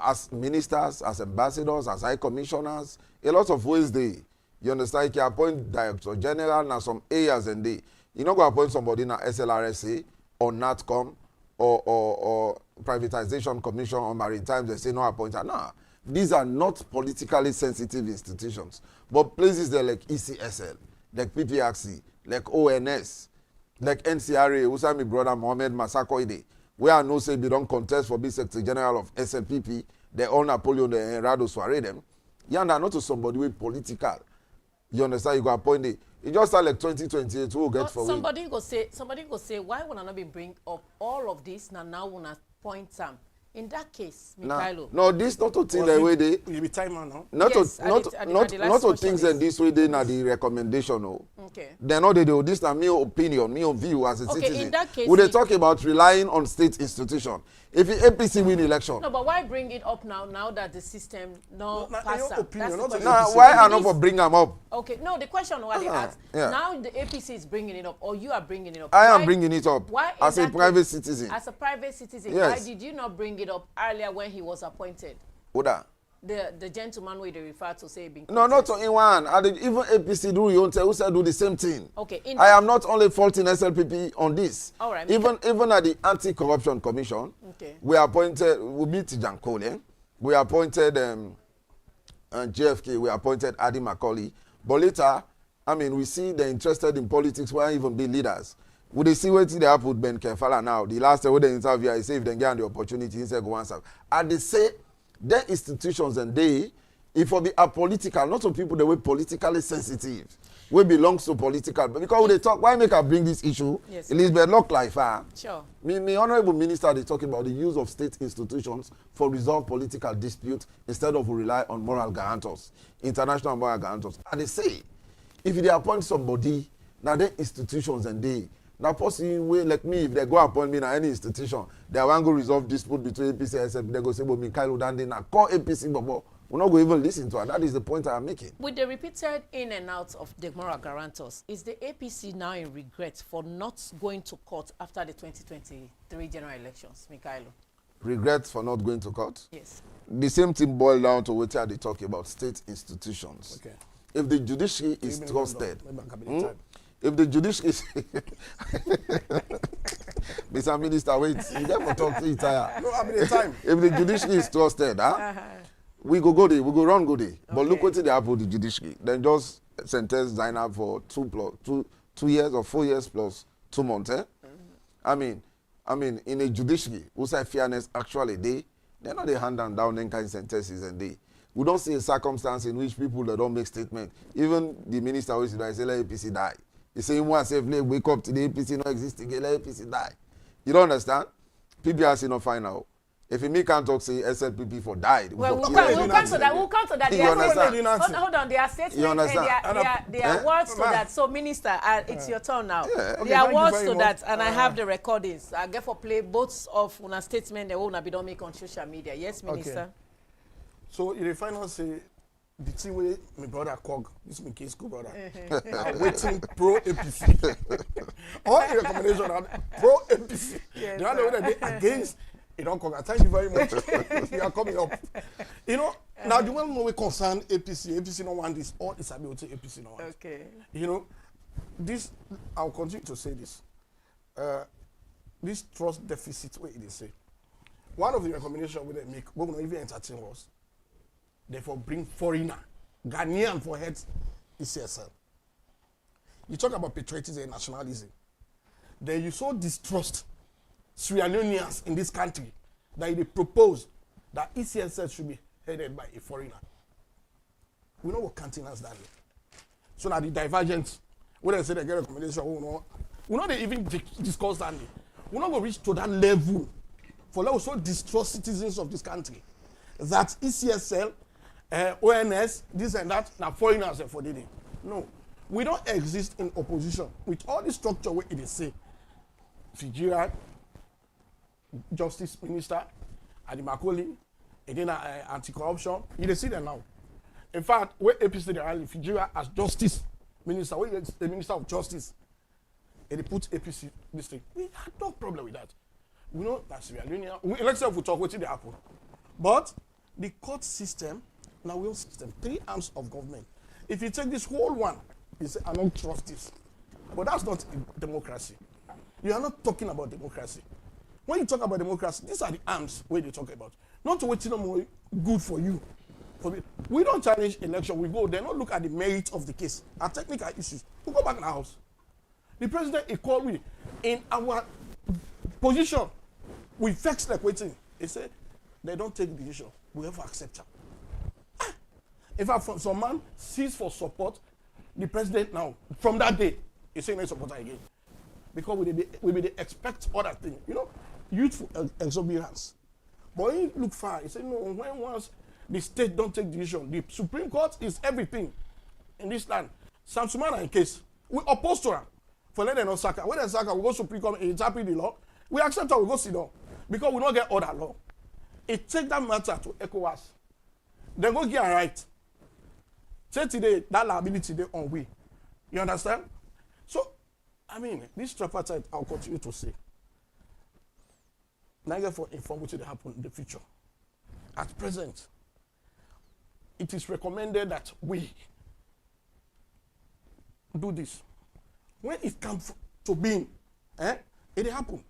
as ministers, as ambassadors, as high commissioners. A lot of ways they, you understand, you can appoint director general now some areas and they. You're not going to appoint somebody in SLRSA or NATCOM or privatization commission or maritime. They say no appointed. No, these are not politically sensitive institutions. But places there like ECSL, like PPRC, like ONS, like NCRA, Usami brother Mohammed Masakoide, where I know say they don't contest for being Secretary General of SLPP, they all Napoleon and Rado Soare them. You are not to somebody with political. You understand? You go appoint it. It just start like 2028 we'll get for somebody go say why would I not be bring up all of this now wanna point some. In that case, Mikhailo. No, this not to think the way they. You be timer now. Not to things in this way they na the recommendation. No. Okay. They're not they do. This na me opinion, me view as a citizen. In that case, would they talk about relying on state institution? If the APC win election. No, but why bring it up now? Now that the system pass up. Now why are not for bring them up? Okay. No, the question what they asked. Yeah. Now the APC is bringing it up, or you are bringing it up. I am bringing it up. Why as a private citizen? As a private citizen, yes. Why did you not bring it up earlier when he was appointed? Oda. The gentleman where they refer to say being no, not to anyone. Even APC do you who said do the same thing. Okay. I am not only faulting SLPP on this. All right. Even at the Anti-Corruption Commission, okay. We appointed Tijan Kole, we appointed JFK, we appointed Adi Macaulay. But later, I mean, we see they're interested in politics where even be leaders. Would they see what they have with Ben Kefala now? The last time they interview, I say if they get the opportunity, he said go answer. And they say their institutions and they, if we be apolitical, not some people that were politically sensitive, we belongs to political. But because they talk, why make I bring this issue? Yes. Elizabeth look like Sure. Me honorable minister, they talking about the use of state institutions for resolve political dispute instead of rely on moral guarantors, international moral guarantors. And they say, if they appoint somebody, now their institutions and they. Now, possibly, like me, if they go appoint me in any institution, they want to resolve dispute between APC and SF, they go say, well, Mikhailo Dande, now call APC, but we're not going to even listen to her. That is the point I'm making. With the repeated in and out of the moral guarantors, is the APC now in regret for not going to court after the 2023 general elections, Mikhailo? Regret for not going to court? Yes. The same thing boils down to what they talk about state institutions. Okay. If the judiciary is trusted, if the judiciary is Mr. Minister, wait, you never talk to each other. No, I'm in the time. If the judiciary is trusted, we go there, we go run go there. Okay. But look what they have with the judiciary. Then just sentence Zainab for 2 years or 4 years plus 2 months. I mean, in a judiciary, who say fairness actually they're not the hand down them kind of sentences and we don't see a circumstance in which people that don't make statement. Even the minister always say let APC die. He say one say wake up to the APC not existing, let APC die. You don't understand? PBRC not final. If me can't talk, say SLPP for died. Well, we'll come to that. We'll come to that. You understand? Hold on. There are statements. You understand? There are words to that. So, Minister, it's your turn now. Yeah. Okay, there are words to that, and I have the recordings. I get for play both of una statement that will be done make on social media. Yes, Minister. Okay. So, in the final say, the two way my brother Cog, this is my case school brother, waiting pro APC. All the recommendation are pro APC. Yes, the other way they against. You don't Cog. Thank you very much. You are coming up. You know, now the one we concern APC. APC don't want this. All is about APC don't want. Okay. You know, this I'll continue to say this. This trust deficit, what they say. One of the recommendations we make, we will not even entertain us. Therefore, bring foreigner, Ghanaian for head ECSL. You talk about patriotism and nationalism. Then you so distrust Sierra Leoneans in this country that they propose that ECSL should be headed by a foreigner. We know what canteen has done. So now the divergence, when they say they get recommendation, we know they even discuss that. We're not going to reach to that level for those who distrust citizens of this country. That ECSL, ONS, this and that, now foreigners for the day. No. We don't exist in opposition with all the structure where it is say. Fijian, Justice Minister, Adi Makoli, and then anti-corruption. You see them now. In fact, where APC they are in Fijian as Justice Minister, where is the Minister of Justice, and they put APC this thing. We had no problem with that. We know that Sierra Leone. Let's say if we talk, what did happen? But the court system, now we have system, 3 arms of government. If you take this whole one, you say, I don't trust this. But that's not democracy. You are not talking about democracy. When you talk about democracy, these are the arms where you talk about. Not to wait no more good for you. We don't challenge election. We go, they don't look at the merit of the case and technical issues. We go back in the house. The president, he called me in our position. We fix like waiting. He said, they don't take the decision. We have to accept them. In fact, some man sees for support the president now. From that day, he's saying no support again. Because we may expect other things. You know, youthful exuberance. But when you look far, he said, no, when once the state don't take decision, the Supreme Court is everything in this land. Sam Sumana in case, we oppose to her for letting them Osaka. When Osaka, we go Supreme Court, interpret the law. We accept her, we go sit down. Because we don't get other law. It take that matter to ECOWAS. Then go get a right. Say today, that liability they on we. You understand? So, I mean, this tripartite, I'll continue to say. Neither for inform what will happen in the future. At present, it is recommended that we do this. When it comes to being, it happen.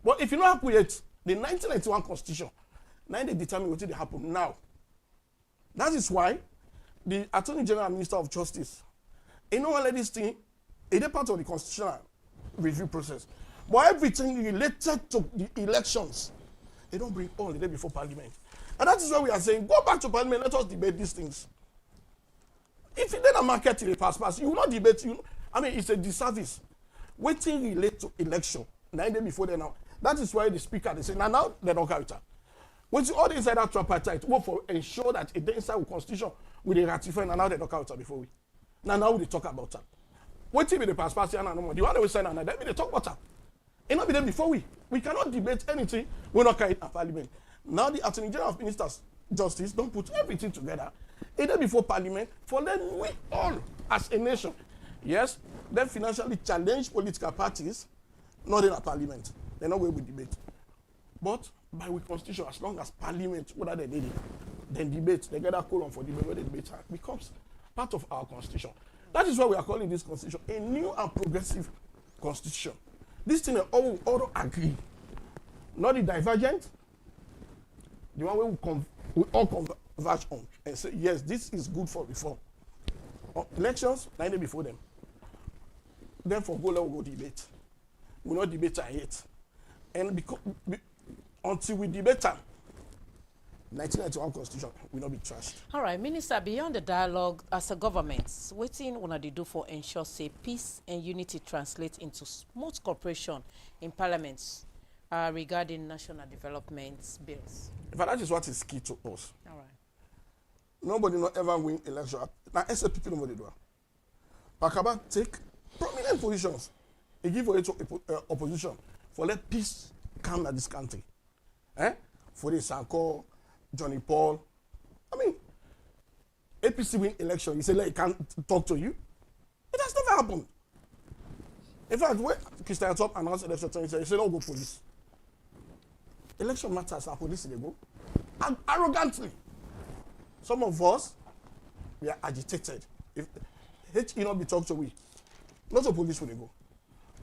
But if you don't happen yet, the 1991 Constitution, now they determine what will happen now. That is why the Attorney General and Minister of Justice, you know, let this thing, it is part of the constitutional review process. But everything related to the elections, they don't bring all the day before Parliament. And that is why we are saying, go back to Parliament, let us debate these things. If you then a market in the pass, you will not debate. I mean, it's a disservice. Waiting relate to election, 9 days before they now. That is why the speaker, they say, now they don't carry it. When all the inside that tripartite, work for ensure that it inside the constitution will ratify, and now they don't carry it before we. Now we talk about that. Waiting with the pass, and no more. The one we sign, and then we talk about that. It not be there before we. We cannot debate anything. We not carry it at Parliament. Now the Attorney General of Ministers Justice don't put everything together. Either before Parliament, for then we all as a nation, yes, then financially challenge political parties, not in a Parliament. They're not going to debate. But by the Constitution, as long as Parliament, whether they did it, then debate, they get a column for debate, where the debate becomes part of our Constitution. That is why we are calling this Constitution a new and progressive Constitution. This thing all agree. Not the divergent, the one where we all converge on and say, yes, this is good for reform. Elections, 9 days before them. Then for go, we'll go debate. We'll not debate yet. And until we debate them, 1991 Constitution will not be trashed. All right, Minister, beyond the dialogue, as a government, what thing will they do for ensure, say, peace and unity translate into smooth cooperation in parliaments regarding national development bills. But that is what is key to us. All right. Nobody not ever win election. Now, SLPP nobody do. Pakaba take prominent positions. He give way to opposition for let peace come at this country. For the Sanko, Johnny Paul. I mean, APC win election. He said like, he can't talk to you. It has never happened. In fact, when Christian Top announced election 2020, he said, "Don't go police." Election matters, and police they go. And arrogantly. Some of us, we are agitated. If HE not be talked to, we. Not the police will they go.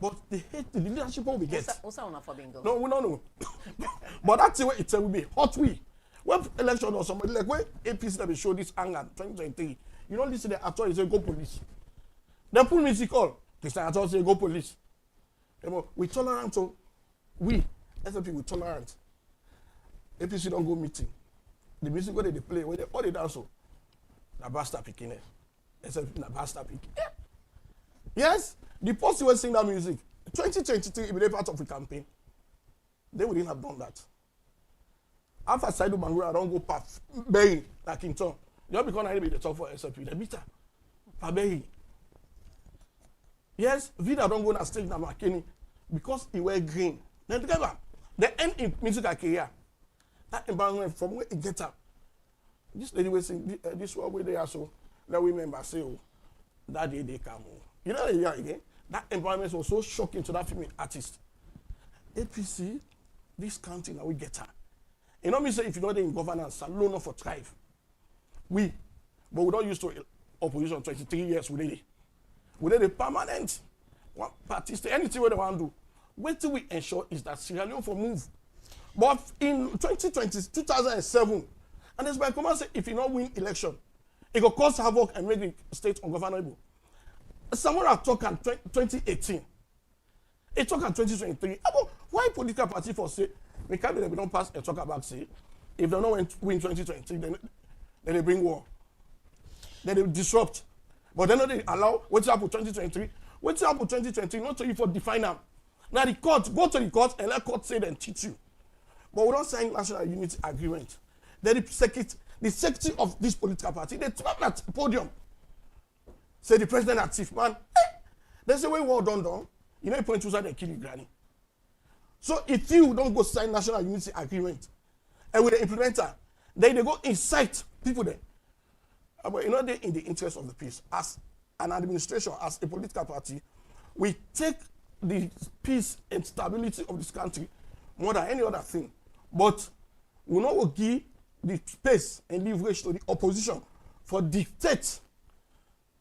But the leadership will be get. No, we don't know. But that's the way it will be hot we. When election or somebody like when APC that will show this anger 2023, you don't listen to the actor, he say go police. They pull music call. Christian actor say go police. We tolerant, so we SLP we tolerant. APC don't go meeting. The music where they play, where they all they dance so. Na basta picking it. SLP na basta picking. Yeah. Yes, the post was sing that music. 2023, if they part of the campaign, they wouldn't have done that. After Saidu Bangura, I don't go past Berry, like in turn. Just because I be the top for SLP, they beat her. Berry. Yes, Vida don't go on stage na McKinney because he wear green. Then together, they end in musical career. That environment from where it gets up. This lady was saying, this one where they are so, let we remember say, oh, that day they come. You know, yeah, again, that environment was so shocking to that female artist. APC, this country now we get her. You know me say if you know they in governance, alone for thrive. But we don't use to opposition 23 years we did it. We did a permanent one party stay anything what they want to do. What do we ensure is that Sierra Leone for move. But in 2007, and as my command say if you not win election, it will cause havoc and make the state ungovernable. Someone have talked in 2018. It talk in 2023. About why political party for say we can't they don't pass and talk about say if they don't win 2020, then they bring war. Then they disrupt. But then they allow what's up with 2023. What's up with 2020? Not to you for define them. Now the court, go to the court and let court say then teach you. But we don't sign national unity agreement. Then the secretary of this political party, they turn up at the podium. Say the president at chief man. There's a way war done. You know you point to and kill your granny. So if you don't go sign national unity agreement and with the implementer, then they go incite people there. But you know they in the interest of the peace. As an administration, as a political party, we take the peace and stability of this country more than any other thing. But we not give the space and leverage to the opposition for dictate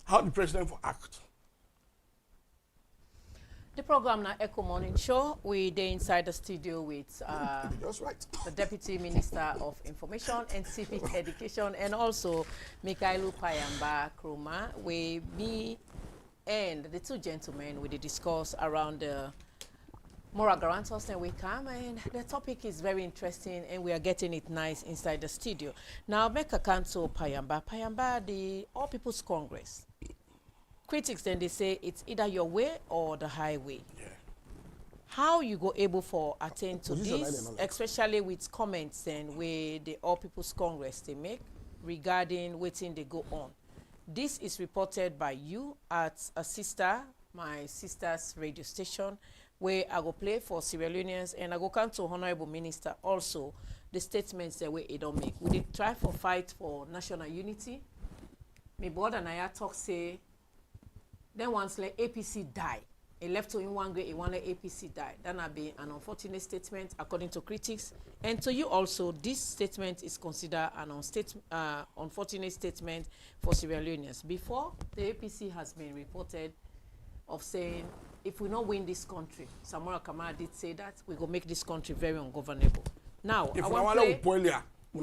how the president will act. The program now Ecko Morning Show. We there inside the studio with that's right. the Deputy Minister of Information and Civic Education and also Mikhailu Payamba Kruma. We me and the two gentlemen with the discourse around the moral guarantors and we come and the topic is very interesting and we are getting it nice inside the studio. Now make a cancel Payamba. Payamba, the All People's Congress. Critics then they say it's either your way or the highway. Yeah. How you go able for attend to this, especially with comments and where the All People's Congress they make regarding waiting they go on. This is reported by you at my sister's radio station, where I go play for Sierra Leoneans and I go come to Honorable Minister also the statements that way it don't make. Would they try for fight for national unity? My board and I talk say then once like APC die, it left to in one grade, it want APC die. That will be an unfortunate statement according to critics. And to you also, this statement is considered an unfortunate statement for Sierra Leoneans. Before, the APC has been reported of saying, if we not win this country, Samora Kamara did say that, we go make this country very ungovernable. Now, if I want to play,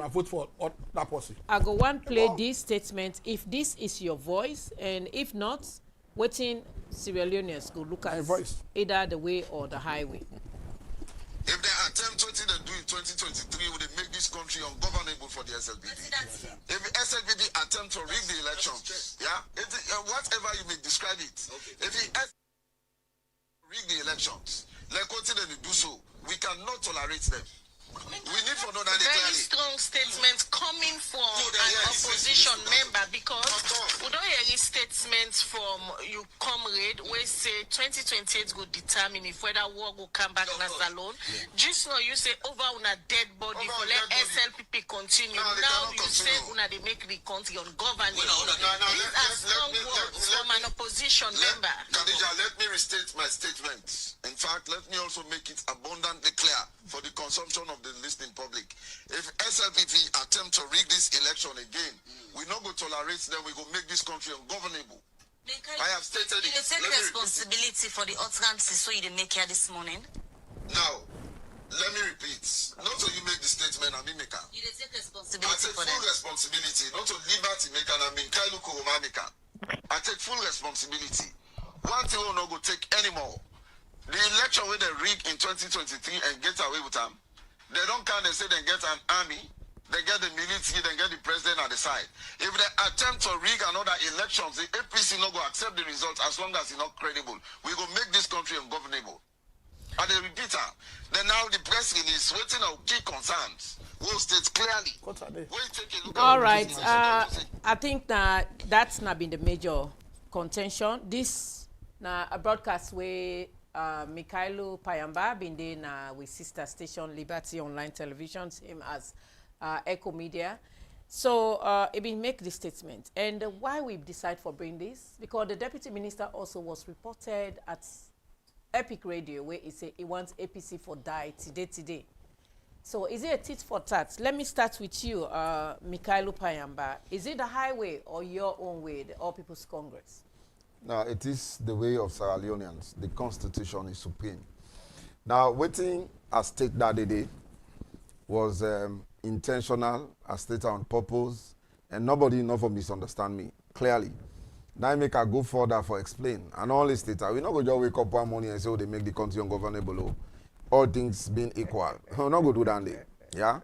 vote for that person. I go one play this statement. If this is your voice, and if not, waiting Sierra Leoneans go look at either the way or the highway. If they attempt what they do in 2023, would they make this country ungovernable for the SLPD? If the SLPD attempt to rig the election, whatever you may describe it, if he rig the elections, like what they do so, We cannot tolerate them. We need for know that very strong statement coming from an opposition member, because we don't hear any statements from you comrade where say 2028 will determine if whether war will come back in Salon. Just now you say over on a dead body for let SLPP continue. Now you say una they make the country ungovernable. These are strong words from an opposition member. Khadija, let me restate my statement. In fact, let me also make it abundantly clear for the consumption of the listening public. If SLPP attempt to rig this election again, we not go tolerate them, we go make this country ungovernable. I have stated it. You take responsibility for the utterances so you didn't make here this morning? Now, let me repeat. Not to you make the statement, I mean maker. You take responsibility I take for full them. responsibility, not to liberty maker, I mean Kailu Kuromanika. I take full responsibility. One thing will not go take anymore. The election where they rig in 2023 and get away with them, they don't count and say they get an army, they get the military, they get the president at the side. If they attempt to rig another elections, the APC not go accept the results as long as it's not credible. We go make this country ungovernable. And they repeat her. Then now the press release waiting on key concerns will state clearly. All right. I think that's not been the major contention. This a broadcast where Mikhailo Payamba been there with sister station Liberty Online Television, same as Ecko Media. So it been make this statement. And why we decide for bring this? Because the deputy minister also was reported at Epic Radio where he said he wants APC for die today. So is it a tit for tat? Let me start with you, Mikhailo Payamba. Is it the highway or your own way, the All People's Congress? No, it is the way of Sierra Leoneans. The constitution is supreme. Now, waiting as state that day was intentional, as stated on purpose, and nobody never misunderstand me clearly. Now I make a go further for explain. And all this data, we not go just wake up one morning and say, oh, they make the country ungovernable. All things being equal. We're not going to do that day. Yeah?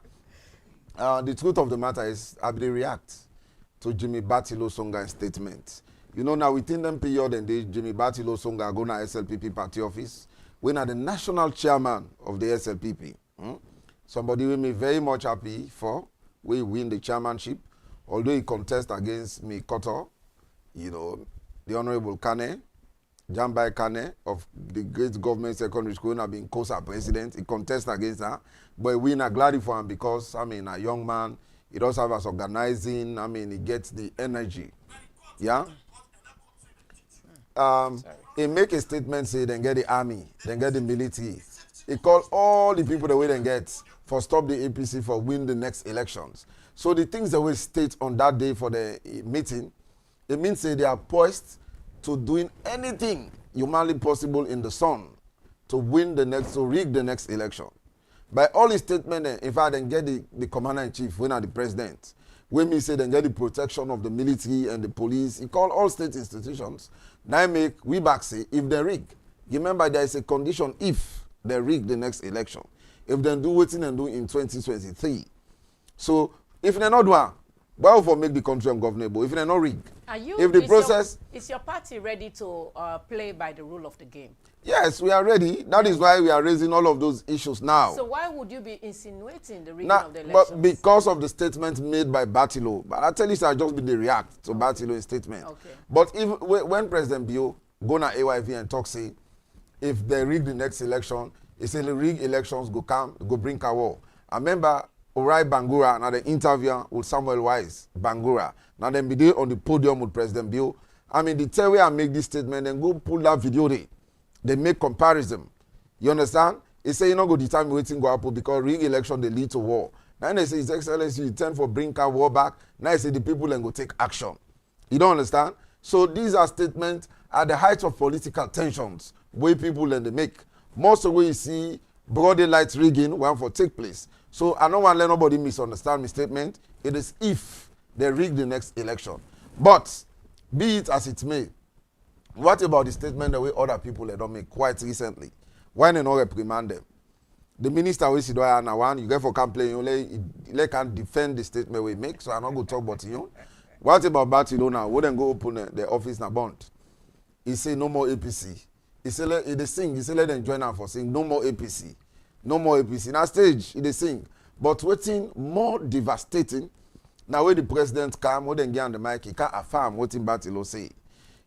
The truth of the matter is, I will react to Jimmy Batilo Songa's statement. You know, now within them period and day, Jimmy Batilo Songa go to SLPP party office. When are the national chairman of the SLPP. Somebody will be very much happy for we win the chairmanship, although he contest against me Koto, you know, the Honorable Kane, Jambai Kane of the great government secondary school, have been COSA president. He contest against her, but he win a glad for him because, I mean, a young man, he does have us organizing, I mean, he gets the energy. Yeah? He make a statement, say, then get the army, then get the military. He call all the people the way they get for stop the APC for win the next elections. So the things that we state on that day for the meeting, it means say they are poised to doing anything humanly possible in the sun to win the next, to rig the next election. By all his statement, in fact, then get the commander-in-chief, when are the president. When me say then get the protection of the military and the police, he call all state institutions. Now make we back say if they rig. Remember there is a condition if they rig the next election. If they do waiting and do in 2023. So if they not do it, why for make the country ungovernable? If they not rig. If the process is your party ready to play by the rule of the game? Yes, we are ready. That is why we are raising all of those issues now. So why would you be insinuating the rigging of the elections? But because of the statement made by Batilo. But I tell you, I just been the react to Batilo's statement. Okay. But if when President Bio go na AYV and talk, say, if they rig the next election, he say the rig elections go bring a war. I remember Orai Bangura, now the interview with Samuel Wise, Bangura. Now then be there on the podium with President Bio. I mean, the tell way I make this statement and go pull that video there. They make comparison. You understand? He say you not go determine waiting go happen because re-election they lead to war. Now they say His Excellency you tend for bring our war back. Now they say the people then go take action. You don't understand? So these are statements at the height of political tensions where people then they make. Most of what you see broad daylight rigging will for take place. So I don't want to let nobody misunderstand my statement. It is if they rig the next election. But be it as it may, what about the statement that we other people they don't make quite recently? Why they not reprimand them? The minister we see now one you get for complain you can't defend the statement we make, so I'm not going to talk about you. What about Barcelona? We then go open the office na bond. He say no more APC. He say let them join us for saying no more APC. no more APC. Na stage they sing, but waiting more devastating. Now when the president come, when they get on the mic, he can't affirm what in Batilo say.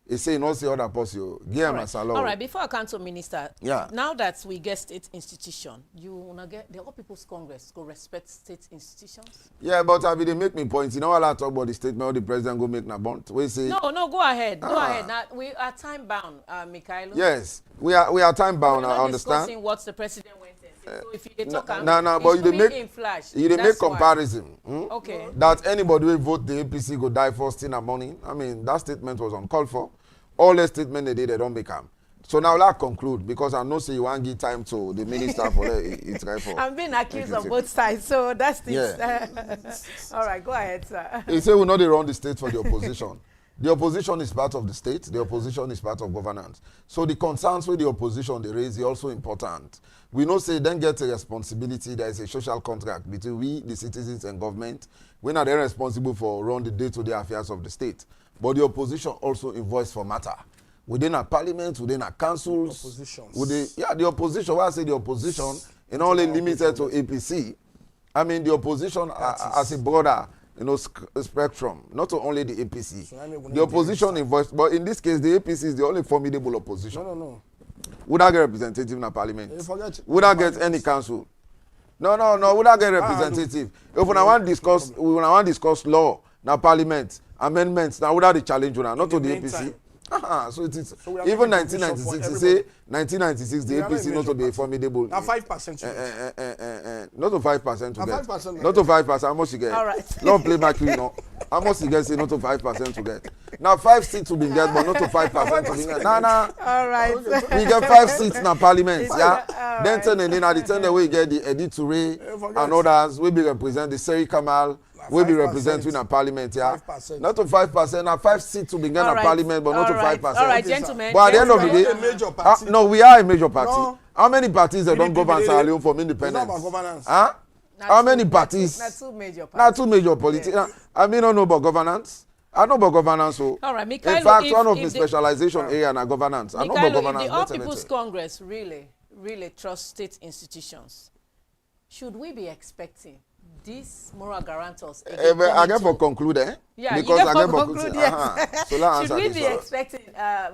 He say no say other possible. All right, before I come to minister, yeah. Now that we get state institution, you wanna get the All People's Congress go respect state institutions? Yeah, but I mean they make me point. You know what I talk about the statement the president go make na bond. We say no, go ahead. Go ahead. Now we are time bound, Mikhailo. Yes, we are time bound, I understand. Discussing what the president went and said. So if you talk but you make comparison. Okay. That anybody will vote the APC go die first in the morning. I mean that statement was uncalled for. All the statement they did, they don't become. So now I'll conclude because I know say you want to give time to the minister for it's right for. I'm being accused of both sides, so that's the. Yeah. All right, go ahead, sir. He say we know they run the state for the opposition. The opposition is part of the state. The opposition is part of governance. So the concerns with the opposition they raise is also important. We know say then get a responsibility. There is a social contract between we, the citizens, and government. We're not responsible for run the day-to-day affairs of the state. But the opposition also invoice for matter. Within our parliament, within our councils. The opposition. Why I say the opposition, in only limited to APC. I mean the opposition as a broader, spectrum, not only the APC. So the opposition invoice, but in this case, the APC is the only formidable opposition. No. Would I get representative in a parliament? Would I get any council? No. Would I get representative? If we want to discuss law, now parliament. Amendments now without the challenge not to the APC. So it is even 1996. You say 1996 the APC not to be formidable. Now 5%. Not to 5% to get. Not to 5%. How much you get? All right. Don't play back you know. How much you get? Say not to 5% to get. Now 5 seats to be get, but not to 5% to be get. Nah. All right. We get 5 seats in the parliament. Yeah. Then turn and then at the turn the way you get the editorial and others. We be represent the Seri Kamal. We be representing in parliament, yeah. 5%. Not to 5%, now 5 seats to be in parliament, but not to 5%. All right, gentlemen. But at the end of the day, a major party. No, we are a major party. No. How many parties that don't govern Sierra Leone from independence? It's not about governance. Huh? How many parties? Not two major parties. Not two major politics. Yeah. I mean, I don't know about governance. I know about governance. So. All right, Mikhailo, in fact, one of the specialization area in governance. I know about governance. If the All People's Congress really trust state institutions, should we be expecting these moral guarantors? I get for conclude, Yeah, because you I get get for conclude, yes. So should we be expecting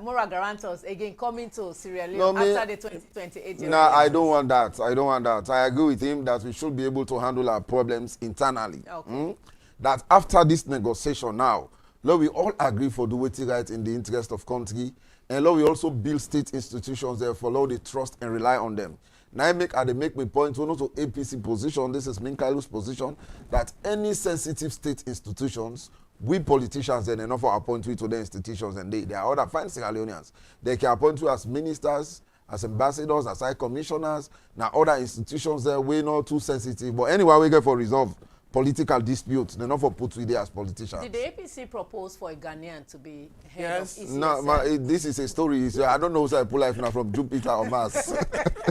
moral guarantors again coming to Sierra Leone after the 2028? No, I don't want that. I agree with him that we should be able to handle our problems internally. Okay. That after this negotiation now, Lord, we all agree for do what's right in the interest of country, and Lord, we also build state institutions there for Lord, they trust and rely on them. Now they make me point to not to APC position, this is Minkailu's position, that any sensitive state institutions, we politicians then enough for appoint to the institutions, and they are other fine Sierra Leoneans. They can appoint you as ministers, as ambassadors, as high commissioners, now other institutions there, we not too sensitive. But anyway, we get for resolve political disputes, they're not for put with there as politicians. Did the APC propose for a Ghanaian to be head of ECSL? No, this is a story. So I don't know who I pull life now from Jupiter or Mars.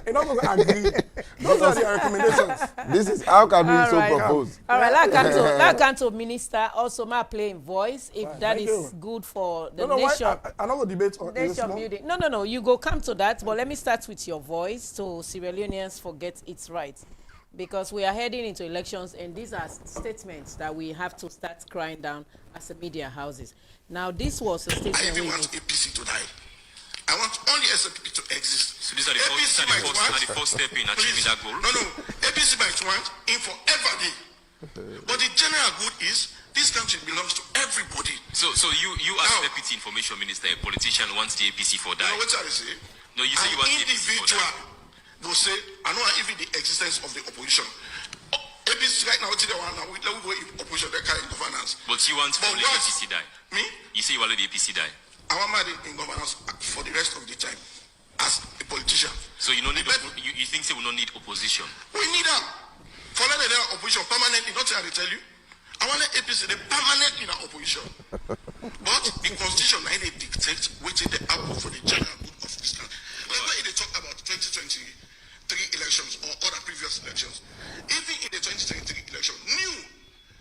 You're not going to agree. Those are the recommendations. This is how can we so propose? All right, that canto minister also my playing voice if right, that is good for the nation. I know the debate on nation building. No. You go come to that, but let me start with your voice so Sierra Leoneans forget its rights. Because we are heading into elections, and these are statements that we have to start crying down as a media houses. Now, this was a statement. I even want APC to die. I want only SPP to exist. So these are the first step in achieving that goal? No. APC might want in forever day. But the general good is this country belongs to everybody. So you as Deputy Information Minister, a politician wants the APC for die. You know what I say? No, you say you want the APC for die. Will say, I know even the existence of the opposition. APC right now, we go in opposition, they carry governance. But you want to let the APC die? Me? You say you want to let the APC die? I want my in governance for the rest of the time as a politician. So you don't need you think they will not need opposition? We need them. For let the opposition permanently, not I tell you. I want the APC the permanent in our opposition. But the constitution now they dictate which is the apple for the general good of this country. Like when they talk about 2023 elections or other previous elections, even in the 2023 election, new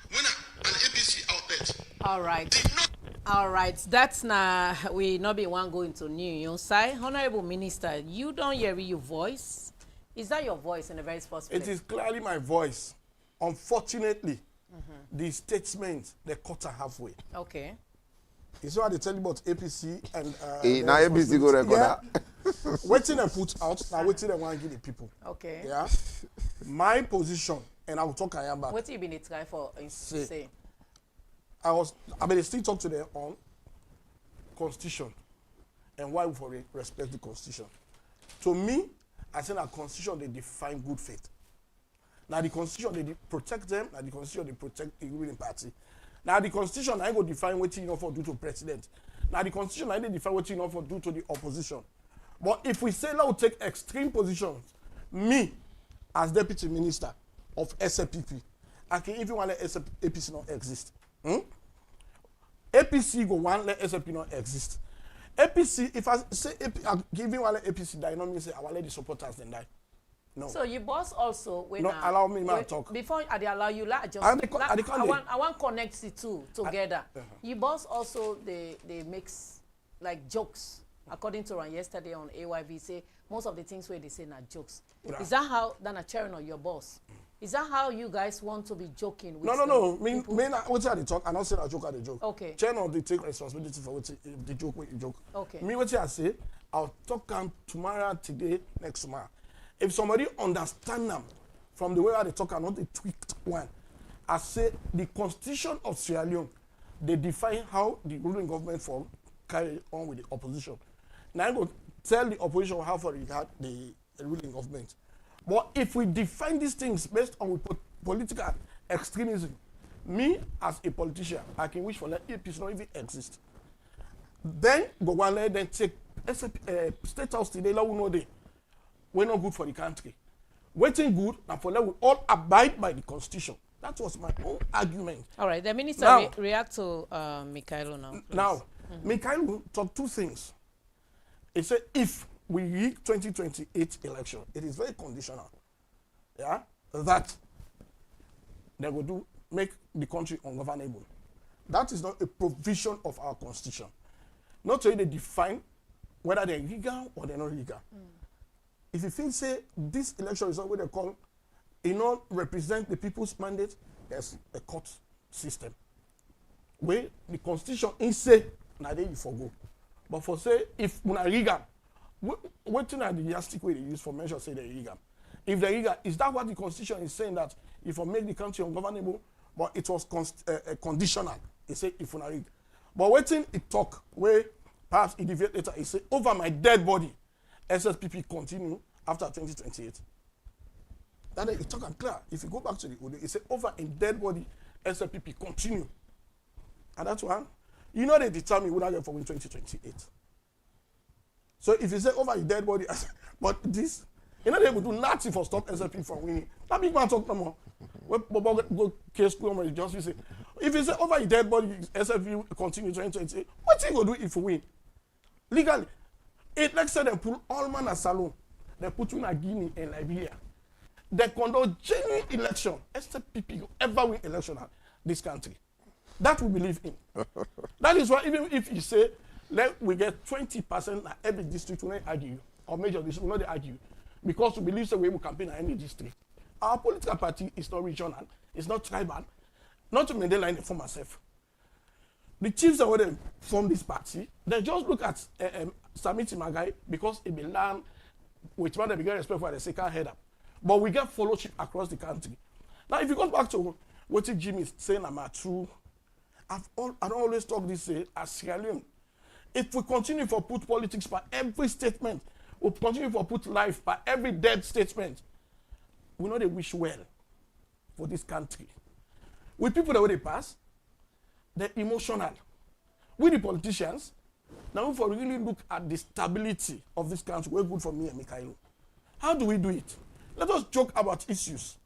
when an APC outlet. All right. That's now we not be one going to new. You say, Honorable Minister, you don't hear your voice. Is that your voice in the very first place? It is clearly my voice. Unfortunately, the statement, they cut her halfway. Okay. It's what they tell you about APC and... now APC go record that. Waiting and put out, now waiting and want to give the people. Okay. Yeah. My position, and I will talk I am back. What you been trying for? Say. I mean, still talk to them on constitution and why we for respect the constitution. To me, I think that constitution they define good faith. Now the constitution they protect them. Now the constitution they protect the ruling party. Now the constitution I go define what you know for do to president. Now the constitution I define what you know for do to the opposition. But if we say now we take extreme positions, me as deputy minister of SLPP, I can even want let APC not exist. APC go one let SLP not exist. APC, if I say I give you one let APC die, not mean say I will let the supporters then die. No. So you boss also when allow me to talk. Before I allow you, I want connect the two together. You boss also they mix like jokes. According to Ron yesterday on AYV, say most of the things where they say are jokes. Yeah. Is that how Dana Chairman or your boss? Is that how you guys want to be joking with No. Me what I talk, I not say I joke at the joke. Okay. Chairman they take responsibility for what the joke when you joke. Okay. Me what I say, I'll talk tomorrow, today, next tomorrow. If somebody understand them from the way they talk and not the tweaked one, I say the constitution of Sierra Leone, they define how the ruling government form carry on with the opposition. Now I'm going to tell the opposition how to regard the ruling government. But if we define these things based on political extremism, me as a politician, I can wish for that APC not even exist. Then go one let them take State House today, let we know they we're not good for the country. Waiting good and for that we all abide by the constitution. That was my own argument. All right, the minister react to Mikhailo now. Please. Now, Mikhailo talked two things. He said if we rig 2028 election, it is very conditional. Yeah, that they will make the country ungovernable. That is not a provision of our constitution. Not so they define whether they're legal or they're not legal. If you think say this election is not what they call, represent the people's mandate, there's a court system where the constitution is say now they you forgo. But for say if una riga, what are the yardstick way they use for measure say they riga? If they riga, is that what the constitution is saying that if we make the country ungovernable, but it was conditional? It say if una riga. But waiting it talk where perhaps it deviate later, it say over my dead body, SSPP continue after 2028. That it talk and clear. If you go back to the audio, it say over in dead body, SSPP continue. And that's one. They determine whether get for win 2028. So if you say over in dead body, but this, they will do nothing for stop SSPP from winning. That big man talk no more. Go case where just say, if you say over in dead body, SSPP continue 2028, what you go do if you win? Legally. It like say they put all man as salon. They put you in Guinea and Liberia. They conduct genuine election. SSPP will ever win election in this country. That we believe in. That is why even if you say we get 20% at every district, we don't argue, or major district, we not argue, because we believe that we will campaign in any district. Our political party is not regional, it's not tribal, not to maintain line for myself. The chiefs that they form this party, they just look at Samiti Magai because it be land which one they begin respect for the second header. But we get fellowship across the country. Now, if you go back to what Jimmy is saying about true, I don't always talk this as Sierra Leone. If we continue to put politics by every statement, we continue to put life by every dead statement, we know they wish well for this country. With people that way they pass, they're emotional. We the politicians, now if we really look at the stability of this country, we're good for me and Mikhailo. How do we do it? Let us joke about issues.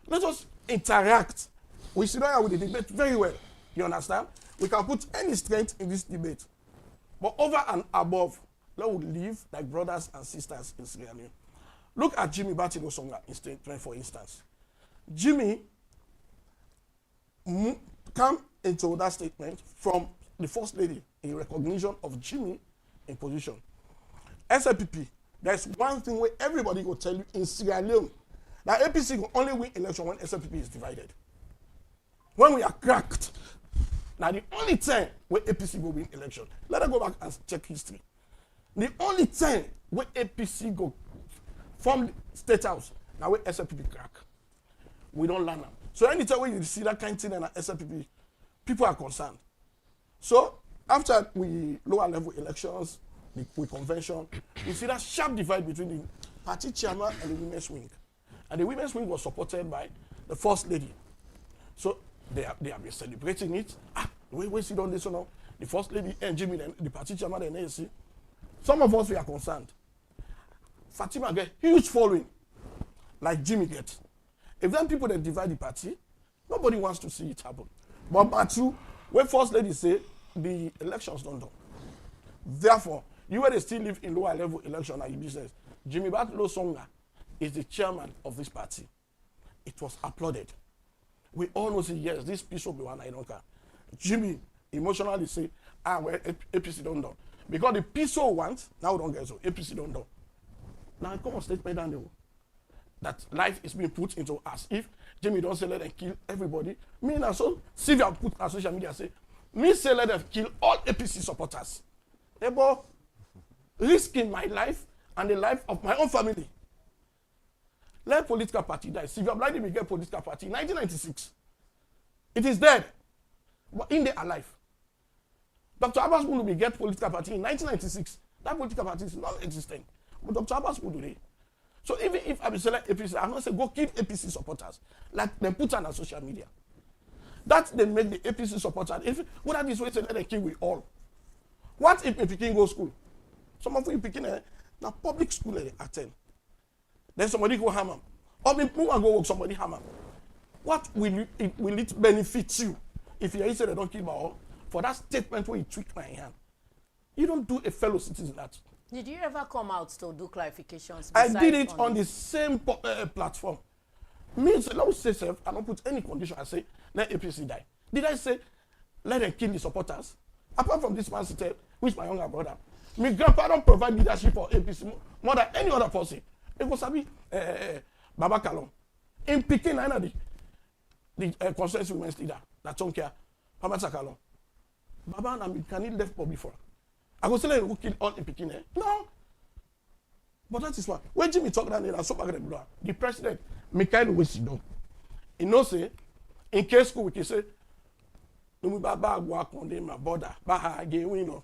Let us interact. We sit down with the debate very well. You understand? We can put any strength in this debate. But over and above, let us live like brothers and sisters in Sierra Leone. Look at Jimmy Batino Songa, for instance. Jimmy come into that statement from the First Lady in recognition of Jimmy in position. SLPP There's one thing where everybody will tell you in Sierra Leone that APC will only win election when SLPP is divided. When we are cracked, now the only time where APC will win election. Let us go back and check history. The only time where APC go from the State House, now where SLPP crack. We don't learn them. So anytime when you see that kind of thing in an SLPP, people are concerned. So after we lower level elections, the convention, you see that sharp divide between the party chairman and the women's wing. And the women's wing was supported by the First Lady. So they have been celebrating it. We see on this now. The First Lady and Jimmy, the party chairman and ANC. Some of us we are concerned. Fatima get huge following, like Jimmy gets. If then people that divide the party, nobody wants to see it happen. But Matthew, when First Lady say the elections don't done. Therefore, you where they still live in lower level election and business. Jimmy Batlo Songa is the chairman of this party. It was applauded. We all know say yes, this piece will be one I don't care. Jimmy emotionally say, well, APC don't know. Because the PSO wants, now we don't get so APC don't know. Now come on statement down there. That life is being put into as if Jimmy don't say let them kill everybody. Me now so Sylvia put on social media say, me say let them kill all APC supporters. Ebo risking my life and the life of my own family. Let political party die. Sylvia Blinding will get political party in 1996. It is dead. But in there alive. Dr. Abbas Bundu will get political party in 1996. That political party is not existent. But Dr. Abbas Bundu today. So even if I select APC, I'm not say go keep APC supporters. Like they put on social media. That they make the APC supporters. If what are these ways to let them kill we all? What if a Peking go school? Some of you Peking now public school they attend. Then somebody go hammer. Or people go work somebody hammer. What will it benefit you if you say they don't kill my all for that statement where you tweak my hand? You don't do a fellow citizen that. Did you ever come out to do clarifications? I did it on the same platform. Me, let me say self, I don't put any condition. I say, let APC die. Did I say, let them kill the supporters? Apart from this man said, which my younger brother, my grandpa don't provide leadership for APC more than any other person. It was Sabi, Baba Kalon. In Peking, I know the consensus women's leader, that don't care, Baba Kalon. Baba and Mikani left for before. I go say let who kill all in Peking. No. But that is why. When Jimmy talk that name, the president, Mikhail Wesido, he knows say, in case school we can say, no baba work on them my border, baha again, you know.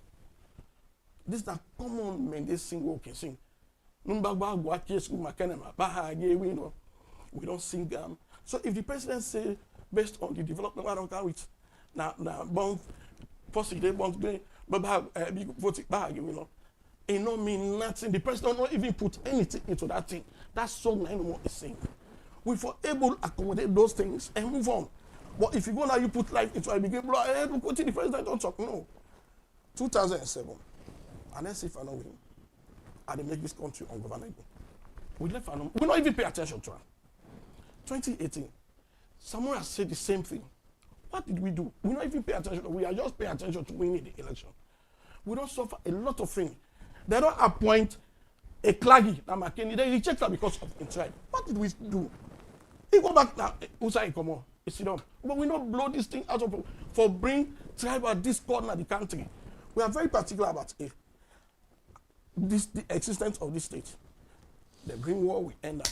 This is a common man, they sing who can sing. No baba work case school makanema, baha again, you know. We don't sing so if the president say based on the development I don't count with now bond possibly bond doing baba big vote baha again, you know. It no mean nothing. The president don't even put anything into that thing. That song no more is saying. We for able to accommodate those things and move on. But if you go now, you put life into a big blow, look what the president don't talk. No. 2007. And then see if I know him. And they make this country ungovernable. We left Fanon. We don't even pay attention to her. 2018. Someone has said the same thing. What did we do? We don't even pay attention. We are just paying attention to winning the election. We don't suffer a lot of things. They don't appoint a claggy that McKinney. They reject her because of the tribe. What did we do? He go back now. Usai come on. Sit down. But we don't blow this thing out of for bring tribal discord in the country. We are very particular about it. The existence of this state. They bring war, we end up.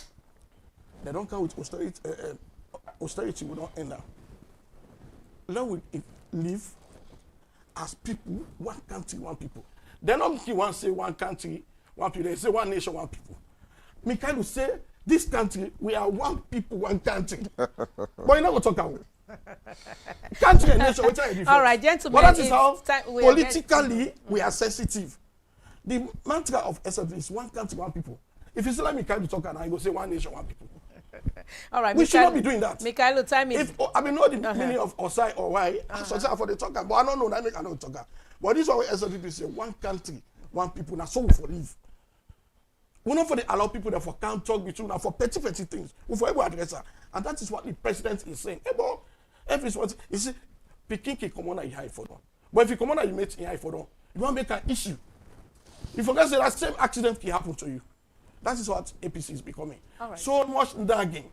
They don't come with austerity. Austerity, we don't end up. Let we live as people, one country, one people. They don't want to say one country, one people. They say one nation, one people. Mikhail say, this country, we are one people, one country. But you're not going to talk about country and nation, which are different. All right, gentlemen. But that is how politically we are sensitive. The mantra of SFV is one country, one people. If you say like Mikhail to talk and I go say one nation, one people. All right, we should not be doing that. Mikhail, time is. I mean, know the meaning of Osai or why. So for the talker, but I don't know that make another talker. But this is why SFV say one country, one people. Now so we for live. We not for the allow people that for can't talk between now for petty things. We for able address her, and that is what the president is saying. About everyone, you see, Peking can come on and high for them. But if you come on and you make high for them, you want to make an issue. You forget that same accident can happen to you. That is what APC is becoming. All right. So much nagging.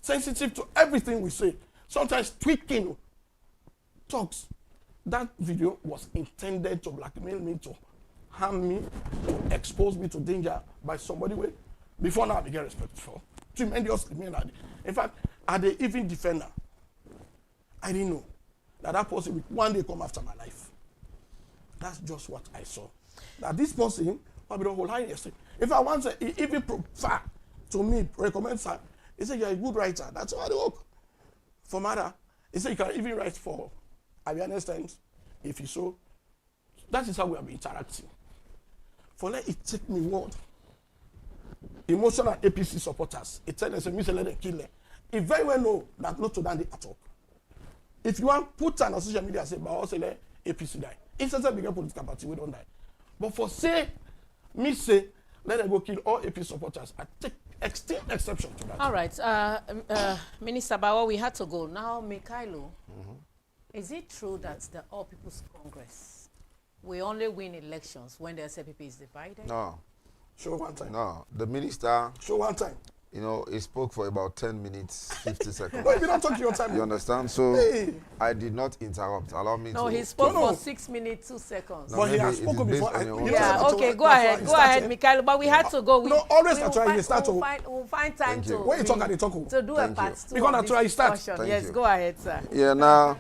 Sensitive to everything we say. Sometimes tweaking talks. That video was intended to blackmail me, to harm me, to expose me to danger by somebody with. Before now, I began respect for. Tremendously. In fact, are they even defender? I didn't know that person would one day come after my life. That's just what I saw. That this person will be the whole highness. If I want to even prefer to me, recommend her, he said, you're a good writer. That's how I work. For matter, he said, you can even write for awareness times if you so. That is how we have been interacting. For let it take me word. Emotional APC supporters, it tell us, let them kill them. If very well know that not to dance at all. If you want put on social media, say, but also let APC die. It's a bigger political party, we don't die. But for say, me say, let them go kill all APC supporters. I take extreme exception to that. All right. Minister Bawa, we had to go. Now, Mikhailo, is it true that the All People's Congress will only win elections when the SLPP is divided? No. Show one time. No. The minister... Show one time. You know, he spoke for about 10 minutes, 50 seconds. No, if you don't talk your time. You understand? So, hey. I did not interrupt. Allow me to... No, he spoke for 6 minutes, 2 seconds. No, but he has spoken before. Yeah, okay, go ahead. Go ahead, Mikhail. But we had to go. No, always try to start. We'll find time to... When you talk, I talk. To do a part 2 Because I try to start. Yes, go ahead, sir. Yeah, now,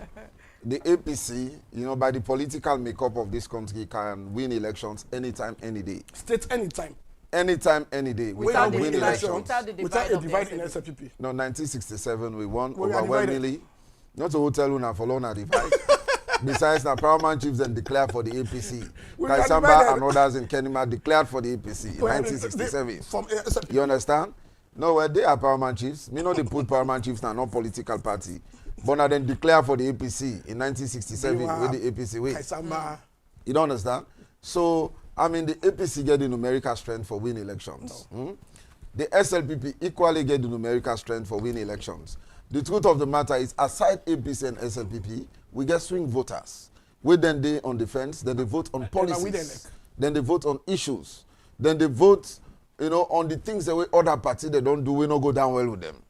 the APC, you know, by the political makeup of this country, can win elections anytime, any day. State anytime. Anytime, any day. Without win elections. Without a divide in SLPP. No, 1967, we won overwhelmingly. Not a hotel una for long divide. Besides, the paramount chiefs then declared for the APC. Kaisamba and others in Kenima declared for the APC in 1967. You understand? No, where they are paramount chiefs. Me know they put paramount chiefs now, not political party. But now then declare for the APC in 1967 with the APC way. You don't understand? So, I mean, the APC get the numerical strength for win elections. No. The SLPP equally get the numerical strength for win elections. The truth of the matter is, aside APC and SLPP, we get swing voters. We then they on defense, then they vote on policies, then they vote on issues, then they vote, you know, on the things that we other parties they don't do, we not go down well with them.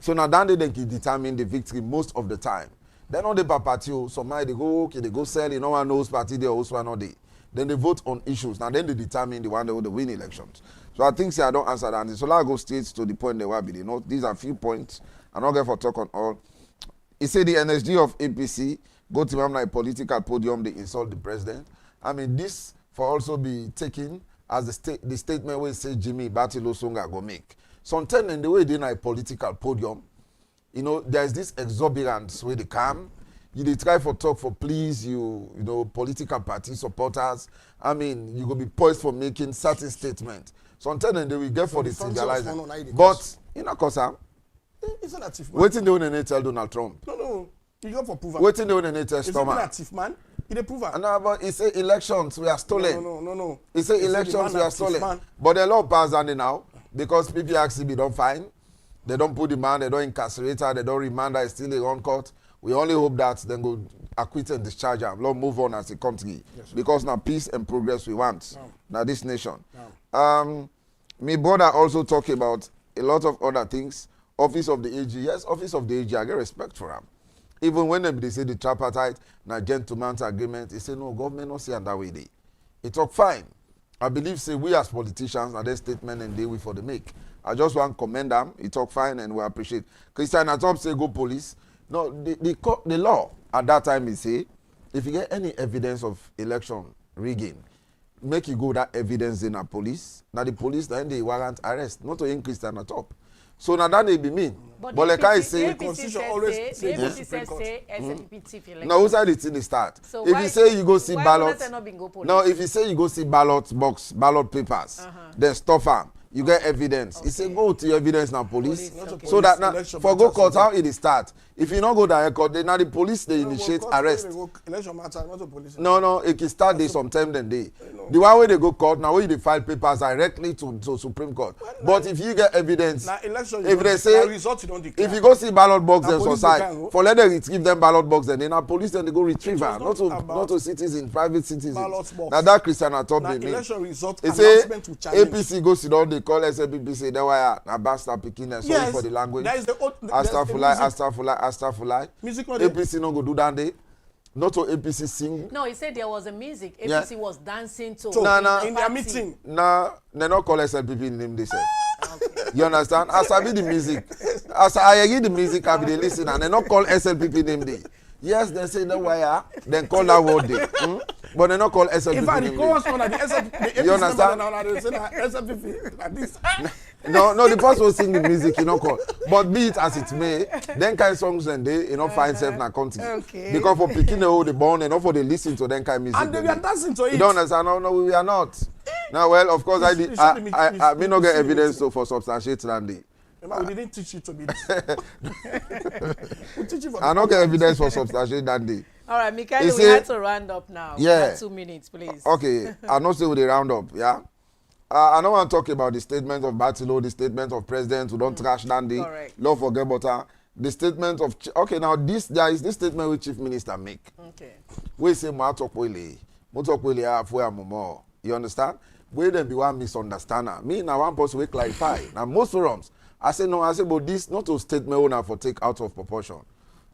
So now then they can determine the victory most of the time. Then on the party, somebody they go, okay, they go sell, no one knows party, they also are not they. Then they vote on issues. Now then they determine the one that will win elections. So I think I don't answer that. So I'll go straight to the point they will be. You know, these are a few points. I'm not going for talk on all. He said the NSG of APC go to a political podium, they insult the president. I mean, this for also be taken as the statement where say Jimmy Batilo Songa go make. Sometimes in the way they in a political podium, you know, there's this exuberance where they come. You try for talk for please, you know, political party supporters. I mean, you go be poised for making certain statements. Sometimes they will get for the trivializing. But, you know, cause it's an active man. Waiting they want tell Donald Trump. No. You go for proof. Waiting they want to tell Stomach. It's an active man. He the prover. No, but he say elections we are stolen. No. He say elections we are stolen. Man. But the law passed on now because PPRCB don't fine. They don't put the man, they don't incarcerate her, they don't remand her, it's still a on court. We only hope that then go acquit and discharge her. Lord, move on as a country. Yes, because now peace and progress we want. Now this nation. My brother also talk about a lot of other things. Office of the AG. Yes, Office of the AG, I get respect for him. Even when they say the tripartite, now gentleman's agreement, they say no, government not say that way. It talk fine. I believe say we as politicians, now their statement and they we for the make. I just want to commend them. It talk fine and we appreciate. Christian Atop say go police. No, the law at that time is say, if you get any evidence of election rigging, make you go that evidence in a police. Now the police then they warrant arrest, not to increase Christian at top. So now that they be mean. But like I say, the Constitution always say SLPP election. No, who said it's in the start? So if you say you go see ballot, no, if you say you go see ballot box, ballot papers, then stuff them. You get evidence. He say go to your evidence now, police. Okay. So that now for go court, how it start? If you not go to court, then now the police they initiate arrest. Election matter, not the police. No, it can start there sometime then day. The one way they go court now, where they file papers directly to Supreme Court. But if you get evidence, if they say if you go see ballot box them society, for let them give them ballot box, then now police then they go retrieve her, not to citizens, private citizens. Now that Christian at top they mean. He say APC go sit down, they call SLPP say that why na bastard picking and sorry for the language. Astagfirullah. APC no go do that day. Not to APC sing. No, he said there was a music. APC was dancing to. In their meeting. Nah, they not call SLPP in name they said. You understand? As I be the music, as I hear the music, I be the listener, and they not call SLPP name day. Yes, they say the wire, then call that word day. But they not call SLPP in fact, name day. You understand? No, the person will sing the music, you know, call. But be it as it may, then kind of songs and they, you know, find self in a country. Okay. Because for picking the born and not for they listen to them kind of music. And they are dancing to it. You don't understand? No, we are not. Now, well, of course, I may not get evidence for substantiate Randy. We didn't teach you to be this. I don't get evidence for substantiate Randy. All right, Mikhail, we have to round up now. Yeah. 2 minutes, please. Okay, I know say with the round up, yeah. I don't want to talk about the statement of Batilo, the statement of President who don't trash Dandy, love forget butter, the statement of okay now this statement which Chief Minister make. Okay. We say Motokwele halfway more. You understand? We then be one misunderstander. Me now one person we clarify. Now most forums, I say but this not a statement owner for take out of proportion,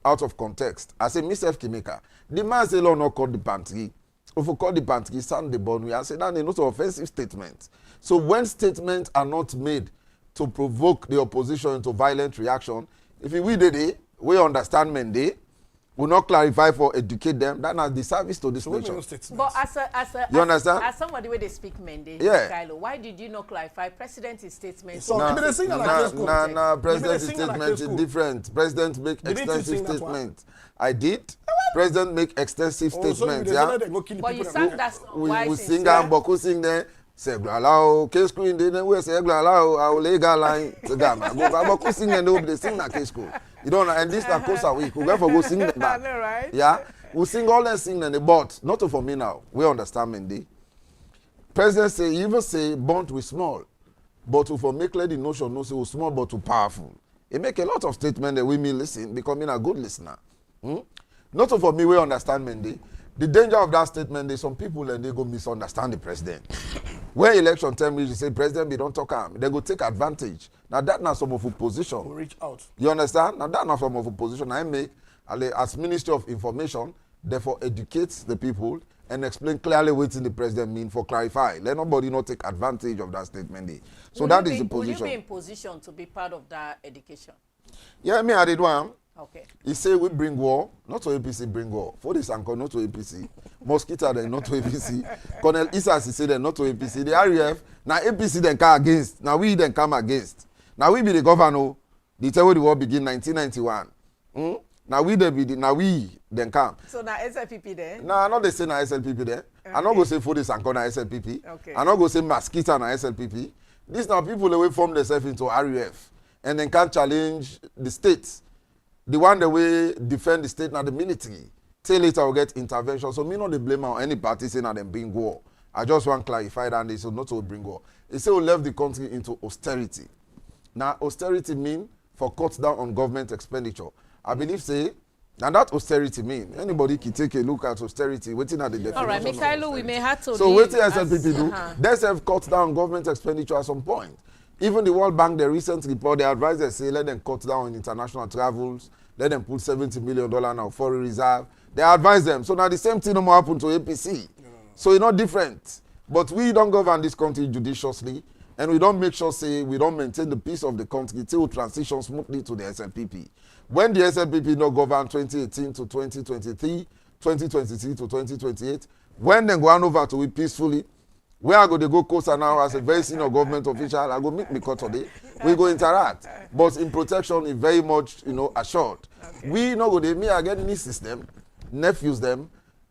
out of context. I say Mr. Kimeka, the man say law not called the pantry. If we call the pantry, sound the bone, we are saying that they're not offensive statements. So when statements are not made to provoke the opposition into violent reaction, if we did it, we understand Mende, we not clarify for educate them, that has the service to this nation. But you understand? As somebody where they speak Mende, yeah. Kylo, why did you not clarify President's statement? So President's statement is different. President make extensive statement. I did. President make extensive statements. Yeah. But you sang that song. We sing and Boku sing there. Say Glao, case screen. Then we say Glao. I will legal line to Gama. Boku sing and they sing that case school. You don't know. And this na course a week. We go for go sing them back. Right? Yeah. We sing all that sing and the but not for me now. We understand Mendy. President say even say bond with small, but for make let the notion no say small but too powerful. It make a lot of statement that we may listen because me a good listener. Not for me, we understand Mendy. The danger of that statement is some people and they go misunderstand the president. When election time reach, they say president we don't talk am. They go take advantage. Now that not some of a position. We'll reach out. You understand? Now that not some of a position I make as Ministry of Information, therefore educate the people and explain clearly what the president mean for clarify. Let nobody not take advantage of that statement. So that is the position. Will you be in position to be part of that education? Yeah, me I did one. Okay. He say we bring war, not to APC bring war. For this anchor, not to APC. Mosquito then not to APC. Colonel Isas he say then not to APC. The RUF, now APC then come against. Now we then come against. Now we be the governor. The time the war begin 1991. Now we then come. So now SLPP there? No, I'm not the same now SLPP there. Okay. I'm not going to say for this anchor now SLPP. Okay. I'm not going to say Mosquito now SLPP. These now people away form themselves into RUF and then can challenge the states. The one that we defend the state now the military. Till later we'll get intervention. So me not the blame on any party saying that they bring war. I just want to clarify that they say not to bring war. They say we left the country into austerity. Now austerity mean for cut down on government expenditure. I believe say, and that austerity mean anybody can take a look at austerity, waiting at the definition. All right, Mikhailo, we may have to. So what the SLPP do? They have cut down government expenditure at some point. Even the World Bank, the recent report, the advisors say let them cut down on international travels, let them put $70 million now foreign reserve. They advise them. So now the same thing no more happen to APC. So it's not different. But we don't govern this country judiciously, and we don't make sure say we don't maintain the peace of the country till we transition smoothly to the SLPP. When the SLPP no govern 2018 to 2023, 2023 to 2028, when they go on over to it peacefully, where I go to go closer now as a very senior government official, I go meet me today. We go interact. But in protection is very much, assured. Okay. We not go to me again in this system, nephews them.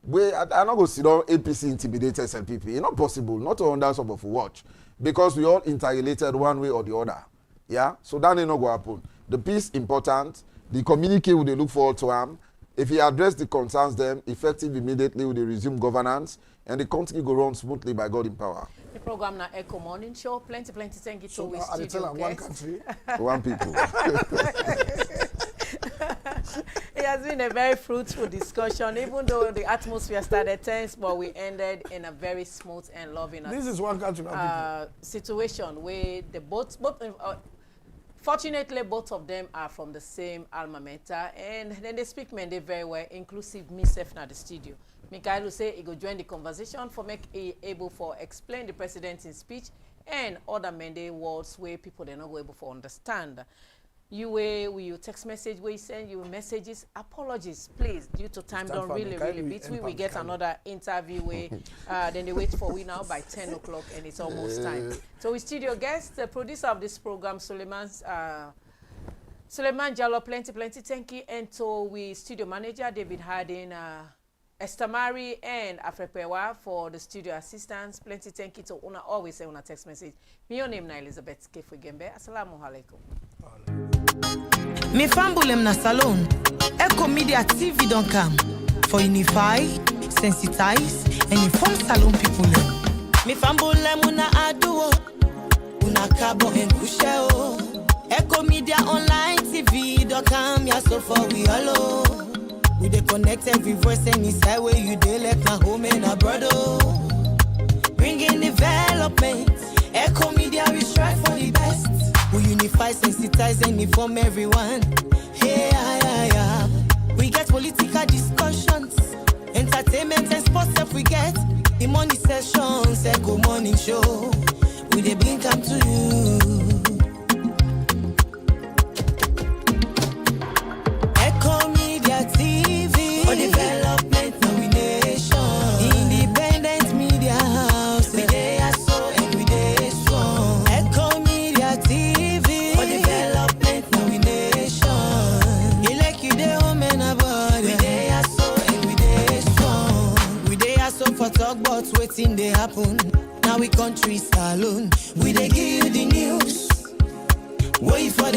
I not go sit down APC intimidate SLPP. It's not possible, not to under some of watch. because we all interrelated one way or the other. Yeah, so that ain't not going to happen. The peace important. The communique will they look forward to him. If he address the concerns them, effective immediately will they resume governance, and the country go run smoothly by God in power. The program na Ecko Morning Show. Plenty thank you to So we now, I tell studio her one guests. country. One people. It has been a very fruitful discussion, even though the atmosphere started tense, but we ended in a very smooth and loving This is one country. situation where the both fortunately both of them are from the same alma mater, and then they speak men they very well, inclusive myself na the studio. Mikhail will say he go join the conversation for make able for explain the president in speech and other many words where people they not go able for understand. You will you text message where you send you messages, apologies please due to time don't really beat we get another interview where then they wait for we now by 10 o'clock and it's almost time. So we studio guest, the producer of this program, Suleiman Jallo, plenty thank you, and to we studio manager David Harding, Esther Mary and Afrepewa for the studio assistants. Plenty thank you to una always say una text message. Me your name na Elizabeth Kefugembe. Assalamu alaikum. Me fambulem na salon. Ecko Media TV don't come for unify, sensitize, and inform salon people. Me fambulem una aduo, una cabo and kusheo. Ecko Media Online TV don't come ya so for we hello. We dey connect every voice any side where you dey like na home and a brother. Bringing development. Ecko Media we strive for the best. We unify, sensitize, and inform everyone. Hey, yeah. We get political discussions, entertainment and sports if we get. The morning sessions, Ecko Morning Show. We dey bring them to you. Ecko Media TV for development nomination. Independent media house. We dey so and we dey strong. Ecko Media TV for development nomination. You like you dey home and abroad. We dey so and we dey strong. We dey so for talk about wetin dey happen. Now we country salon. We dey give you the news. Wait for